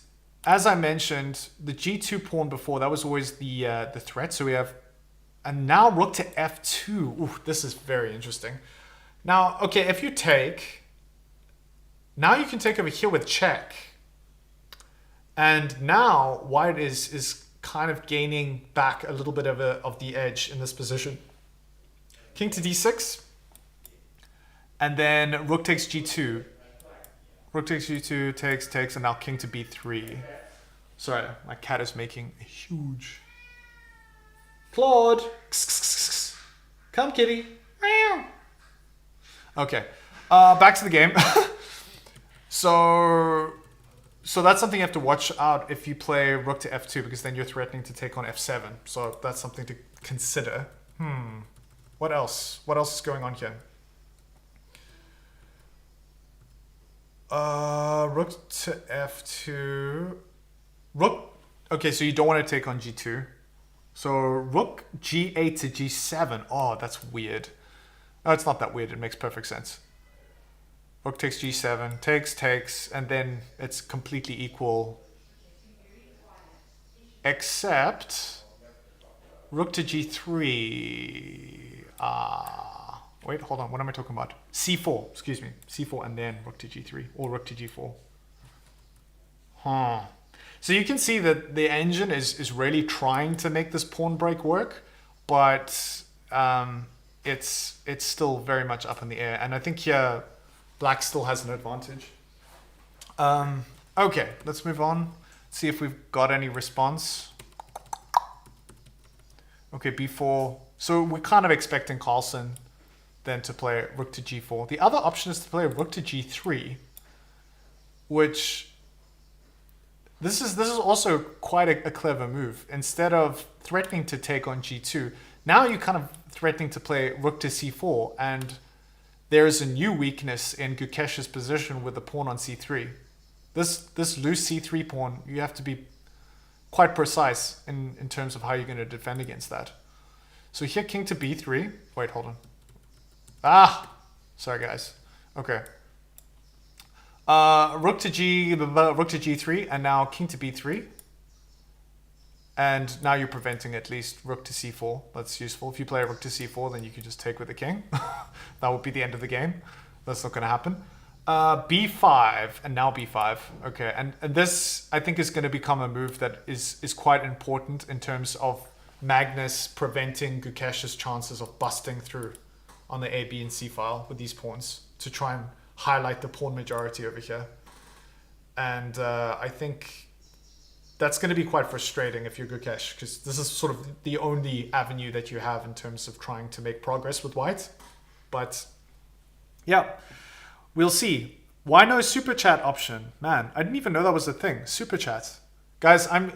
Speaker 1: as I mentioned, the G2 pawn before, that was always the threat. So we have, and now Rook to F2. Ooh, this is very interesting. Now, okay, if you take, now you can take over here with check. And now white is kind of gaining back a little bit of the edge in this position. King to d6. And then rook takes g2. Rook takes g2, takes, and now king to b3. Sorry, my cat is making a huge... Claude! Come, kitty. Okay, back to the game. So that's something you have to watch out if you play rook to f2, because then you're threatening to take on f7. So that's something to consider. What else? What else is going on here? Rook to f2. Rook. Okay, so you don't want to take on g2. So rook g8 to g7. Oh, that's weird. Oh, it's not that weird. It makes perfect sense. Rook takes g7, takes, and then it's completely equal. Except rook to g3. Wait, hold on. What am I talking about? c4, excuse me. c4 and then rook to g3 or rook to g4. So you can see that the engine is really trying to make this pawn break work, but it's still very much up in the air. And I think here black still has an advantage. Okay, let's move on. See if we've got any response. Okay, b4. So we're kind of expecting Carlsen then to play rook to g4. The other option is to play rook to g3, which this is also quite a clever move. Instead of threatening to take on g2, now you're kind of threatening to play rook to c4, and there is a new weakness in Gukesh's position with the pawn on c3. This loose c3 pawn, you have to be quite precise in terms of how you're going to defend against that. So here king to b3. Wait, hold on. Sorry guys. Okay. Rook to g3, and now king to b3. And now you're preventing at least rook to c4. That's useful. If you play rook to c4, then you can just take with the king. That would be the end of the game. That's not going to happen. b5, and now b5. Okay, and this, I think, is going to become a move that is quite important in terms of Magnus preventing Gukesh's chances of busting through on the A, B, and C file with these pawns to try and highlight the pawn majority over here. And I think that's going to be quite frustrating if you're Gukesh, because this is sort of the only avenue that you have in terms of trying to make progress with white. But yeah, we'll see. Why no super chat option? Man, I didn't even know that was a thing. Super chat. Guys, I'm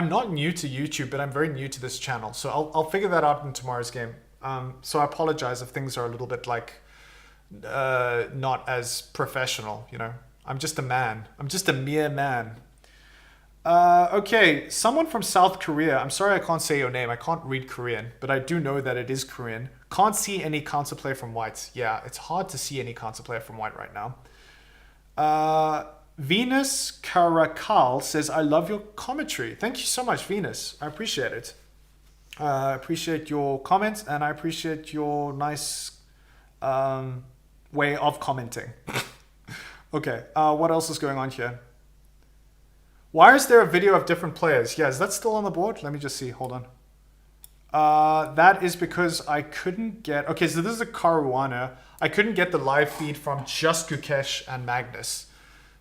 Speaker 1: not new to YouTube, but I'm very new to this channel. So I'll figure that out in tomorrow's game. So I apologize if things are a little bit like not as professional, you know. I'm just a man. I'm just a mere man. Okay, someone from South Korea. I'm sorry I can't say your name. I can't read Korean, but I do know that it is Korean. Can't see any counterplay from white. Yeah, it's hard to see any counterplay from white right now. Venus Karakal says, I love your commentary. Thank you so much, Venus. I appreciate it. I appreciate your comments, and I appreciate your nice way of commenting. Okay, what else is going on here? Why is there a video of different players? Yeah, is that still on the board? Let me just see. Hold on. That is because I couldn't get... Okay, so this is a Caruana. I couldn't get the live feed from just Gukesh and Magnus.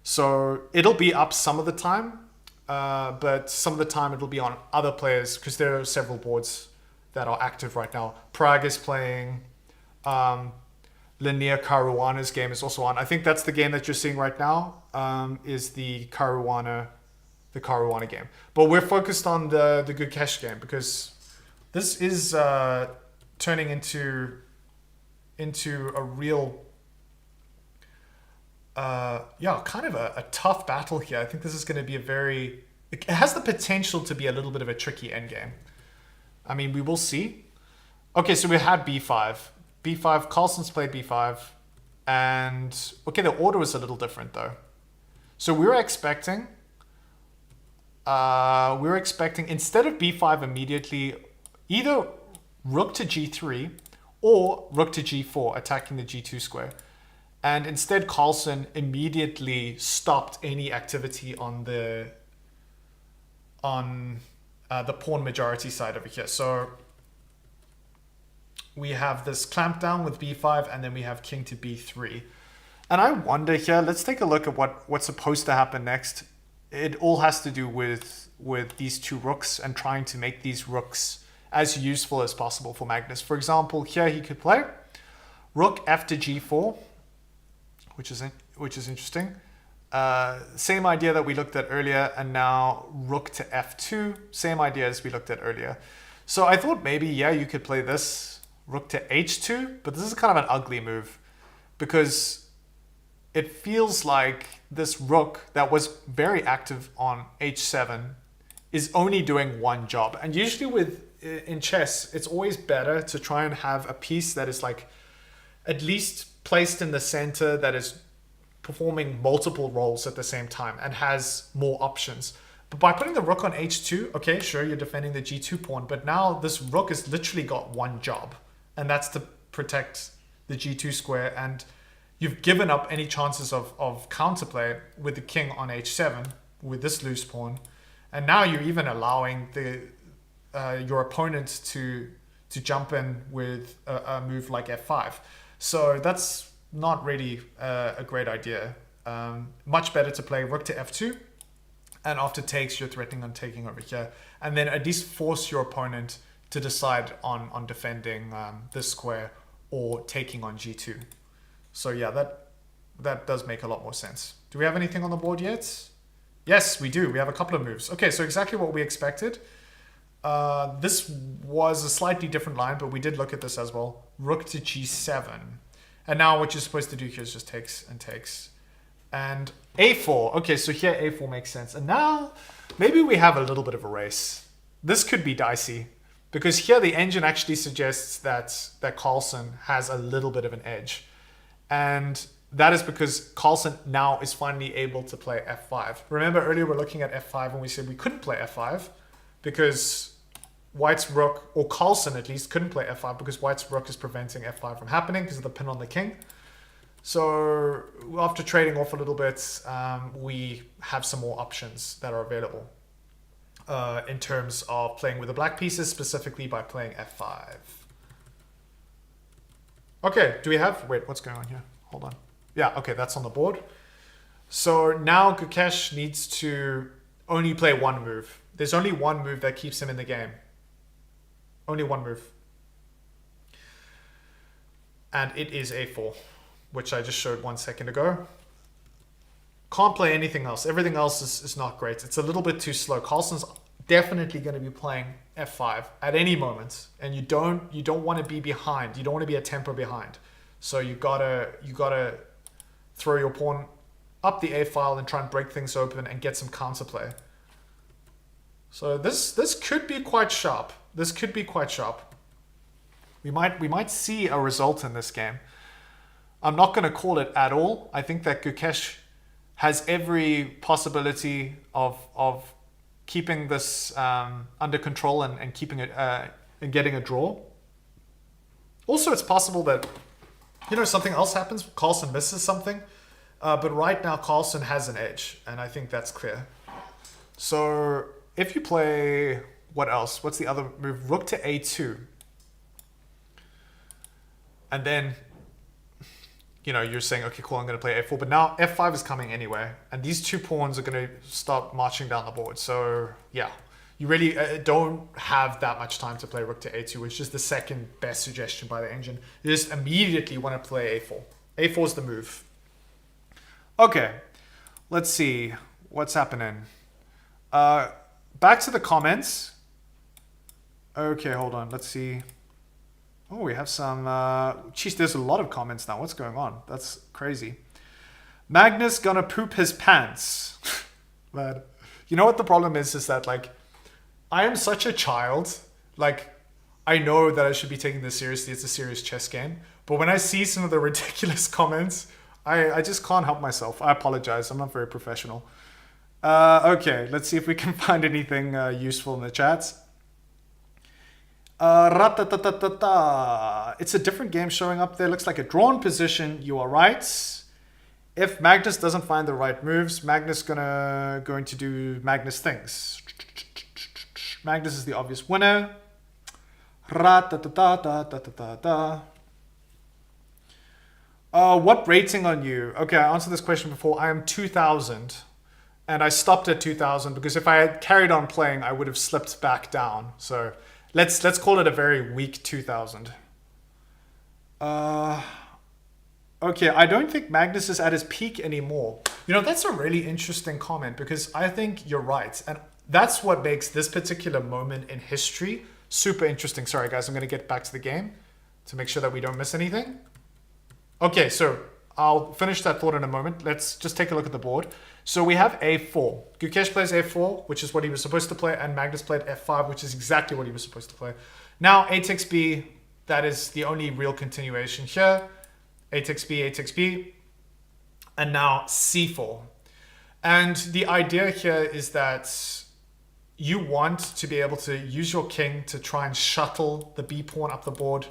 Speaker 1: So it'll be up some of the time, but some of the time it'll be on other players because there are several boards that are active right now. Prague is playing. Linear Caruana's game is also on. I think that's the game that you're seeing right now, is the Caruana game. But we're focused on the Gukesh game because this is turning into a real, kind of a tough battle here. I think this is going to be it has the potential to be a little bit of a tricky endgame. I mean, we will see. Okay, so we had b5. b5, Carlsen's played b5. And, okay, the order was a little different though. So we were expecting, instead of b5 immediately, either rook to g3 or rook to g4, attacking the g2 square. And instead, Carlsen immediately stopped any activity on the pawn majority side over here. So we have this clamp down with b5, and then we have king to b3. And I wonder here, let's take a look at what's supposed to happen next. It all has to do with these two rooks and trying to make these rooks as useful as possible for Magnus. For example, here he could play rook f to g4, which is interesting. Same idea that we looked at earlier, and now rook to f2, same idea as we looked at earlier. So I thought maybe, yeah, you could play this rook to h2, but this is kind of an ugly move because it feels like this rook that was very active on h7 is only doing one job. And usually in chess, it's always better to try and have a piece that is like at least placed in the center, that is performing multiple roles at the same time and has more options. But by putting the rook on h2, okay, sure, you're defending the g2 pawn, but now this rook has literally got one job, and that's to protect the g2 square, and you've given up any chances of counterplay with the king on h7 with this loose pawn, and now you're even allowing your opponent to jump in with a move like f5. So that's not really a great idea. Much better to play rook to f2, and after takes, you're threatening on taking over here, and then at least force your opponent to decide on defending this square or taking on g2. So yeah, that does make a lot more sense. Do we have anything on the board yet? Yes, we do. We have a couple of moves. Okay, so exactly what we expected. This was a slightly different line, but we did look at this as well. Rook to g7. And now what you're supposed to do here is just takes and takes. And a4. Okay, so here a4 makes sense. And now maybe we have a little bit of a race. This could be dicey, because here the engine actually suggests that Carlsen has a little bit of an edge. And that is because Carlsen now is finally able to play f5. Remember earlier we're looking at f5 and we said we couldn't play f5 because White's rook, or Carlsen at least, couldn't play f5 because White's rook is preventing f5 from happening because of the pin on the king. So after trading off a little bit, we have some more options that are available in terms of playing with the black pieces, specifically by playing f5. Okay, do we have... Wait, what's going on here? Hold on. Yeah, okay, that's on the board. So now Gukesh needs to only play one move. There's only one move that keeps him in the game. Only one move. And it is a4, which I just showed 1 second ago. Can't play anything else. Everything else is not great. It's a little bit too slow. Carlsen's definitely going to be playing f5 at any moment, and you don't want to be behind. You don't want to be a tempo behind. So you gotta throw your pawn up the a file and try and break things open and get some counterplay. So this could be quite sharp. This could be quite sharp. We might see a result in this game. I'm not going to call it at all. I think that Gukesh has every possibility of keeping this under control and keeping it and getting a draw. Also, it's possible that something else happens. Carlsen misses something, but right now Carlsen has an edge, and I think that's clear. So if you play, what else? What's the other move? Rook to a2, and then you're saying, okay, cool, I'm going to play a4, but now f5 is coming anyway, and these two pawns are going to start marching down the board. So yeah, you really don't have that much time to play rook to a2, which is the second best suggestion by the engine. You just immediately want to play a4. a4 is the move. Okay, let's see what's happening. Back to the comments. Okay, hold on. Let's see. Oh, we have some... Geez, there's a lot of comments now. What's going on? That's crazy. Magnus gonna poop his pants. Man, you know what the problem is that, I am such a child. I know that I should be taking this seriously. It's a serious chess game. But when I see some of the ridiculous comments, I just can't help myself. I apologize. I'm not very professional. Okay, let's see if we can find anything useful in the chats. It's a different game showing up there. Looks like a drawn position. You are right. If Magnus doesn't find the right moves, Magnus going to do Magnus things. Magnus is the obvious winner. Ra-ta-ta-ta-ta-ta-ta-ta. What rating on you? Okay, I answered this question before. I am 2,000. And I stopped at 2,000 because if I had carried on playing, I would have slipped back down. So let's call it a very weak 2,000. Okay, I don't think Magnus is at his peak anymore. You know, that's a really interesting comment because I think you're right. And that's what makes this particular moment in history super interesting. Sorry, guys, I'm going to get back to the game to make sure that we don't miss anything. Okay, so I'll finish that thought in a moment. Let's just take a look at the board. So we have a4. Gukesh plays a4, which is what he was supposed to play, and Magnus played f5, which is exactly what he was supposed to play. Now, a takes b, that is the only real continuation here. A takes b, and now c4. And the idea here is that you want to be able to use your king to try and shuttle the b pawn up the board,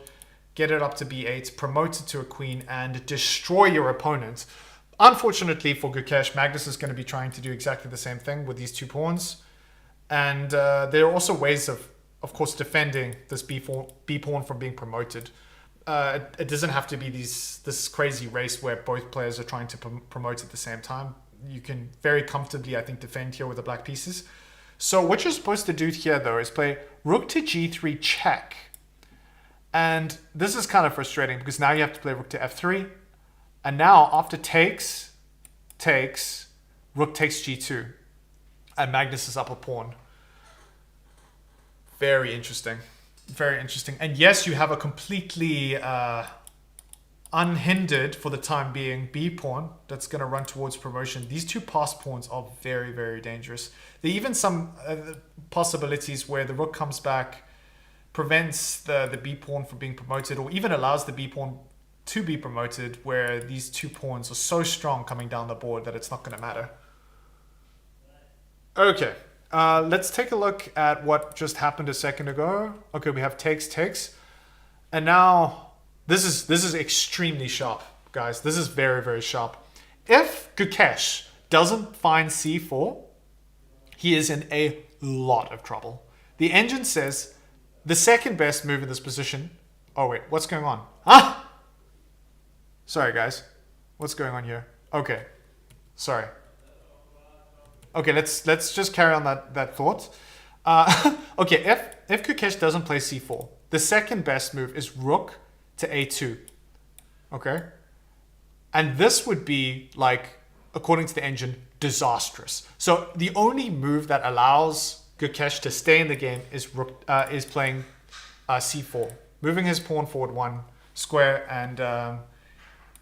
Speaker 1: get it up to b8, promote it to a queen, and destroy your opponent. Unfortunately for Gukesh, Magnus is going to be trying to do exactly the same thing with these two pawns. And there are also ways of course, defending this b pawn from being promoted. It doesn't have to be this crazy race where both players are trying to promote at the same time. You can very comfortably, I think, defend here with the black pieces. So what you're supposed to do here, though, is play rook to g3 check. And this is kind of frustrating because now you have to play rook to f3. And now after takes, rook takes g2. And Magnus is up a pawn. Very interesting. Very interesting. And yes, you have a completely unhindered, for the time being, b pawn that's going to run towards promotion. These two passed pawns are very, very dangerous. There are even some possibilities where the rook comes back, prevents the b pawn from being promoted, or even allows the b pawn to be promoted, where these two pawns are so strong coming down the board that it's not going to matter. Okay, let's take a look at what just happened a second ago. Okay, we have takes, and now this is extremely sharp, guys. This is very, very sharp. If Gukesh doesn't find c4, he is in a lot of trouble. The engine says the second best move in this position. Oh wait, what's going on? Ah! Sorry, guys. What's going on here? Okay. Sorry. Okay, let's just carry on that thought. Okay, if Gukesh doesn't play c4, the second best move is rook to a2. Okay? And this would be, like, according to the engine, disastrous. So the only move that allows Gukesh to stay in the game is playing c4, moving his pawn forward one square, and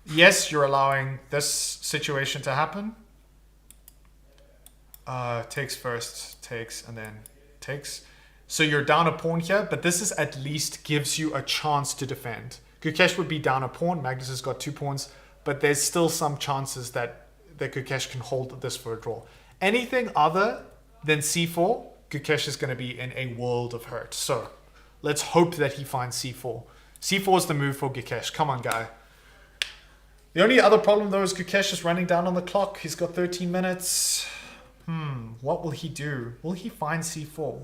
Speaker 1: yes, you're allowing this situation to happen. Takes first, takes, and then takes. So you're down a pawn here, but this is at least gives you a chance to defend. Gukesh would be down a pawn. Magnus has got two pawns, but there's still some chances that Gukesh can hold this for a draw. Anything other than c4, Gukesh is going to be in a world of hurt. So let's hope that he finds c4. c4 is the move for Gukesh. Come on, guy. The only other problem, though, is Gukesh is running down on the clock. He's got 13 minutes. What will he do? Will he find c4?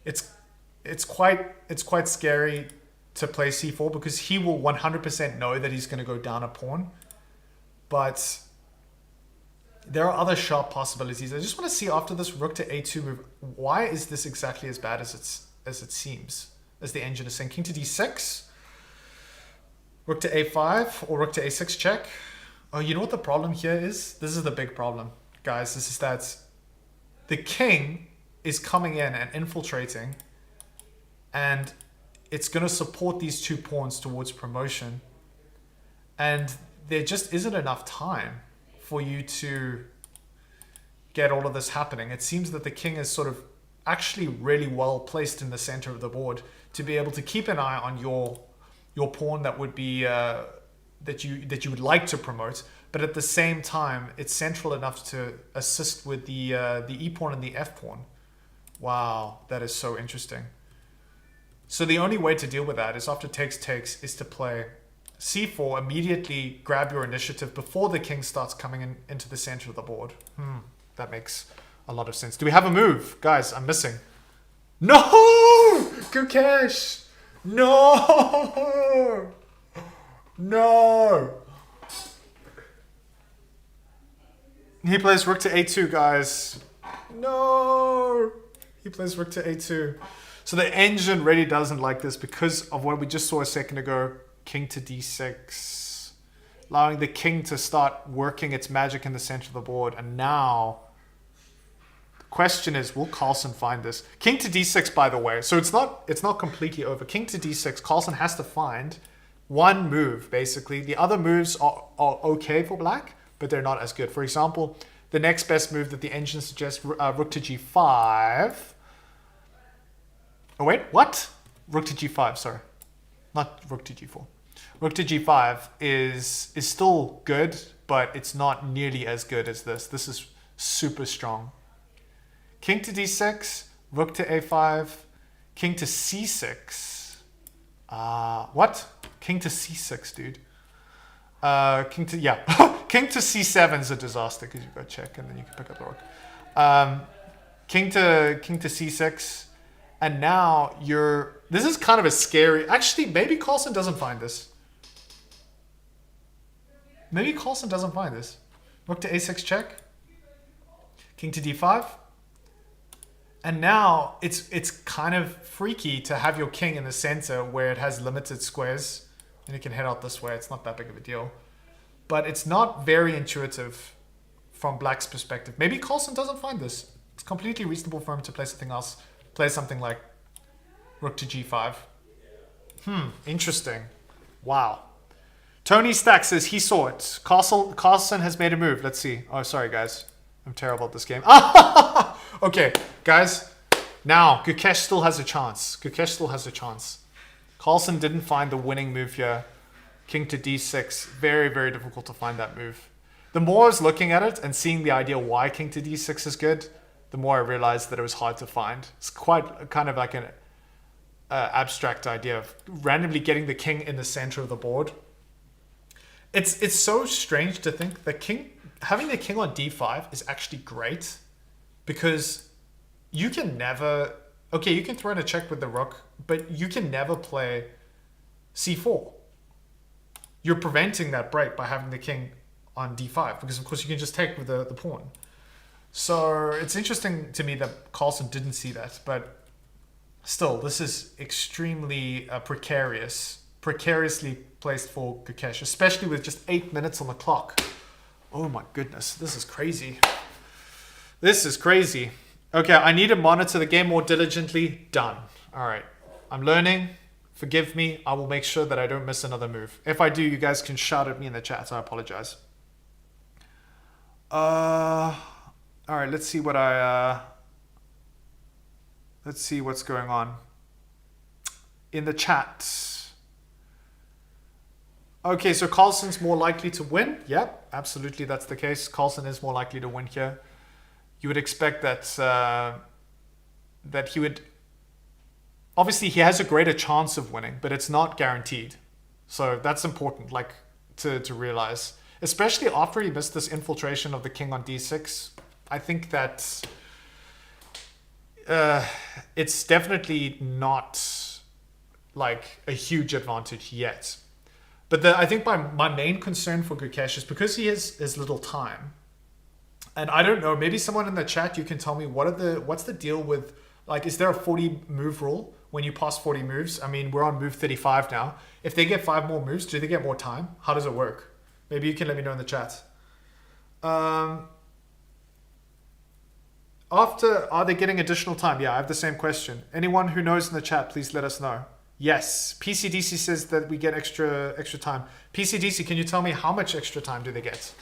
Speaker 1: It's quite scary to play c4 because he will 100% know that he's going to go down a pawn. But there are other sharp possibilities. I just want to see after this rook to a2 move, why is this exactly as bad as it seems? As the engine is saying, king to d6, rook to a5, or rook to a6 check. Oh, you know what the problem here is? This is the big problem, guys. This is that the king is coming in and infiltrating, and it's going to support these two pawns towards promotion. And there just isn't enough time for you to get all of this happening. It seems that the king is sort of actually really well placed in the center of the board to be able to keep an eye on your pawn that would be that you would like to promote, but at the same time it's central enough to assist with the e pawn and the f pawn. Wow, that is so interesting. So the only way to deal with that is after takes is to play c4, immediately grab your initiative before the king starts coming into the center of the board. That makes a lot of sense. Do we have a move? Guys, I'm missing. No! Gukesh! No! No! He plays rook to a2, guys. No! He plays rook to a2. So the engine really doesn't like this because of what we just saw a second ago. King to d6. Allowing the king to start working its magic in the center of the board. And now, the question is, will Carlsen find this? King to d6, by the way. So it's not completely over. King to d6, Carlsen has to find one move, basically. The other moves are okay for black, but they're not as good. For example, the next best move that the engine suggests, rook to g5. Oh, wait, what? Rook to g5, sorry. Not rook to g4. Rook to g5 is still good, but it's not nearly as good as this. This is super strong. King to d6, rook to a5, king to c6. What? King to c6, dude. King to c7 is a disaster because you've got check and then you can pick up the rook. King to c6, and now this is kind of a scary. Actually, maybe Carlsen doesn't find this. Maybe Carlsen doesn't find this. Rook to a6 check. King to d5. And now it's kind of freaky to have your king in the center where it has limited squares. And you can head out this way. It's not that big of a deal. But it's not very intuitive from black's perspective. Maybe Carlsen doesn't find this. It's completely reasonable for him to play something else. Play something like rook to g5. Interesting. Wow. Tony Stack says he saw it. Carlsen has made a move. Let's see. Oh, sorry, guys. I'm terrible at this game. Okay, guys. Now, Gukesh still has a chance. Gukesh still has a chance. Carlsen didn't find the winning move here. King to d6. Very, very difficult to find that move. The more I was looking at it and seeing the idea why king to d6 is good, the more I realized that it was hard to find. It's quite kind of like an abstract idea of randomly getting the king in the center of the board. It's so strange to think that having the king on d5 is actually great because you can never... Okay, you can throw in a check with the rook, but you can never play c4. You're preventing that break by having the king on d5 because, of course, you can just take with the pawn. So it's interesting to me that Carlsen didn't see that, but still, this is extremely precariously placed for Gukesh, especially with just 8 minutes on the clock. Oh my goodness, this is crazy. This is crazy. Okay, I need to monitor the game more diligently. Done. All right, I'm learning. Forgive me. I will make sure that I don't miss another move. If I do, you guys can shout at me in the chat. So I apologize. All right, let's see what let's see what's going on in the chat. Okay, so Carlsen's more likely to win. Yep, absolutely, that's the case. Carlsen is more likely to win here. You would expect that that he would... Obviously, he has a greater chance of winning, but it's not guaranteed. So that's important, like, to realize. Especially after he missed this infiltration of the king on d6. I think that it's definitely not, like, a huge advantage yet. But I think my main concern for Gukesh is because he has little time. And I don't know, maybe someone in the chat, you can tell me what's the deal with, like, is there a 40 move rule when you pass 40 moves? I mean, we're on move 35 now. If they get 5 more moves, do they get more time? How does it work? Maybe you can let me know in the chat. Are they getting additional time? Yeah, I have the same question. Anyone who knows in the chat, please let us know. Yes, PCDC says that we get extra time. PCDC, can you tell me how much extra time do they get?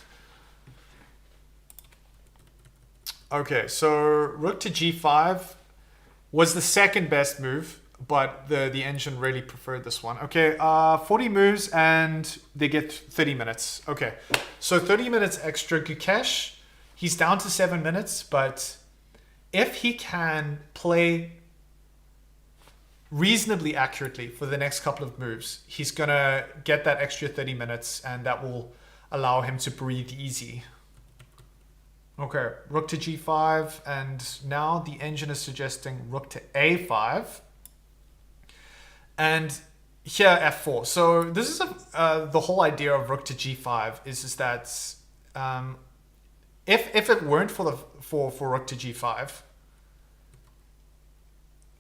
Speaker 1: Okay, so rook to g5 was the second best move, but the engine really preferred this one. Okay, 40 moves and they get 30 minutes. Okay, so 30 minutes extra. Gukesh, he's down to 7 minutes, but if he can play reasonably accurately for the next couple of moves, he's gonna get that extra 30 minutes and that will allow him to breathe easy. Okay, rook to g5, and now the engine is suggesting rook to a5. And here f4. So this is the whole idea of rook to g5 is that if it weren't for rook to g5,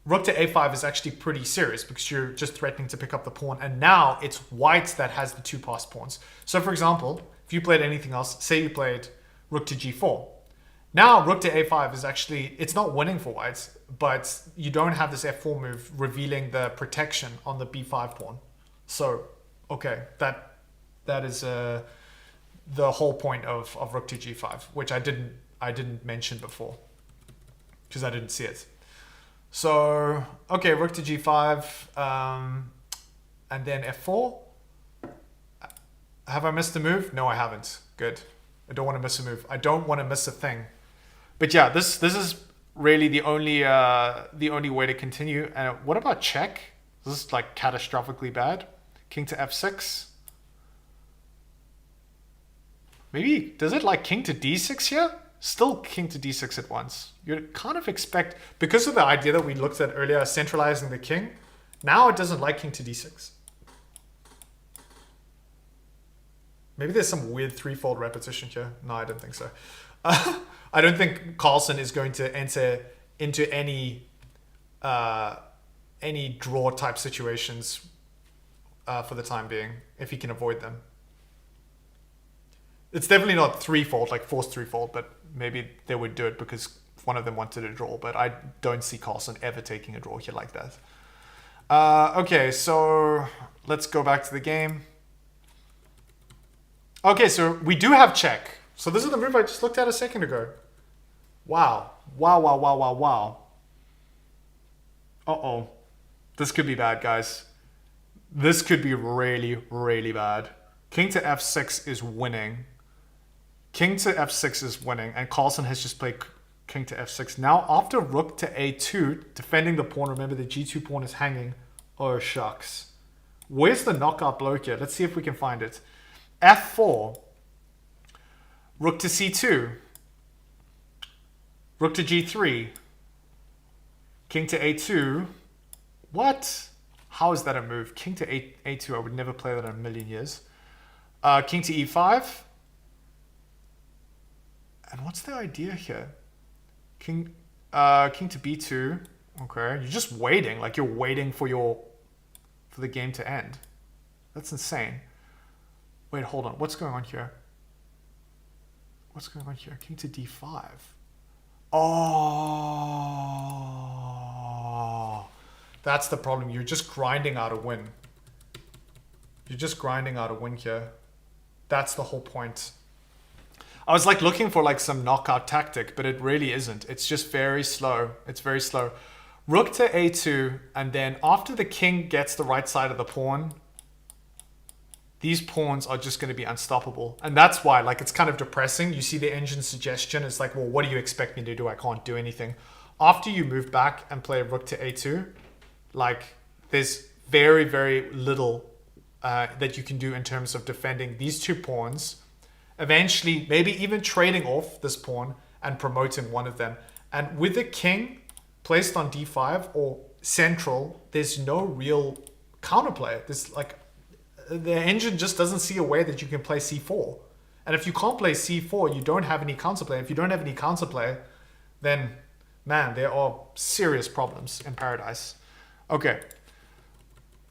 Speaker 1: rook to a5 is actually pretty serious because you're just threatening to pick up the pawn, and now it's white that has the two passed pawns. So for example, if you played anything else, say you played rook to g4, now rook to a5 is actually, it's not winning for white, but you don't have this f4 move revealing the protection on the b5 pawn. So okay, that is the whole point of rook to g5, which I didn't mention before because I didn't see it. So, okay, rook to g5, and then f4. Have I missed a move? No, I haven't. Good. I don't want to miss a move. I don't want to miss a thing. But yeah, this is really the only way to continue. And what about check? This is like catastrophically bad. King to f6. Maybe, does it like king to d6 here? Still king to d6 at once. You'd kind of expect, because of the idea that we looked at earlier, centralizing the king, now it doesn't like king to d6. Maybe there's some weird threefold repetition here. No, I don't think so. I don't think Carlsen is going to enter into any draw type situations for the time being, if he can avoid them. It's definitely not threefold, like forced threefold, but maybe they would do it because one of them wanted a draw. But I don't see Carlsen ever taking a draw here like that. Okay, so let's go back to the game. Okay, so we do have check. So this is the move I just looked at a second ago. Wow. Wow, wow, wow, wow, wow. Uh-oh. This could be bad, guys. This could be really, really bad. King to f6 is winning. King to f6 is winning, and Carlsen has just played king to f6. Now, after rook to a2, defending the pawn, remember the g2 pawn is hanging. Oh, shucks. Where's the knockout blow here? Let's see if we can find it. f4. Rook to c2. Rook to g3. King to a2. What? How is that a move? King to a2, I would never play that in a million years. King to e5. And what's the idea here? King to b2. Okay, you're just waiting. Like you're waiting for the game to end. That's insane. Wait, hold on. What's going on here? What's going on here? King to d5. Oh, that's the problem. You're just grinding out a win. You're just grinding out a win here. That's the whole point. I was like looking for like some knockout tactic, but it really isn't. It's just very slow. It's very slow. Rook to a2, and then after the king gets the right side of the pawn, these pawns are just going to be unstoppable. And that's why, like, it's kind of depressing. You see the engine suggestion. It's like, well, what do you expect me to do? I can't do anything. After you move back and play rook to a2, like, there's very, very little that you can do in terms of defending these two pawns. Eventually, maybe even trading off this pawn and promoting one of them. And with the king placed on d5 or central, there's no real counterplay. There's like, the engine just doesn't see a way that you can play c4. And if you can't play c4, you don't have any counterplay. If you don't have any counterplay, then, man, there are serious problems in paradise. Okay.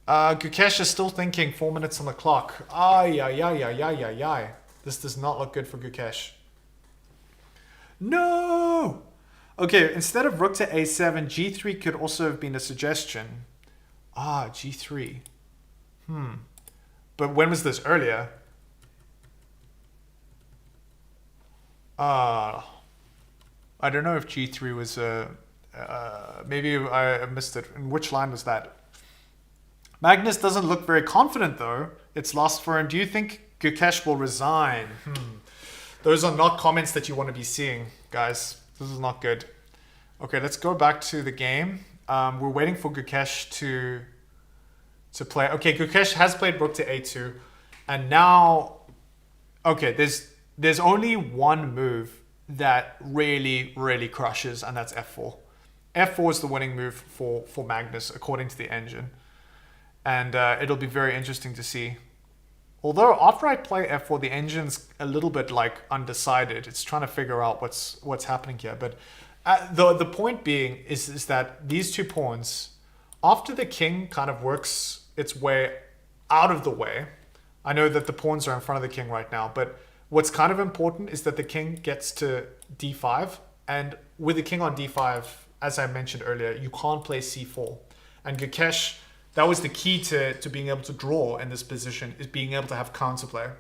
Speaker 1: Gukesh is still thinking 4 minutes on the clock. Ay, ay, ay, ay, ay, ay, ay. This does not look good for Gukesh. No! Okay, instead of rook to a7, g3 could also have been a suggestion. Ah, g3. But when was this? Earlier? I don't know if g3 was maybe I missed it. In which line was that? Magnus doesn't look very confident though. It's lost for him. Do you think Gukesh will resign? Those are not comments that you want to be seeing, guys. This is not good. Okay, let's go back to the game. We're waiting for Gukesh to play. Okay, Gukesh has played rook to a2, and now, okay, there's only one move
Speaker 2: that really, really crushes, and that's f4. f4 is the winning move for Magnus, according to the engine. And it'll be very interesting to see. Although after I play f4, the engine's a little bit like undecided. It's trying to figure out what's happening here. But the point being is that these two pawns, after the king kind of works its way out of the way, I know that the pawns are in front of the king right now, but what's kind of important is that the king gets to d5, and with the king on d5, as I mentioned earlier, you can't play c4. And Gukesh, that was the key to being able to draw in this position, is being able to have counterplay.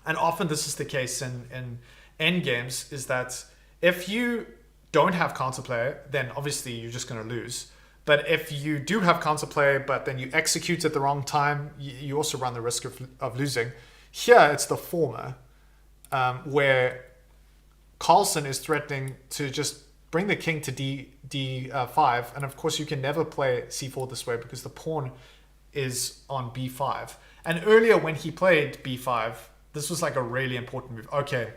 Speaker 2: And often this is the case in endgames, is that if you don't have counterplay, then obviously you're just going to lose. But if you do have counterplay, but then you execute at the wrong time, you also run the risk of losing. Here, it's the former, where Carlsen is threatening to just bring the king to d5, and of course you can never play c4 this way because the pawn is on b5. And earlier when he played b5, this was like a really important move. Okay.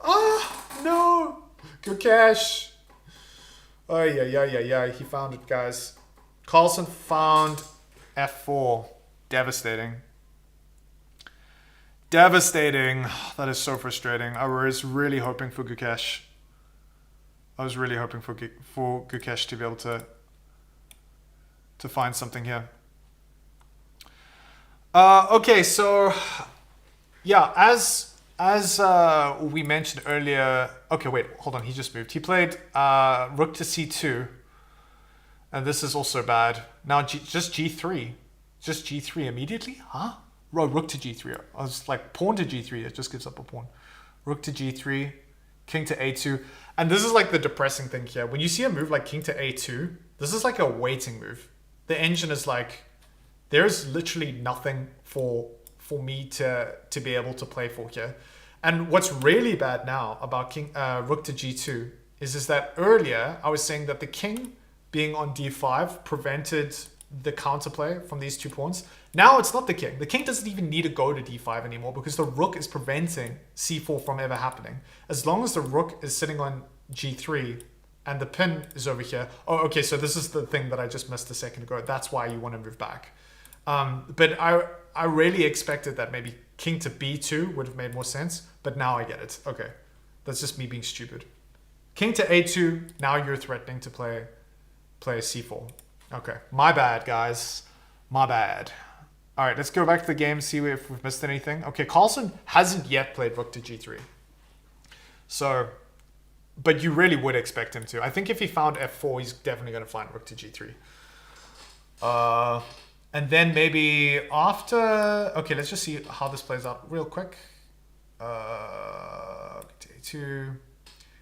Speaker 2: Oh, no! Gukesh! Oh, yeah. He found it, guys. Carlsen found f4. Devastating. Devastating. That is so frustrating. I was really hoping for Gukesh. I was really hoping for Gukesh to be able to find something here. Okay, so yeah, as we mentioned earlier. Okay, wait, hold on. He just moved. He played rook to c2, and this is also bad. Now just g3, just g3 immediately, huh? Rook to g3. I was like pawn to g3. It just gives up a pawn. Rook to g3. King to a2. And this is like the depressing thing here. When you see a move like king to a2, this is like a waiting move. The engine is like, there's literally nothing for me to be able to play for here. And what's really bad now about rook to g2 is that earlier I was saying that the king being on d5 prevented the counterplay from these two pawns. Now it's not the king. The king doesn't even need to go to d5 anymore because the rook is preventing c4 from ever happening. As long as the rook is sitting on g3 and the pin is over here. Oh, okay, so this is the thing that I just missed a second ago. That's why you want to move back. But I really expected that maybe king to b2 would have made more sense, but now I get it. Okay, that's just me being stupid. King to a2, now you're threatening to play c4. Okay, my bad, guys. My bad. All right, let's go back to the game, see if we've missed anything. Okay, Carlsen hasn't yet played rook to g3. So, but you really would expect him to. I think if he found f4, he's definitely going to find rook to g3. And then maybe after... Okay, let's just see how this plays out real quick. To a2,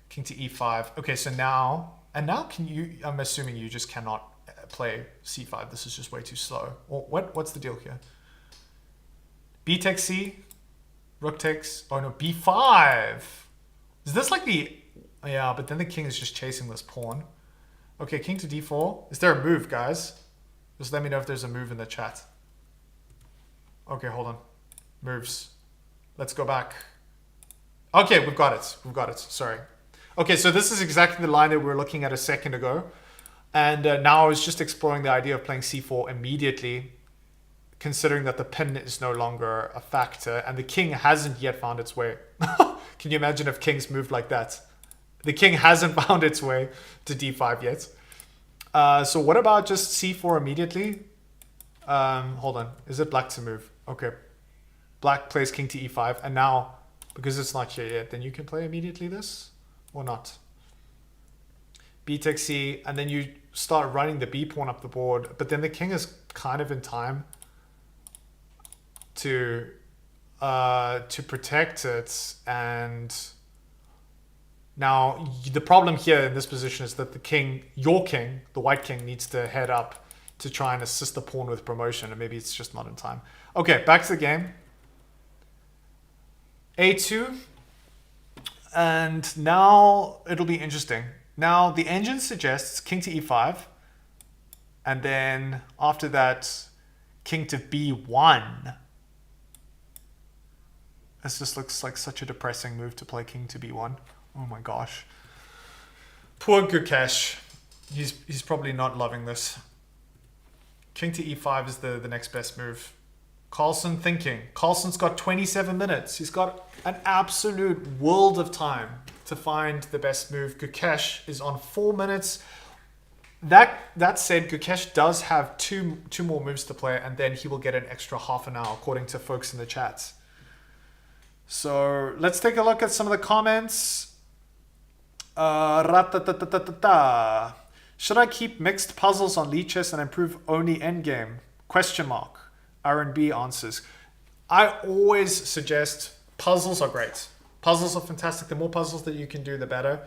Speaker 2: king to e5. Okay, so now... And now can you... I'm assuming you just cannot play c5. This is just way too slow. Or what's the deal here? B takes c, rook takes, oh no, b5. Is this like the, yeah, but then the king is just chasing this pawn. Okay, king to d4. Is there a move, guys? Just let me know if there's a move in the chat. Okay, hold on. Moves. Let's go back. Okay, we've got it. We've got it. Sorry. Okay, so this is exactly the line that we were looking at a second ago. And now I was just exploring the idea of playing c4 immediately, considering that the pin is no longer a factor and the king hasn't yet found its way. Can you imagine if kings moved like that? The king hasn't found its way to d5 yet. So what about just c4 immediately? Hold on. Is it black to move? Okay. Black plays king to e5. And now, because it's not here yet, then you can play immediately this or not. B takes c, and then you start running the b pawn up the board, but then the king is kind of in time to protect it. And now the problem here in this position is that the king, your king, the white king, needs to head up to try and assist the pawn with promotion, and maybe it's just not in time. Okay, back to the game. A2, and now it'll be interesting. Now the engine suggests king to e5, and then after that, king to b1. This just looks like such a depressing move to play king to b1.
Speaker 1: Oh my gosh. Poor Gukesh. He's probably not loving this. King to e5 is the next best move. Carlsen thinking. Carlsen's got 27 minutes. He's got an absolute world of time to find the best move. Gukesh is on 4 minutes. That said, Gukesh does have two more moves to play, and then he will get an extra half an hour, according to folks in the chats. So let's take a look at some of the comments. Should I keep mixed puzzles on Lichess and improve only endgame? Question mark. R&B answers. I always suggest puzzles are great. Puzzles are fantastic. The more puzzles that you can do, the better.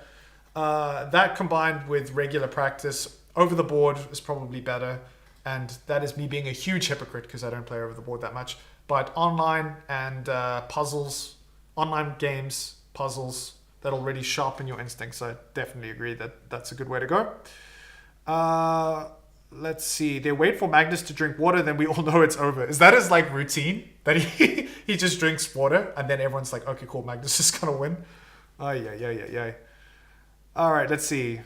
Speaker 1: That combined with regular practice over the board is probably better. And that is me being a huge hypocrite because I don't play over the board that much. But online and puzzles, online games, puzzles, that'll really sharpen your instincts. I definitely agree that that's a good way to go. Let's see. They wait for Magnus to drink water, then we all know it's over. Is that his like routine? That he just drinks water and then everyone's like, okay, cool, Magnus is gonna win. Oh yeah. All right, let's see.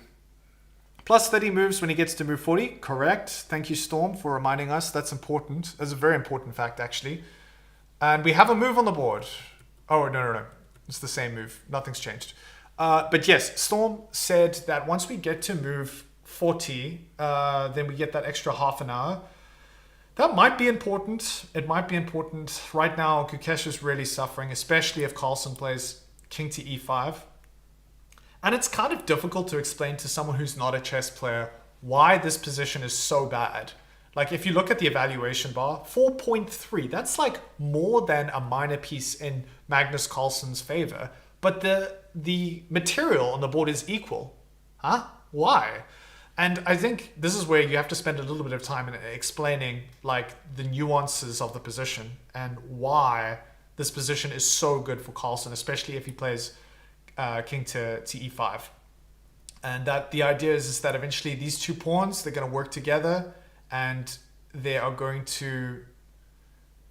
Speaker 1: Plus 30 moves when he gets to move 40. Correct. Thank you, Storm, for reminding us. That's important. That's a very important fact, actually. And we have a move on the board. Oh, no. It's the same move. Nothing's changed. But yes, Storm said that once we get to move 40, then we get that extra half an hour. That might be important. It might be important. Right now, Gukesh is really suffering, especially if Carlsen plays king to e5. And it's kind of difficult to explain to someone who's not a chess player why this position is so bad. Like if you look at the evaluation bar, 4.3, that's like more than a minor piece in Magnus Carlsen's favor. But the material on the board is equal. Huh? Why? And I think this is where you have to spend a little bit of time in explaining like the nuances of the position and why this position is so good for Carlsen, especially if he plays king to e5. And that the idea is that eventually these two pawns, they're going to work together and they are going to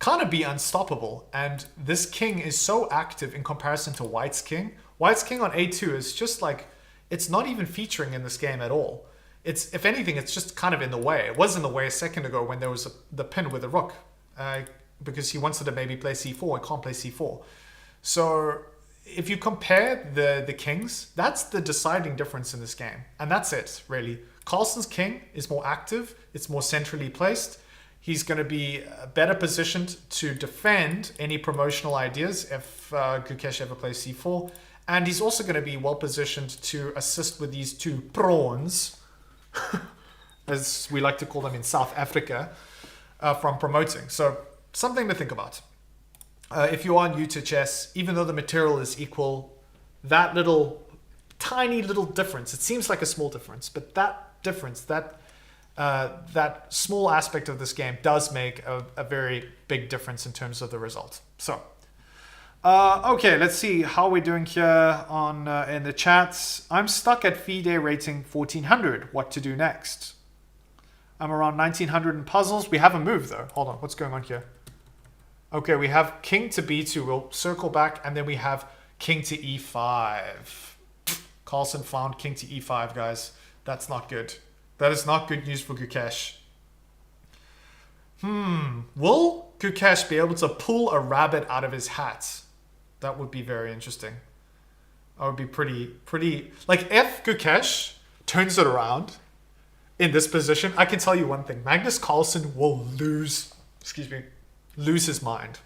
Speaker 1: kind of be unstoppable. And this king is so active in comparison to White's king. White's king on a2 is just like, it's not even featuring in this game at all. It's, if anything, it's just kind of in the way. It was in the way a second ago when there was the pin with the rook, because he wanted to maybe play c4 and can't play c4. So if you compare the kings, that's the deciding difference in this game. And that's it, really. Carlsen's king is more active. It's more centrally placed. He's going to be better positioned to defend any promotional ideas if Gukesh ever plays c4. And he's also going to be well positioned to assist with these two prawns, as we like to call them in South Africa, from promoting. So something to think about. If you are new to chess, even though the material is equal, that little tiny little difference, it seems like a small difference, but that difference, that small aspect of this game does make a very big difference in terms of the result. So okay, let's see how we're doing here on in the chats. I'm stuck at FIDE rating 1400. What to do next? I'm around 1900 in puzzles. We have a move though. Hold on, what's going on here? Okay, we have king to b2. We'll circle back, and then we have king to e5. Carlsen found king to e5, guys. That's not good. That is not good news for Gukesh. Will Gukesh be able to pull a rabbit out of his hat? That would be very interesting. That would be pretty... Like, if Gukesh turns it around in this position, I can tell you one thing. Magnus Carlsen will lose his mind.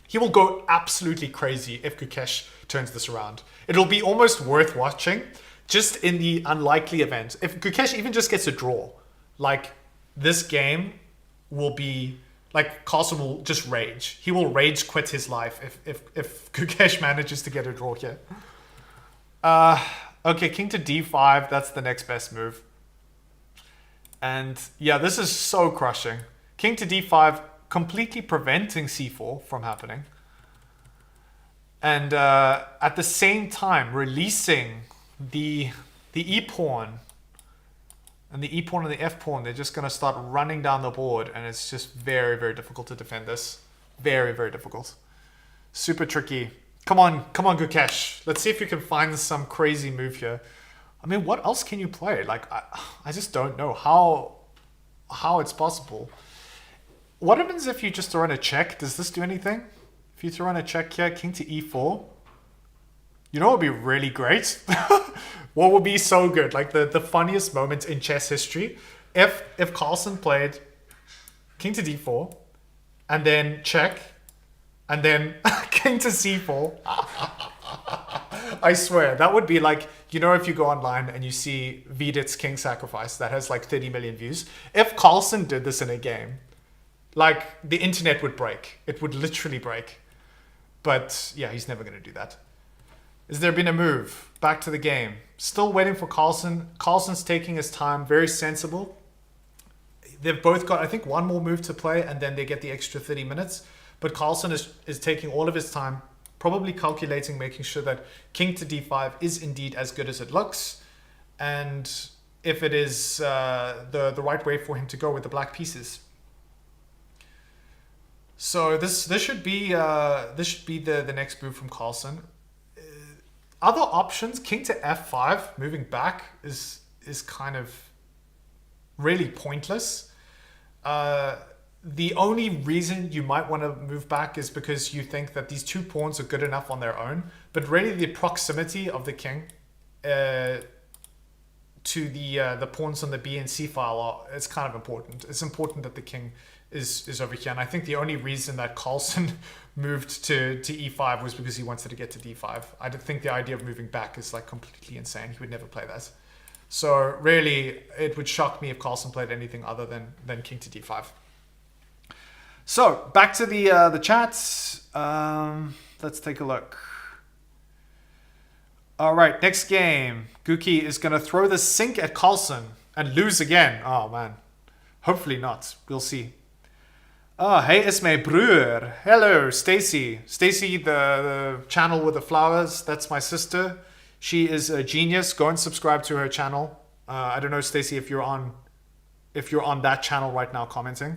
Speaker 1: He will go absolutely crazy if Gukesh turns this around. It'll be almost worth watching, just in the unlikely event. If Gukesh even just gets a draw, like, this game will be... Like, Carlsen will just rage. He will rage quit his life if Gukesh manages to get a draw here. Okay, king to d5. That's the next best move. And, yeah, this is so crushing. King to d5, completely preventing c4 from happening. And at the same time, releasing the e-pawn. And the e-pawn and the f-pawn, they're just going to start running down the board. And it's just very, very difficult to defend this. Very, very difficult. Super tricky.
Speaker 2: Come on, Gukesh. Let's see if you can find some crazy move here. I mean, what else can you play? Like, I just don't know how it's possible. What happens if you just throw in a check? Does this do anything? If you throw in a check here, king to e4. You know what would be really great? What would be so good? Like the funniest moment in chess history. If Carlsen played king to d4 and then check and then king to c4. I swear, that would be like, you know, if you go online and you see Vidit's King Sacrifice that has like 30 million views. If Carlsen did this in a game, like the internet would break. It would literally break. But yeah, he's never going to do that. Has there been a move? Back to the game. Still waiting for Carlsen. Carlsen's taking his time, very sensible. They've both got, I think, one more move to play and then they get the extra 30 minutes. But Carlsen is taking all of his time, probably calculating, making sure that king to d5 is indeed as good as it looks. And if it is the right way for him to go with the black pieces. So this should be the next move from Carlsen. Other options, king to f5, moving back is kind of really pointless. The only reason you might want to move back is because you think that these two pawns are good enough on their own. But really the proximity of the king to the pawns on the B and C file is kind of important. It's important that the king is over here. And I think the only reason that Carlsen moved to e5 was because he wanted to get to d5. I think the idea of moving back is like completely insane. He would never play that. So really, it would shock me if Carlsen played anything other than king to d5. So back to the chats. Let's take a look. All right, next game. Guki is going to throw the sink at Carlsen and lose again. Oh man, hopefully not. We'll see. Oh, hey, it's my broer. Hello, Stacy. Stacy, the channel with the flowers. That's my sister. She is a genius. Go and subscribe to her channel. I don't know, Stacy, if you're on that channel right now commenting.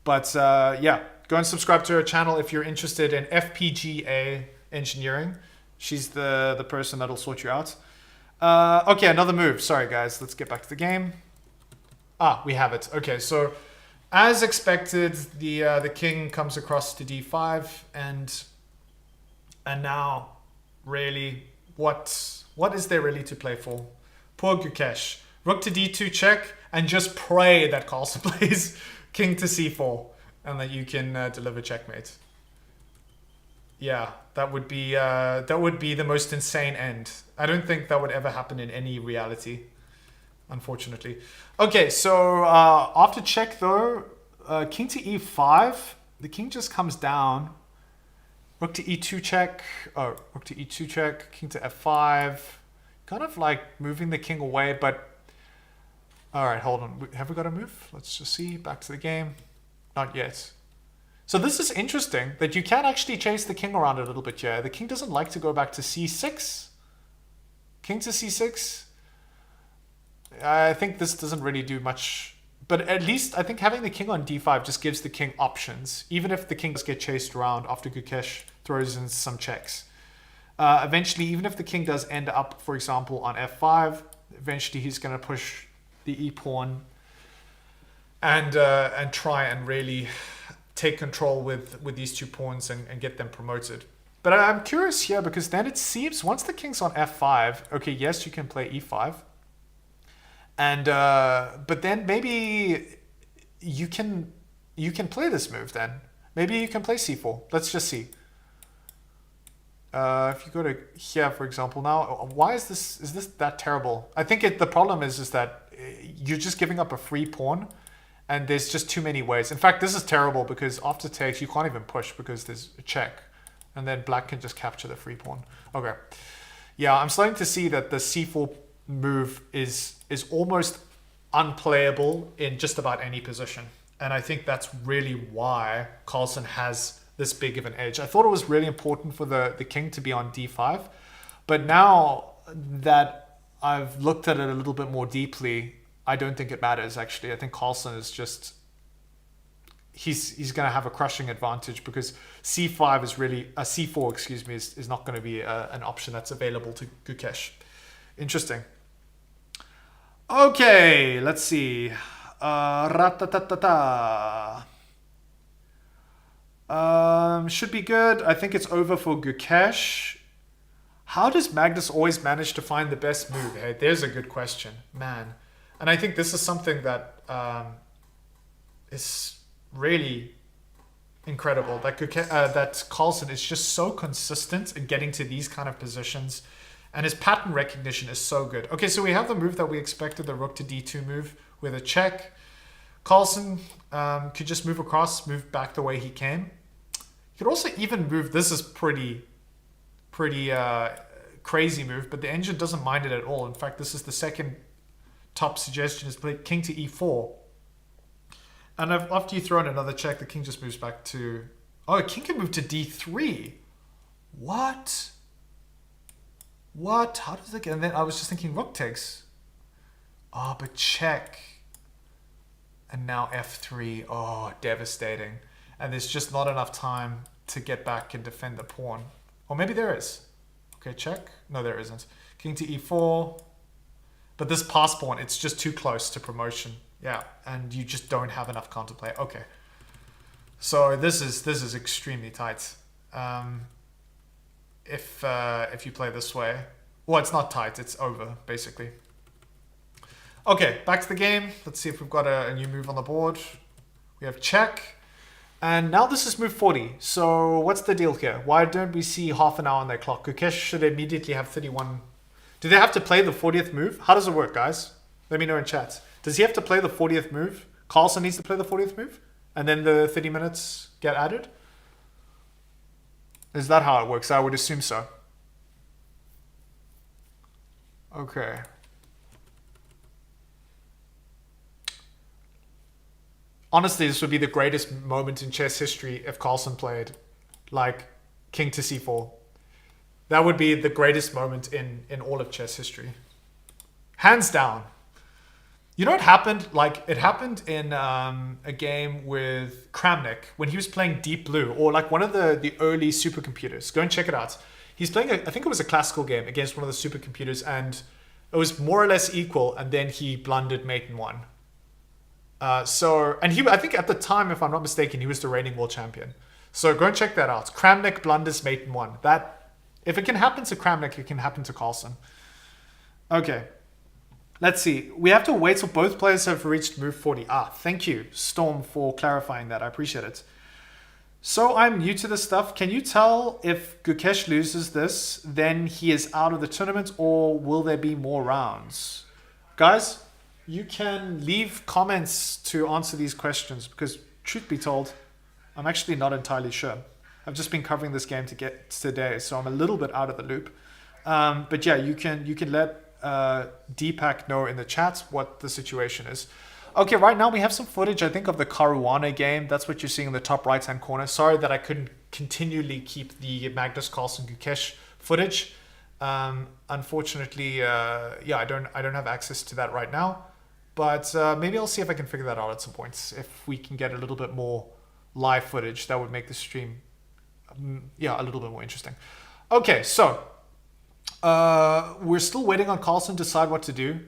Speaker 2: But yeah, go and subscribe to her channel if you're interested in FPGA engineering. She's the person that'll sort you out. Okay, another move. Sorry, guys. Let's get back to the game. Ah, we have it. Okay, so as expected, the king comes across to d5, and now really, what is there really to play for? Poor Gukesh. Rook to d2 check, and just pray that Carlsen plays king to c4, and that you can deliver checkmate. Yeah, that would be the most insane end. I don't think that would ever happen in any reality, unfortunately. Okay, so after check though, king to e5, the king just comes down. Rook to e2 check. Oh, rook to e2 check. King to f5. Kind of like moving the king away, but all right, hold on. Have we got a move? Let's just see. Back to the game. Not yet. So this is interesting that you can actually chase the king around a little bit here. The king doesn't like to go back to c6. King to c6. I think this doesn't really do much. But at least I think having the king on d5 just gives the king options. Even if the king does get chased around after Gukesh throws in some checks. Eventually, even if the king does end up, for example, on f5, eventually he's going to push the e-pawn and try and really take control with these two pawns and get them promoted. But I'm curious here because then it seems once the king's on f5, okay, yes, you can play e5. And but then maybe you can play this move then. Maybe you can play c4. Let's just see. If you go to here, for example, now, why is this that terrible? I think the problem is that you're just giving up a free pawn and there's just too many ways. In fact, this is terrible because after takes, you can't even push because there's a check and then black can just capture the free pawn. Okay. Yeah, I'm starting to see that the c4 move is almost unplayable in just about any position. And I think that's really why Carlsen has this big of an edge. I thought it was really important for the king to be on d5. But now that I've looked at it a little bit more deeply, I don't think it matters, actually. I think Carlsen is just... he's going to have a crushing advantage because c5 is really c4, excuse me, is not going to be an option that's available to Gukesh. Interesting. Okay, let's see. Should be good. I think it's over for Gukesh. How does Magnus always manage to find the best move? Hey, there's a good question, man. And I think this is something that is really incredible. That Carlsen is just so consistent in getting to these kind of positions, and his pattern recognition is so good. Okay, so we have the move that we expected, the rook to d2 move with a check. Carlsen could just move across, move back the way he came. He could also even move. This is pretty crazy move, but the engine doesn't mind it at all. In fact, this is the second top suggestion, is play king to e4. And after you throw in another check, the king just moves back to... Oh, king can move to d3. What? How does it get... And then I was just thinking rook takes. Oh, but check. And now f3. Oh, devastating. And there's just not enough time to get back and defend the pawn. Or maybe there is. Okay, check. No, there isn't. King to e4. But this pass pawn, it's just too close to promotion. Yeah, and you just don't have enough counterplay. Okay. So this is extremely tight. If you play this way. Well, it's not tight. It's over, basically. Okay, back to the game. Let's see if we've got a new move on the board. We have check. And now this is move 40. So what's the deal here? Why don't we see half an hour on their clock? Gukesh should immediately have 31. Do they have to play the 40th move? How does it work, guys? Let me know in chat. Does he have to play the 40th move? Carlsen needs to play the 40th move? And then the 30 minutes get added? Is that how it works? I would assume so. Okay. Honestly, this would be the greatest moment in chess history if Carlsen played like king to c4. That would be the greatest moment in all of chess history. Hands down. You know what happened? Like, it happened in a game with Kramnik when he was playing Deep Blue, or like one of the early supercomputers. Go and check it out. He's playing, I think it was a classical game against one of the supercomputers, and it was more or less equal, and then he blundered mate and won. I think at the time, if I'm not mistaken, he was the reigning world champion. So go and check that out. Kramnik blunders mate and won. That, if it can happen to Kramnik, it can happen to Carlsen. Okay. Let's see. We have to wait till both players have reached move 40. Thank you, Storm, for clarifying that. I appreciate it. So I'm new to this stuff. Can you tell if Gukesh loses this, then he is out of the tournament, or will there be more rounds? Guys, you can leave comments to answer these questions, because truth be told, I'm actually not entirely sure. I've just been covering this game to get today, so I'm a little bit out of the loop. But yeah, you can let Deepak know in the chat what the situation is. Okay, right now we have some footage, I think, of the Caruana game. That's what you're seeing in the top right-hand corner. Sorry that I couldn't continually keep the Magnus, Carlsen, Gukesh footage. Unfortunately, yeah, I don't have access to that right now. But maybe I'll see if I can figure that out at some point. If we can get a little bit more live footage, that would make the stream, yeah, a little bit more interesting. Okay, so we're still waiting on Carlsen to decide what to do.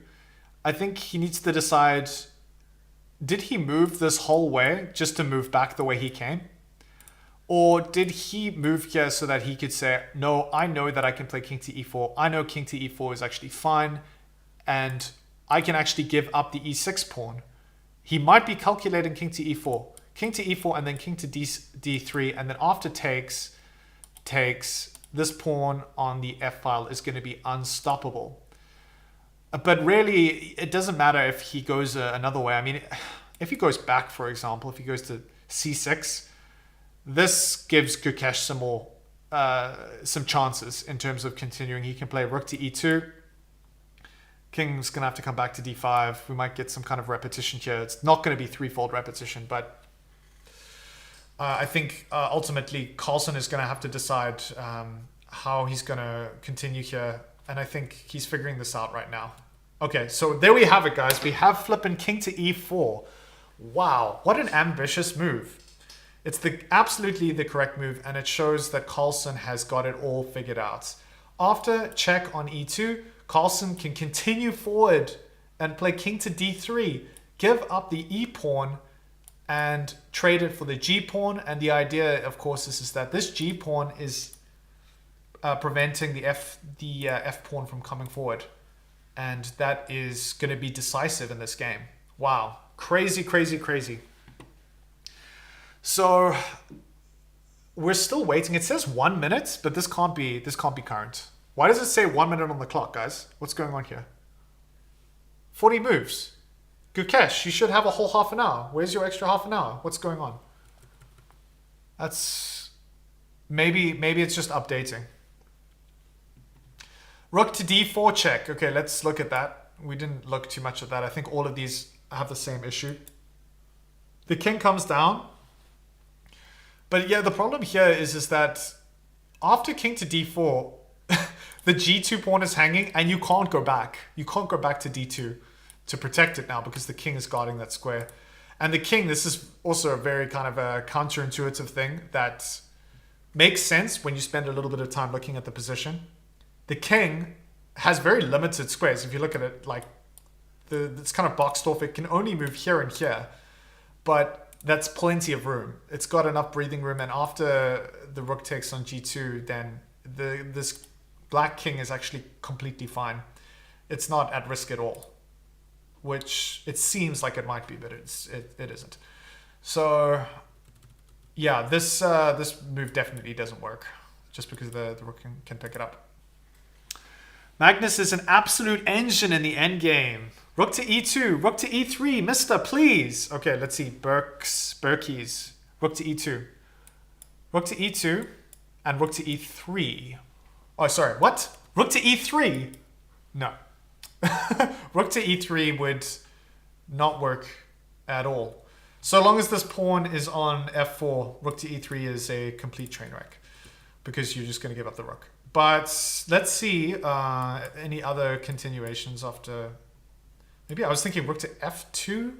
Speaker 2: I think he needs to decide, did he move this whole way just to move back the way he came? Or did he move here so that he could say, no, I know that I can play king to e4. I know king to e4 is actually fine. And I can actually give up the e6 pawn. He might be calculating king to e4. King to e4 and then king to d3. And then after takes, this pawn on the f-file is going to be unstoppable. But really, it doesn't matter if he goes another way. I mean, if he goes back, for example, if he goes to c6, this gives Gukesh some more, some chances in terms of continuing. He can play rook to e2. King's going to have to come back to d5. We might get some kind of repetition here. It's not going to be threefold repetition, but I think ultimately Carlsen is going to have to decide how he's going to continue here. And I think he's figuring this out right now. Okay, so there we have it, guys. We have flipping king to e4. Wow, what an ambitious move.
Speaker 1: It's absolutely the correct move, and it shows that Carlsen has got it all figured out. After check on e2, Carlsen can continue forward and play king to d3, give up the e pawn, and trade it for the g pawn. And the idea, of course, is that this g pawn is preventing the f pawn from coming forward, and that is going to be decisive in this game. Wow, crazy, crazy, crazy. So we're still waiting. It says 1 minute, but this can't be current. Why does it say 1 minute on the clock, guys? What's going on here? 40 moves. Gukesh, you should have a whole half an hour. Where's your extra half an hour? What's going on? That's maybe it's just updating. Rook to d4 check. Okay, let's look at that. We didn't look too much at that. I think all of these have the same issue. The king comes down. But yeah, the problem here is that after king to d4, the g2 pawn is hanging and you can't go back. You can't go back to d2 to protect it now because the king is guarding that square. And the king, this is also a very kind of a counterintuitive thing that makes sense when you spend a little bit of time looking at the position. The king has very limited squares. If you look at it, like it's kind of boxed off. It can only move here and here. But that's plenty of room. It's got enough breathing room, and after the rook takes on g2, then this black king is actually completely fine. It's not at risk at all, which it seems like it might be, but it isn't. So yeah, this move definitely doesn't work, just because the rook can pick it up. Magnus is an absolute engine in the endgame. Rook to e2, rook to e3, mister, please. Okay, let's see. Berkey's. Rook to e2. Rook to e2 and rook to e3. Oh, sorry, what? Rook to e3? No. Rook to e3 would not work at all. So long as this pawn is on f4, rook to e3 is a complete train wreck because you're just going to give up the rook. But let's see any other continuations after... Maybe I was thinking rook to f2.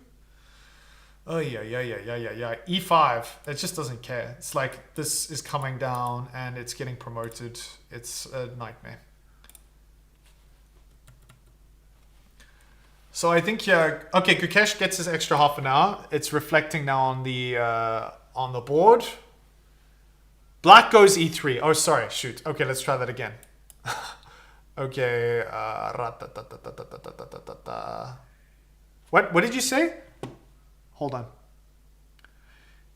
Speaker 1: Oh, yeah. E5. It just doesn't care. It's like this is coming down and it's getting promoted. It's a nightmare. So I think, yeah, okay, Gukesh gets his extra half an hour. It's reflecting now on the board. Black goes e3. Oh, sorry, shoot. Okay, let's try that again. Okay. What did you say? Hold on.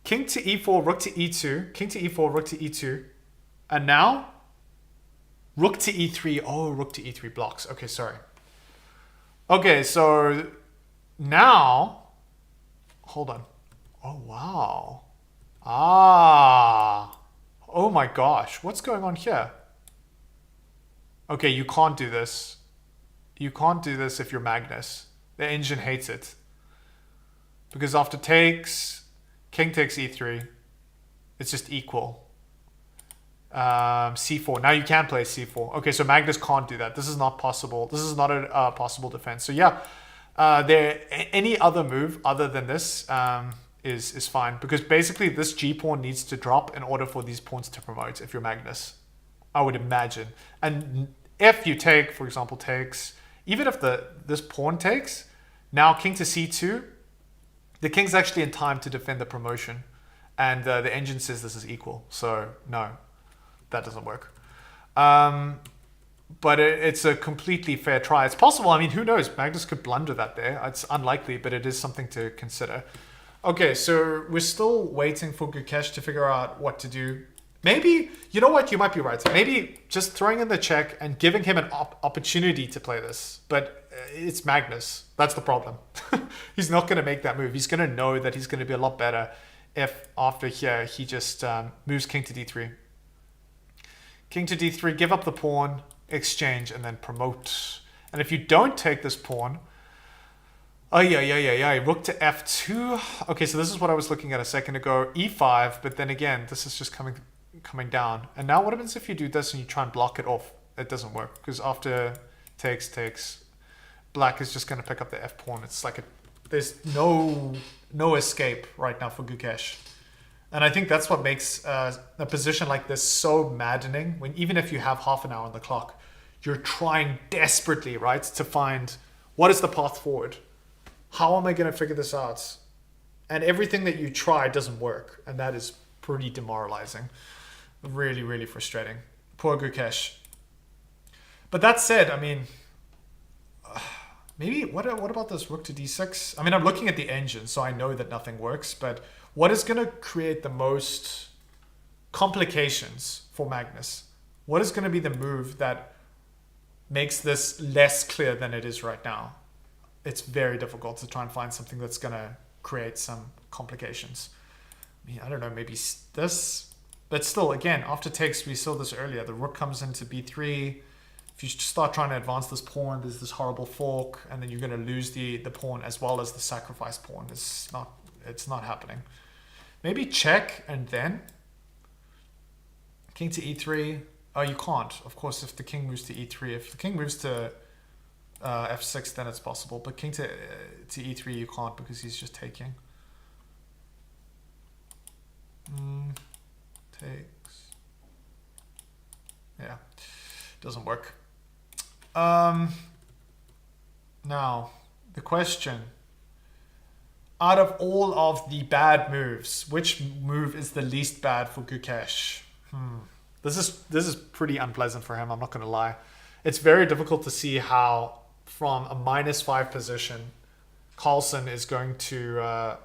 Speaker 1: King to e4, rook to e2. King to e4, rook to e2. And now? Rook to e3. Oh, rook to e3 blocks. Okay, sorry. Okay, so now... Hold on. Oh, wow. Ah. Oh my gosh. What's going on here? Okay, you can't do this. You can't do this if you're Magnus. The engine hates it. Because after takes, king takes e3. It's just equal. C4. Now you can play c4. Okay, so Magnus can't do that. This is not possible. This is not a possible defense. So yeah, any other move other than this is fine. Because basically this g pawn needs to drop in order for these pawns to promote if you're Magnus. I would imagine. And if you take, for example, takes, even if this pawn takes, now king to c2, the king's actually in time to defend the promotion. And the engine says this is equal. So no, that doesn't work. But it's a completely fair try. It's possible. I mean, who knows? Magnus could blunder that there. It's unlikely, but it is something to consider. Okay, so we're still waiting for Gukesh to figure out what to do. Maybe, you know what, you might be right. Maybe just throwing in the check and giving him an opportunity to play this. But it's Magnus. That's the problem. He's not going to make that move. He's going to know that he's going to be a lot better if after here he just moves king to d3. King to d3, give up the pawn, exchange, and then promote. And if you don't take this pawn... Oh, yeah. Rook to f2. Okay, so this is what I was looking at a second ago. e5, but then again, this is just coming down. And now what happens if you do this and you try and block it off? It doesn't work, because after takes, black is just going to pick up the f pawn. It's like there's no escape right now for Gukesh. And I think that's what makes a position like this so maddening. When even if you have half an hour on the clock, you're trying desperately, right, to find what is the path forward. How am I going to figure this out? And everything that you try doesn't work, and that is pretty demoralizing. Really, really frustrating. Poor Gukesh. But that said, I mean, maybe what about this rook to d6? I mean, I'm looking at the engine, so I know that nothing works. But what is going to create the most complications for Magnus? What is going to be the move that makes this less clear than it is right now? It's very difficult to try and find something that's going to create some complications. I mean, I don't know, maybe this. But still, again, after takes, we saw this earlier. The rook comes into b3. If you start trying to advance this pawn, there's this horrible fork, and then you're going to lose the pawn as well as the sacrifice pawn. It's not happening. Maybe check and then king to e3. Oh, you can't. Of course, if the king moves to e3. If the king moves to f6, then it's possible. But king to e3, you can't because he's just taking. Takes. Yeah, doesn't work. Now, the question. Out of all of the bad moves, which move is the least bad for Gukesh? This is pretty unpleasant for him, I'm not going to lie. It's very difficult to see how, from a -5 position, Carlsen is going to...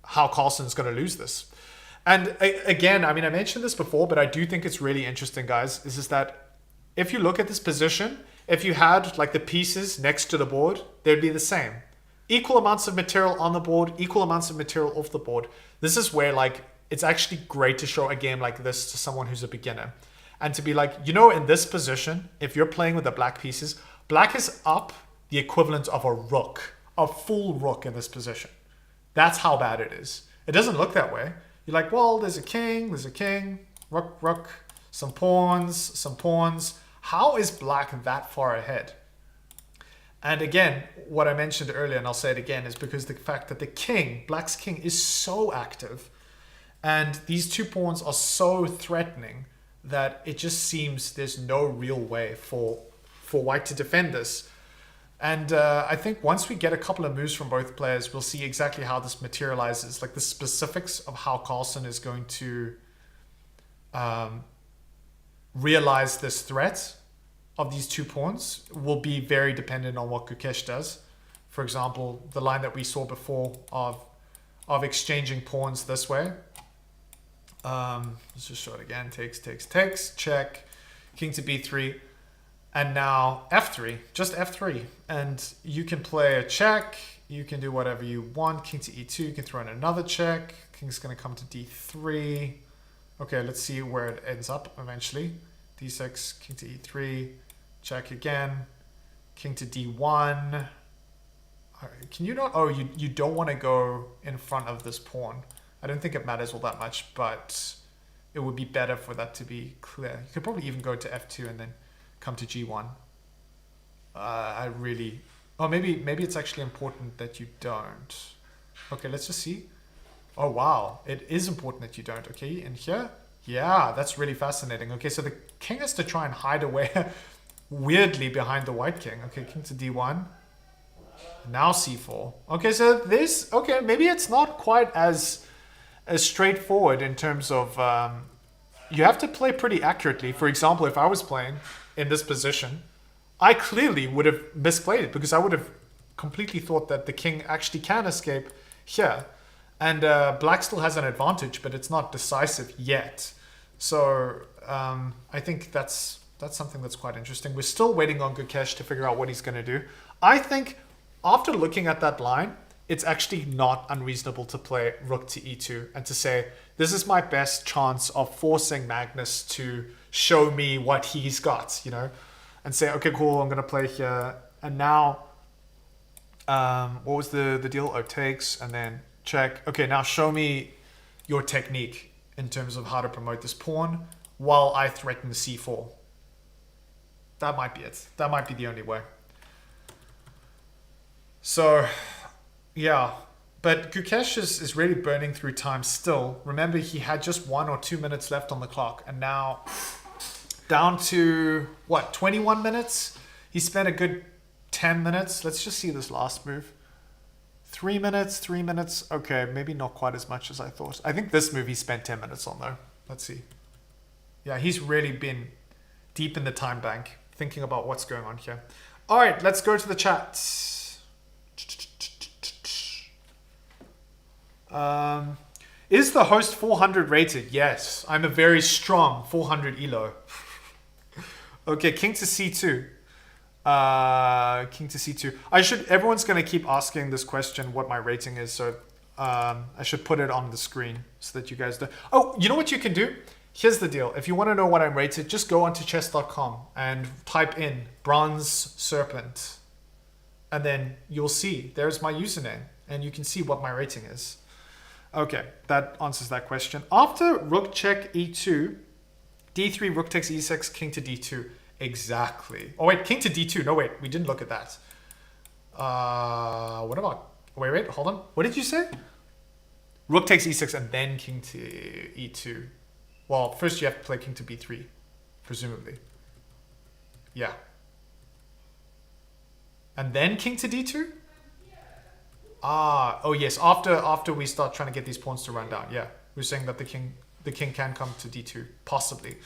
Speaker 1: how Carlsen's going to lose this. And again, I mean, I mentioned this before, but I do think it's really interesting, guys, is that if you look at this position, if you had like the pieces next to the board, they'd be the same. Equal amounts of material on the board, equal amounts of material off the board. This is where like it's actually great to show a game like this to someone who's a beginner. And to be like, you know, in this position, if you're playing with the black pieces, black is up the equivalent of a rook, a full rook in this position. That's how bad it is. It doesn't look that way. You're like, well, there's a king, rook, rook, some pawns. How is black that far ahead? And again, what I mentioned earlier, and I'll say it again, is because the fact that the king, black's king, is so active, and these two pawns are so threatening that it just seems there's no real way for white to defend this. And I think once we get a couple of moves from both players, we'll see exactly how this materializes, like the specifics of how Carlsen is going to realize this threat of these two pawns will be very dependent on what Gukesh does. For example, the line that we saw before of exchanging pawns this way. Let's just show it again. Takes, check. King to b3. And now f3, just f3. And you can play a check. You can do whatever you want. King to e2, you can throw in another check. King's going to come to d3. Okay, let's see where it ends up eventually. d6, king to e3, check again. King to d1. Can you not? Oh, you don't want to go in front of this pawn. I don't think it matters all that much, but it would be better for that to be clear. You could probably even go to f2 and then come to g1. Oh, maybe it's actually important that you don't. Okay, let's just see. Oh, wow. It is important that you don't. Okay, and here? Yeah, that's really fascinating. Okay, so the king has to try and hide away weirdly behind the white king. Okay, king to d1. Now c4. Okay, so this... Okay, maybe it's not quite as straightforward in terms of... you have to play pretty accurately. For example, if I was playing in this position, I clearly would have misplayed it because I would have completely thought that the king actually can escape here. And black still has an advantage, but it's not decisive yet. So I think that's something that's quite interesting. We're still waiting on Gukesh to figure out what he's going to do. I think after looking at that line, it's actually not unreasonable to play rook to e2 and to say, this is my best chance of forcing Magnus to show me what he's got, you know, and say, okay, cool, I'm going to play here. And now, what was the deal? Oh, takes and then check. Okay, now show me your technique in terms of how to promote this pawn while I threaten c4. That might be it. That might be the only way. So, yeah, But Gukesh is really burning through time still. Remember, he had just 1 or 2 minutes left on the clock, and now down to, what, 21 minutes? He spent a good 10 minutes. Let's just see this last move. 3 minutes, 3 minutes. Okay, maybe not quite as much as I thought. I think this move he spent 10 minutes on, though. Let's see. Yeah, he's really been deep in the time bank, thinking about what's going on here. All right, let's go to the chat. Is the host 400 rated? Yes, I'm a very strong 400 elo. Okay, king to c2. King to c2. Everyone's going to keep asking this question, what my rating is, so I should put it on the screen so that you guys do. Oh, you know what you can do? Here's the deal. If you want to know what I'm rated, just go onto chess.com and type in bronze serpent. And then you'll see, there's my username, and you can see what my rating is. Okay, that answers that question. After rook check e2, d3, rook takes e6, king to d2. Exactly. Oh wait, king to d2. No wait, we didn't look at that. What about? Wait, hold on. What did you say? Rook takes e6 and then king to e2. Well, first you have to play king to b3, presumably. Yeah. And then king to d2? Oh yes, after we start trying to get these pawns to run down. Yeah, we're saying that the king can come to d2, possibly.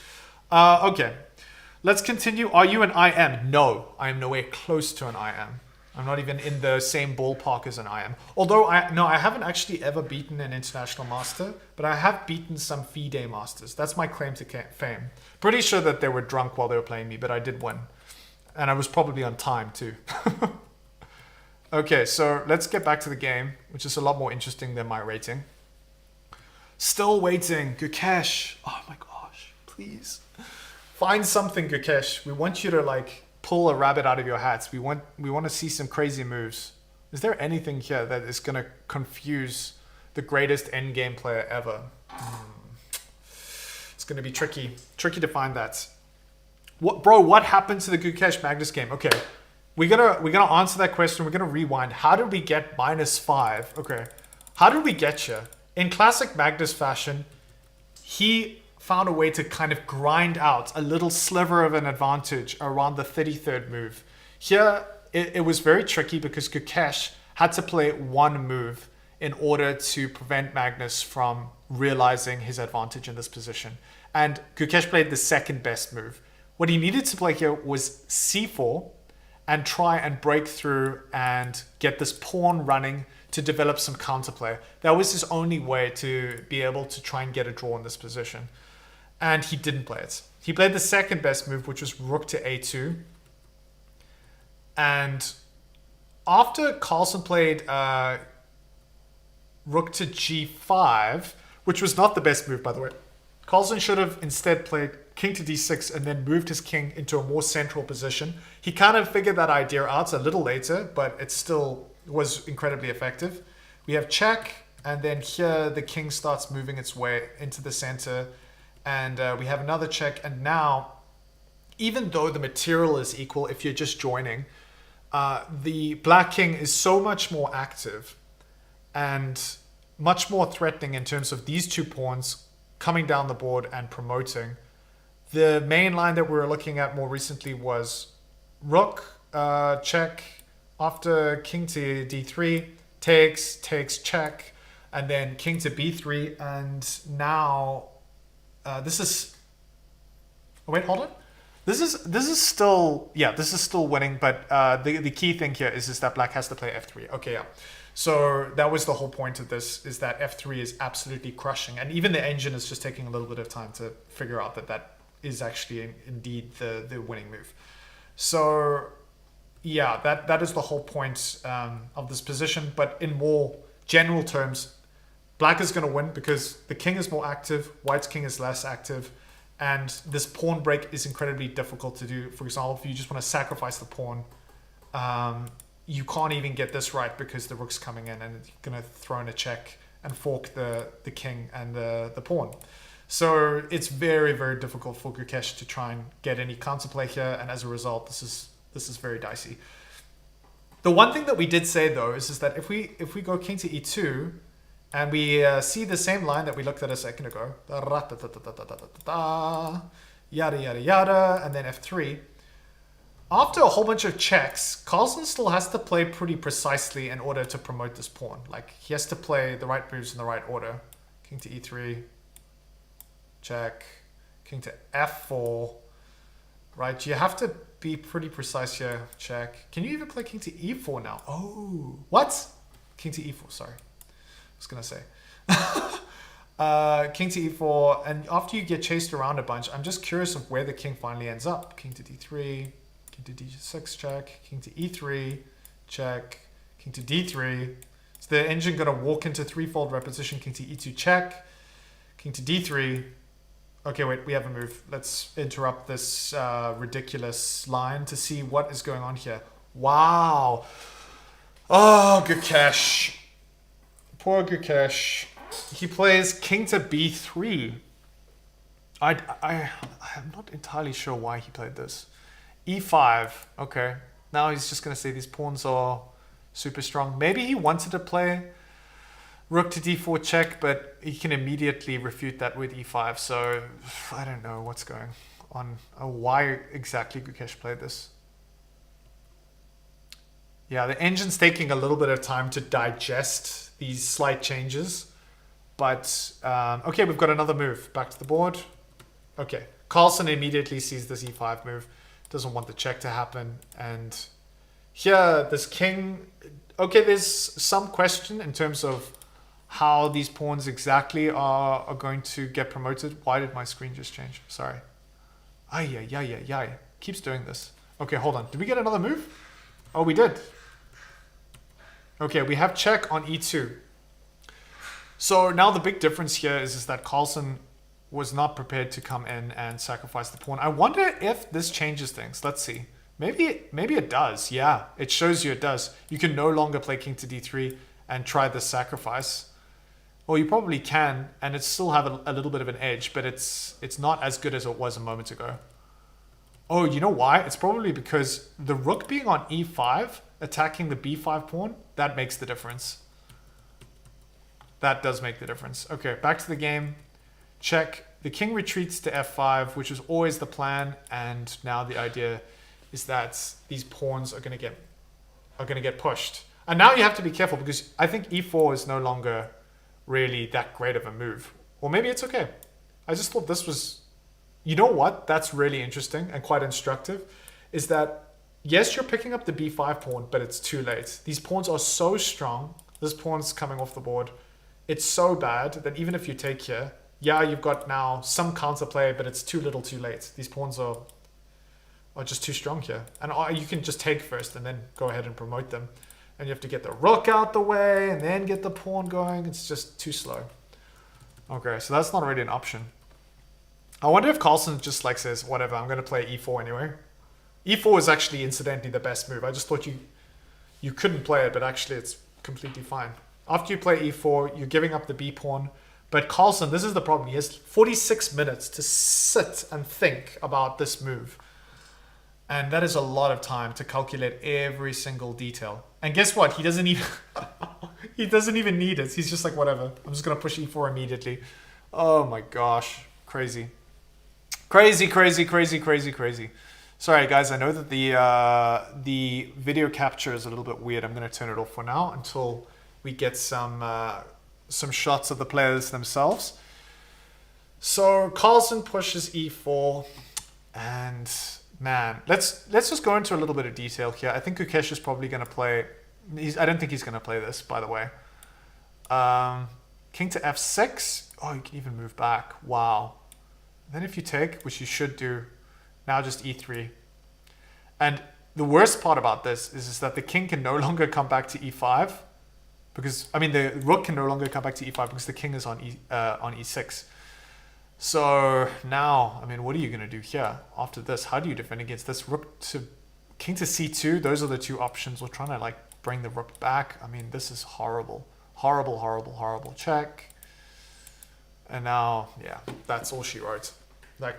Speaker 1: Okay, let's continue. Are you an IM? No, I am nowhere close to an IM. I'm not even in the same ballpark as an IM. Although I haven't actually ever beaten an international master, but I have beaten some FIDE masters. That's my claim to fame. Pretty sure that they were drunk while they were playing me, but I did win, and I was probably on time too. Okay, so let's get back to the game, which is a lot more interesting than my rating. Still waiting. Gukesh. Oh my gosh, please. Find something, Gukesh. We want you to like pull a rabbit out of your hats. We want to see some crazy moves. Is there anything here that is going to confuse the greatest endgame player ever? It's going to be tricky. Tricky to find that. What happened to the Gukesh Magnus game? Okay. We're gonna answer that question. We're gonna rewind. How did we get -5? Okay, how did we get here? In classic Magnus fashion, he found a way to kind of grind out a little sliver of an advantage around the 33rd move. Here, it was very tricky because Gukesh had to play one move in order to prevent Magnus from realizing his advantage in this position. And Gukesh played the second best move. What he needed to play here was c4 and try and break through and get this pawn running to develop some counterplay. That was his only way to be able to try and get a draw in this position. And he didn't play it. He played the second best move, which was rook to a2. And after Carlsen played rook to g5, which was not the best move, by the way, Carlsen should have instead played king to d6 and then moved his king into a more central position. He kind of figured that idea out a little later, but it still was incredibly effective. We have check, and then here the king starts moving its way into the center, and we have another check. And now, even though the material is equal, if you're just joining, the black king is so much more active and much more threatening in terms of these two pawns coming down the board and promoting. The main line that we were looking at more recently was rook, check, after king to d3, takes, check, and then king to b3, and now this is... Oh, wait, hold on. This is still winning, but the key thing here is that black has to play f3. Okay, yeah. So that was the whole point of this, is that f3 is absolutely crushing, and even the engine is just taking a little bit of time to figure out that is actually indeed the winning move. So yeah, that is the whole point of this position. But in more general terms, black is going to win because the king is more active, white's king is less active, and this pawn break is incredibly difficult to do. For example, if you just want to sacrifice the pawn, you can't even get this right because the rook's coming in and you're going to throw in a check and fork the king and the pawn. So it's very, very difficult for Gukesh to try and get any counterplay here, and as a result, this is very dicey. The one thing that we did say though is that if we go king to e2 and we see the same line that we looked at a second ago, yada yada yada, and then f3. After a whole bunch of checks, Carlsen still has to play pretty precisely in order to promote this pawn. Like he has to play the right moves in the right order. King to e3, check. King to f4, right? You have to be pretty precise here. Check. Can you even play king to e4 now? Oh, what? King to e4. Sorry, I was gonna say. King to e4, and after you get chased around a bunch, I'm just curious of where the king finally ends up. King to d3, king to d6, check. King to e3, check. King to d3. Is the engine gonna walk into threefold repetition? King to e2, check. King to d3. Okay, wait, we have a move. Let's interrupt this ridiculous line to see what is going on here. Wow. Oh, Gukesh. Poor Gukesh. He plays king to b3. I'm not entirely sure why he played this. e5. Okay. Now he's just going to say these pawns are super strong. Maybe he wanted to play rook to d4 check, but he can immediately refute that with e5. So I don't know what's going on. Why exactly Gukesh played this. Yeah, the engine's taking a little bit of time to digest these slight changes. But, okay, we've got another move. Back to the board. Okay, Carlsen immediately sees this e5 move. Doesn't want the check to happen. And here, this king... Okay, there's some question in terms of how these pawns exactly are going to get promoted. Why did my screen just change? Sorry. Ay. Keeps doing this. Okay, hold on. Did we get another move? Oh, we did. Okay, we have check on e2. So now the big difference here is that Carlsen was not prepared to come in and sacrifice the pawn. I wonder if this changes things. Let's see. Maybe it does. Yeah, it shows you it does. You can no longer play king to d3 and try this sacrifice. Well, you probably can, and it still have a little bit of an edge, but it's not as good as it was a moment ago. Oh, you know why? It's probably because the rook being on e5, attacking the b5 pawn, that makes the difference. That does make the difference. Okay, back to the game. Check. The king retreats to f5, which was always the plan, and now the idea is that these pawns are going to get pushed. And now you have to be careful because I think e4 is no longer really that great of a move. Or maybe it's okay. I just thought this was... You know what? That's really interesting and quite instructive. Is that, yes, you're picking up the b5 pawn, but it's too late. These pawns are so strong. This pawn's coming off the board. It's so bad that even if you take here, yeah, you've got now some counterplay, but it's too little too late. These pawns are just too strong here. And you can just take first and then go ahead and promote them. And you have to get the rook out the way and then get the pawn going. It's just too slow. Okay, so that's not really an option. I wonder if Carlsen just like says, whatever, I'm going to play e4 anyway. e4 is actually incidentally the best move. I just thought you couldn't play it, but actually it's completely fine. After you play e4, you're giving up the b pawn. But Carlsen, this is the problem. He has 46 minutes to sit and think about this move. And that is a lot of time to calculate every single detail. And guess what? He doesn't even he doesn't even need it. He's just like, whatever. I'm just going to push e4 immediately. Oh my gosh. Crazy. Crazy. Sorry guys, I know that the video capture is a little bit weird. I'm going to turn it off for now until we get some shots of the players themselves. So Carlsen pushes e4, and man, let's just go into a little bit of detail here. I think Gukesh is probably going to play. I don't think he's going to play this, by the way. King to f6. Oh, you can even move back. Wow. Then if you take, which you should do, now just e3. And the worst part about this is that the king can no longer come back to e5. Because, I mean, the rook can no longer come back to e5 because the king is on e6. So now, I mean, what are you going to do here after this? How do you defend against this? Rook to king to c2. Those are the two options. We're trying to like bring the rook back. I mean, this is horrible. Horrible. Check. And now, yeah, that's all she wrote. Like,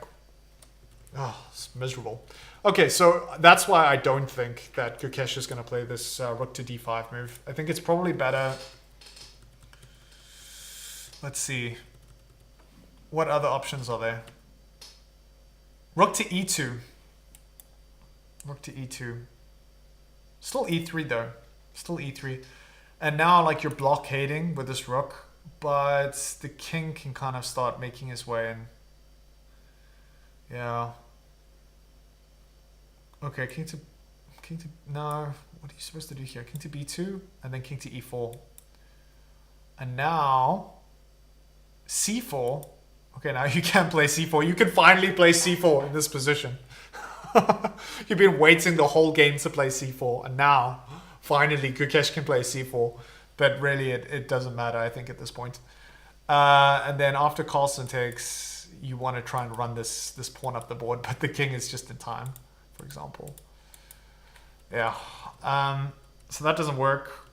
Speaker 1: Oh, it's miserable. Okay, so that's why I don't think that Gukesh is going to play this rook to d5 move. I think it's probably better. Let's see. What other options are there? Rook to e2. Rook to e2. Still e3 though. Still e3. And now like you're blockading with this rook, but the king can kind of start making his way in. Yeah. Okay, king to no. What are you supposed to do here? King to b2 and then king to e4. And now c4. Okay, now you can play c4. You can finally play c4 in this position. You've been waiting the whole game to play c4, and now finally Gukesh can play c4. But really, it doesn't matter, I think, at this point. And then after Carlsen takes, you want to try and run this pawn up the board, but the king is just in time, for example. Yeah. So that doesn't work.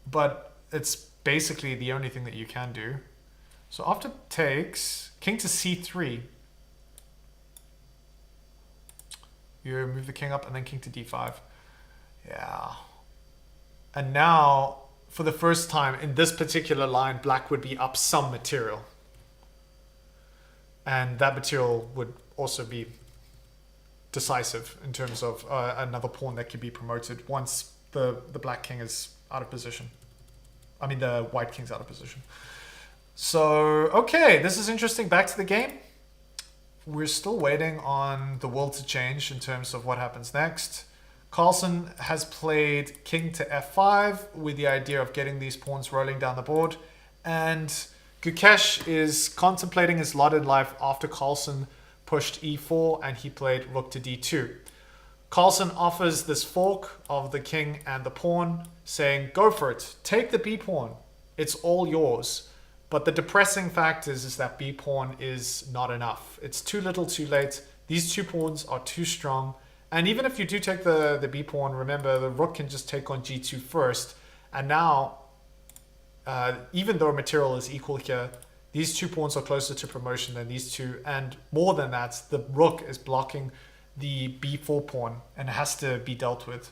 Speaker 1: But it's basically the only thing that you can do. So after takes, king to c3. You move the king up and then king to d5. Yeah. And now, for the first time in this particular line, black would be up some material. And that material would also be decisive in terms of another pawn that could be promoted once the black king is out of position. I mean, the white king's out of position. So, okay, this is interesting. Back to the game. We're still waiting on the world to change in terms of what happens next. Carlsen has played king to f5 with the idea of getting these pawns rolling down the board. And Gukesh is contemplating his lot in life after Carlsen pushed e4 and he played rook to d2. Carlsen offers this fork of the king and the pawn, saying, go for it, take the b pawn, it's all yours. But the depressing fact is that b pawn is not enough. It's too little too late. These two pawns are too strong. And even if you do take the b pawn, remember the rook can just take on g2 first. And now, even though material is equal here, these two pawns are closer to promotion than these two. And more than that, the rook is blocking the b4 pawn and has to be dealt with.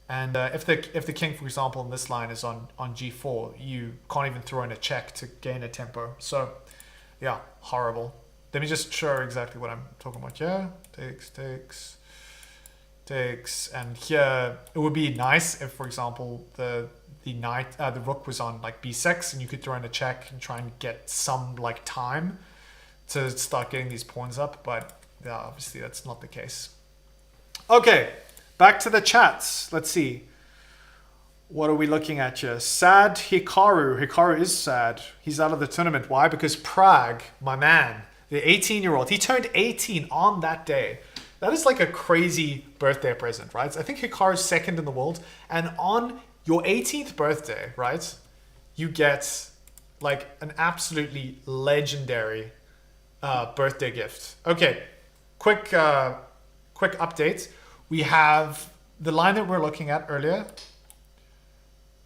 Speaker 1: And if the king, for example, in this line is on g4, you can't even throw in a check to gain a tempo. So, yeah, horrible. Let me just show exactly what I'm talking about here. Takes, and here it would be nice if, for example, the rook was on like b6, and you could throw in a check and try and get some like time to start getting these pawns up. But yeah, obviously that's not the case. Okay. Back to the chats. Let's see. What are we looking at here? Sad Hikaru. Hikaru is sad. He's out of the tournament. Why? Because Prague, my man, the 18-year-old, he turned 18 on that day. That is like a crazy birthday present, right? I think Hikaru's second in the world. And on your 18th birthday, right, you get like an absolutely legendary birthday gift. Okay, quick update. We have the line that we're looking at earlier.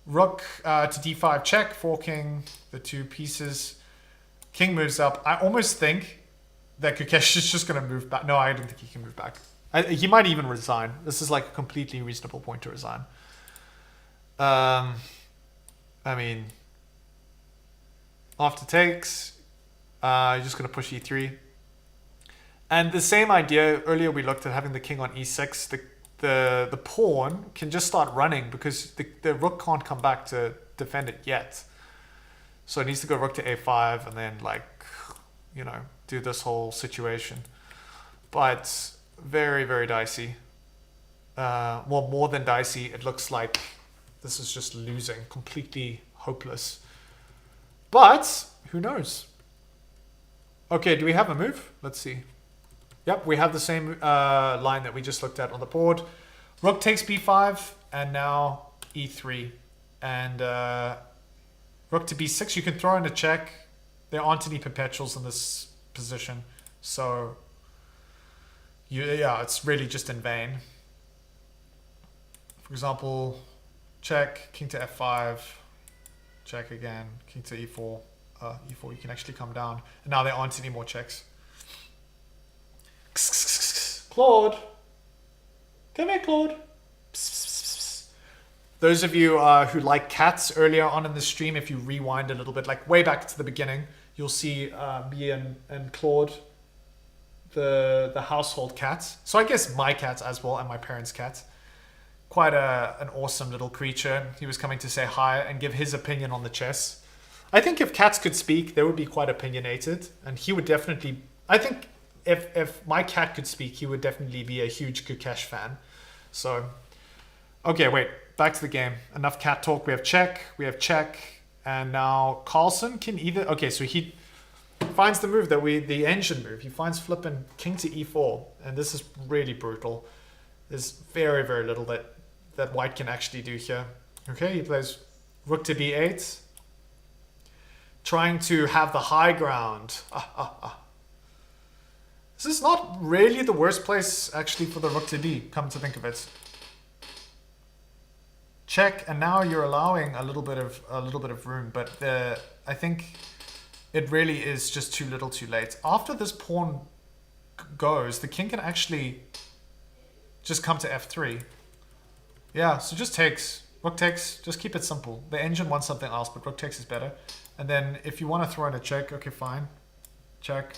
Speaker 1: Rook to d5 check, forking the two pieces. King moves up. I almost think that Gukesh is just going to move back. No, I don't think he can move back. He might even resign. This is like a completely reasonable point to resign. I mean, after takes, you're just going to push e3. And the same idea, earlier we looked at having the king on e6. The pawn can just start running because the rook can't come back to defend it yet. So it needs to go rook to a5 and then like, you know, do this whole situation. But very, very dicey. Well, more than dicey. It looks like this is just losing, completely hopeless. But who knows? Okay, do we have a move? Let's see. Yep, we have the same line that we just looked at on the board. Rook takes b5, and now e3. And rook to b6, you can throw in a check. There aren't any perpetuals in this position. So, yeah, it's really just in vain. For example, check, king to f5, check again, king to e4. E4, you can actually come down. And now there aren't any more checks. Claude. Come here, Claude. Psst, psst, psst. Those of you who like cats earlier on in the stream, if you rewind a little bit, like way back to the beginning, you'll see me and Claude, the household cats. So I guess my cats as well and my parents' cats. Quite an awesome little creature. He was coming to say hi and give his opinion on the chess. I think if cats could speak, they would be quite opinionated, and he would definitely. I think if my cat could speak, he would definitely be a huge Gukesh fan. So, okay, wait. Back to the game. Enough cat talk. We have check, and now Carlsen can either. Okay, so he finds the move the engine move. He finds flipping king to e4, and this is really brutal. There's very, very little that white can actually do here. Okay, he plays rook to b8, trying to have the high ground. This is not really the worst place actually for the rook to be, come to think of it. Check, and now you're allowing a little bit of room, but I think it really is just too little too late. After this pawn goes, the king can actually just come to f3. Yeah, so just takes. Rook takes, just keep it simple. The engine wants something else, but rook takes is better. And then if you want to throw in a check, okay, fine. Check.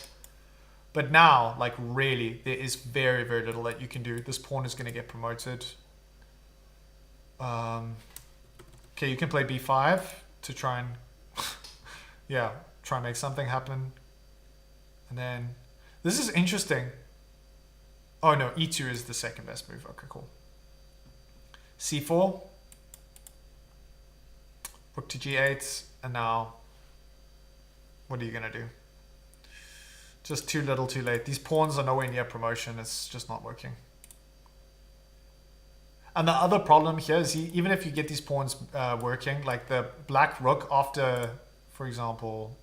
Speaker 1: But now, like really, there is very, very little that you can do. This pawn is going to get promoted. Okay, you can play b5 to try and, yeah, try and make something happen. And then, this is interesting. Oh no, e2 is the second best move. Okay, cool. c4. Rook to g8. And now, what are you going to do? Just too little too late. These pawns are nowhere near promotion. It's just not working. And the other problem here is even if you get these pawns working, like the black rook after, for example,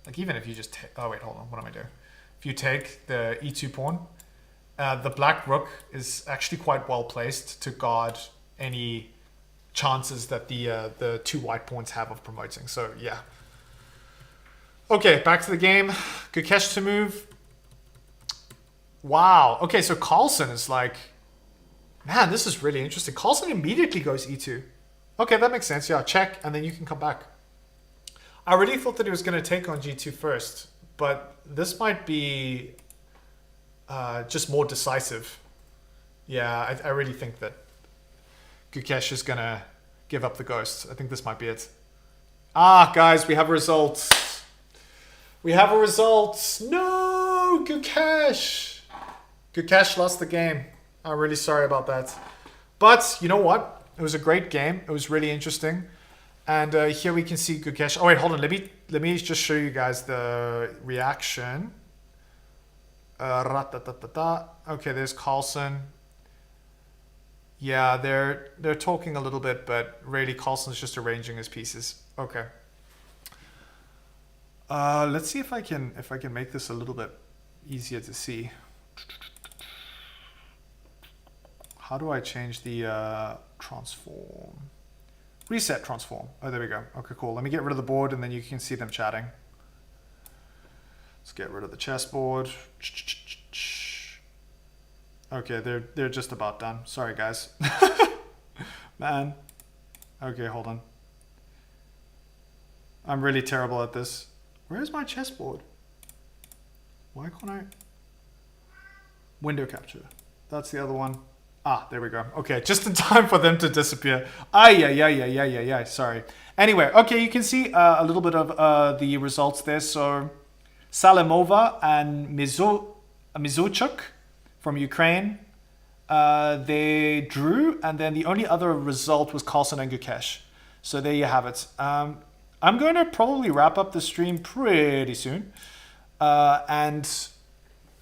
Speaker 1: like even if you just oh wait, hold on, what am I doing? If you take the e2 pawn, the black rook is actually quite well placed to guard any chances that the two white pawns have of promoting. So yeah. Okay, back to the game. Gukesh to move. Wow. Okay, so Carlsen is like, man, this is really interesting. Carlsen immediately goes e2. Okay, that makes sense. Yeah, check, and then you can come back. I really thought that he was going to take on g2 first, but this might be just more decisive. Yeah, I really think that Gukesh is going to give up the ghost. I think this might be it. Ah, guys, we have results. We have a result. No, Gukesh. Gukesh lost the game. I'm really sorry about that. But you know what? It was a great game. It was really interesting. And here we can see Gukesh. Oh wait, hold on. Let me just show you guys the reaction. Okay, there's Carlsen. Yeah, they're talking a little bit, but really Carlsen's just arranging his pieces. Okay. Let's see if I can make this a little bit easier to see. How do I change the transform? Reset transform. Oh, there we go. Okay, cool. Let me get rid of the board, and then you can see them chatting. Let's get rid of the chessboard. Okay, they're just about done. Sorry, guys. Man. Okay, hold on. I'm really terrible at this. Where's my chessboard? Why can't I? Window capture. That's the other one. Ah, there we go. Okay, just in time for them to disappear. Yeah. Sorry. Anyway, okay, you can see a little bit of the results there. So, Salimova and Mizuchuk from Ukraine, they drew, and then the only other result was Carlsen and Gukesh. So there you have it. I'm going to probably wrap up the stream pretty soon. And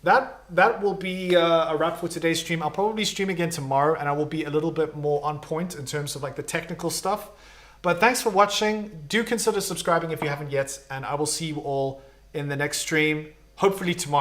Speaker 1: that will be a wrap for today's stream. I'll probably stream again tomorrow, and I will be a little bit more on point in terms of like the technical stuff. But thanks for watching. Do consider subscribing if you haven't yet, and I will see you all in the next stream, hopefully tomorrow.